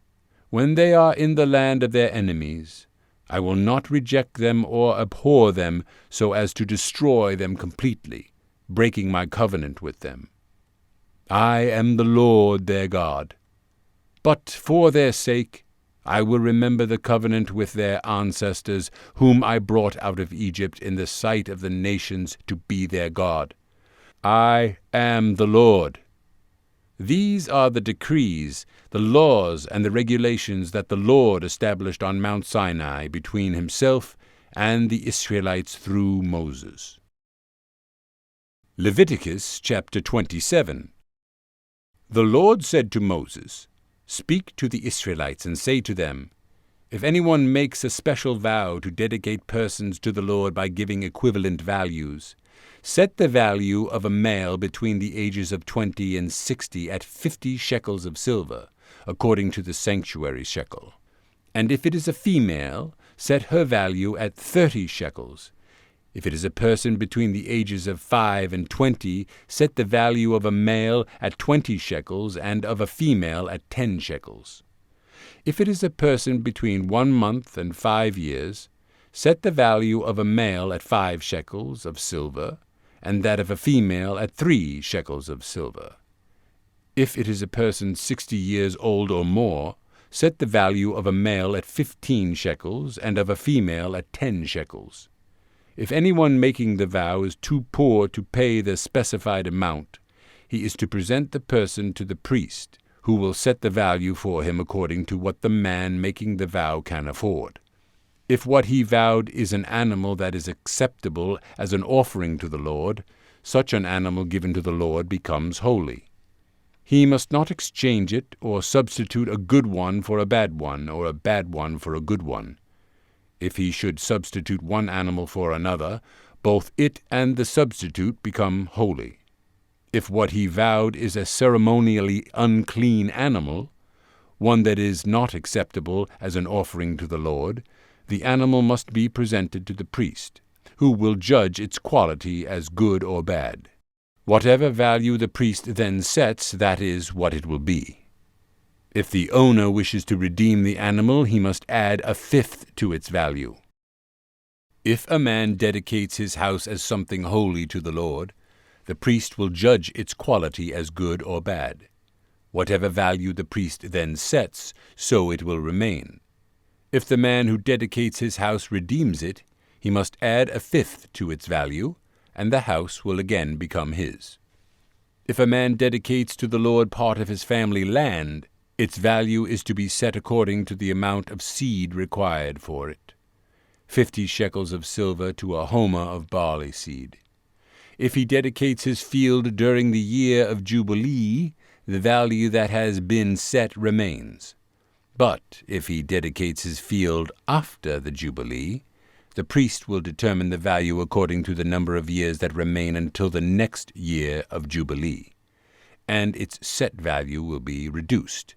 when they are in the land of their enemies, I will not reject them or abhor them so as to destroy them completely, breaking my covenant with them. I am the Lord their God. But for their sake I will remember the covenant with their ancestors, whom I brought out of Egypt in the sight of the nations to be their God. I am the Lord. These are the decrees, the laws, and the regulations that the Lord established on Mount Sinai between himself and the Israelites through Moses. Leviticus chapter 27. The Lord said to Moses, "Speak to the Israelites and say to them, if anyone makes a special vow to dedicate persons to the Lord by giving equivalent values, set the value of a male between the ages of 20 and 60 at 50 shekels of silver, according to the sanctuary shekel. And if it is a female, set her value at 30 shekels. If it is a person between the ages of 5 and 20, set the value of a male at 20 shekels and of a female at 10 shekels. If it is a person between 1 month and 5 years, set the value of a male at 5 shekels of silver, and that of a female at 3 shekels of silver. If it is a person 60 years old or more, set the value of a male at 15 shekels, and of a female at 10 shekels. If anyone making the vow is too poor to pay the specified amount, he is to present the person to the priest, who will set the value for him according to what the man making the vow can afford. If what he vowed is an animal that is acceptable as an offering to the Lord, such an animal given to the Lord becomes holy. He must not exchange it or substitute a good one for a bad one, or a bad one for a good one. If he should substitute one animal for another, both it and the substitute become holy. If what he vowed is a ceremonially unclean animal, one that is not acceptable as an offering to the Lord, the animal must be presented to the priest, who will judge its quality as good or bad. Whatever value the priest then sets, that is what it will be. If the owner wishes to redeem the animal, he must add 1/5 to its value. If a man dedicates his house as something holy to the Lord, the priest will judge its quality as good or bad. Whatever value the priest then sets, so it will remain. If the man who dedicates his house redeems it, he must add 1/5 to its value, and the house will again become his. If a man dedicates to the Lord part of his family land, its value is to be set according to the amount of seed required for it. 50 shekels of silver to a homer of barley seed. If he dedicates his field during the year of Jubilee, the value that has been set remains. But if he dedicates his field after the Jubilee, the priest will determine the value according to the number of years that remain until the next year of Jubilee, and its set value will be reduced.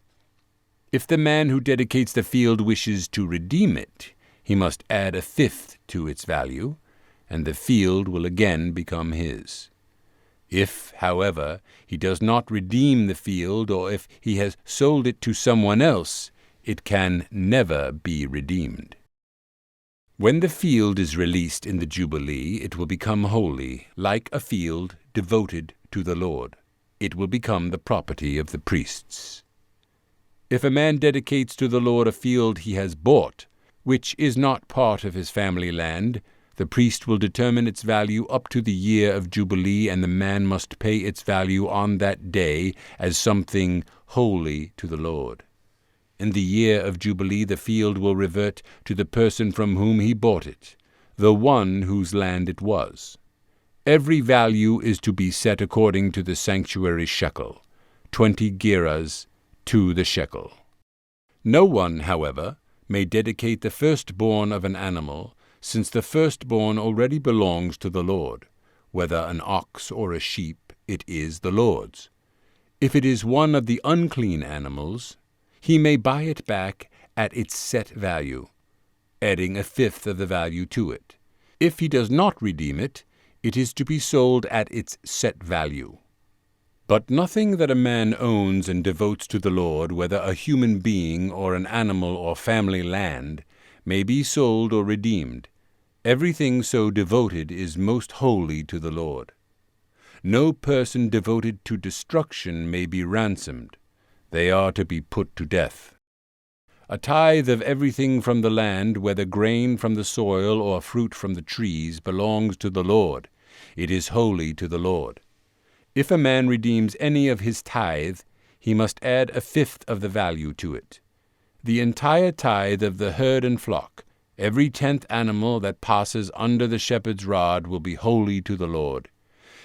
If the man who dedicates the field wishes to redeem it, he must add 1/5 to its value, and the field will again become his. If, however, he does not redeem the field, or if he has sold it to someone else, it can never be redeemed. When the field is released in the Jubilee, it will become holy, like a field devoted to the Lord. It will become the property of the priests. If a man dedicates to the Lord a field he has bought, which is not part of his family land, the priest will determine its value up to the year of Jubilee, and the man must pay its value on that day as something holy to the Lord. In the year of Jubilee the field will revert to the person from whom he bought it, the one whose land it was. Every value is to be set according to the sanctuary shekel, 20 gerahs to the shekel. No one, however, may dedicate the firstborn of an animal, since the firstborn already belongs to the Lord. Whether an ox or a sheep, it is the Lord's. If it is one of the unclean animals, he may buy it back at its set value, adding a fifth of the value to it. If he does not redeem it, it is to be sold at its set value. But nothing that a man owns and devotes to the Lord, whether a human being or an animal or family land, may be sold or redeemed. Everything so devoted is most holy to the Lord. No person devoted to destruction may be ransomed. They are to be put to death. A tithe of everything from the land, whether grain from the soil or fruit from the trees, belongs to the Lord. It is holy to the Lord. If a man redeems any of his tithe, he must add a fifth of the value to it. The entire tithe of the herd and flock, every 10th animal that passes under the shepherd's rod, will be holy to the Lord.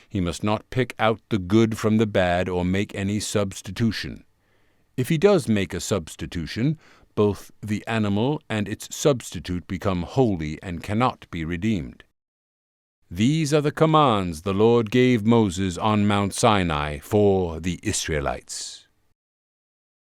He must not pick out the good from the bad or make any substitution. If he does make a substitution, both the animal and its substitute become holy and cannot be redeemed. These are the commands the Lord gave Moses on Mount Sinai for the Israelites.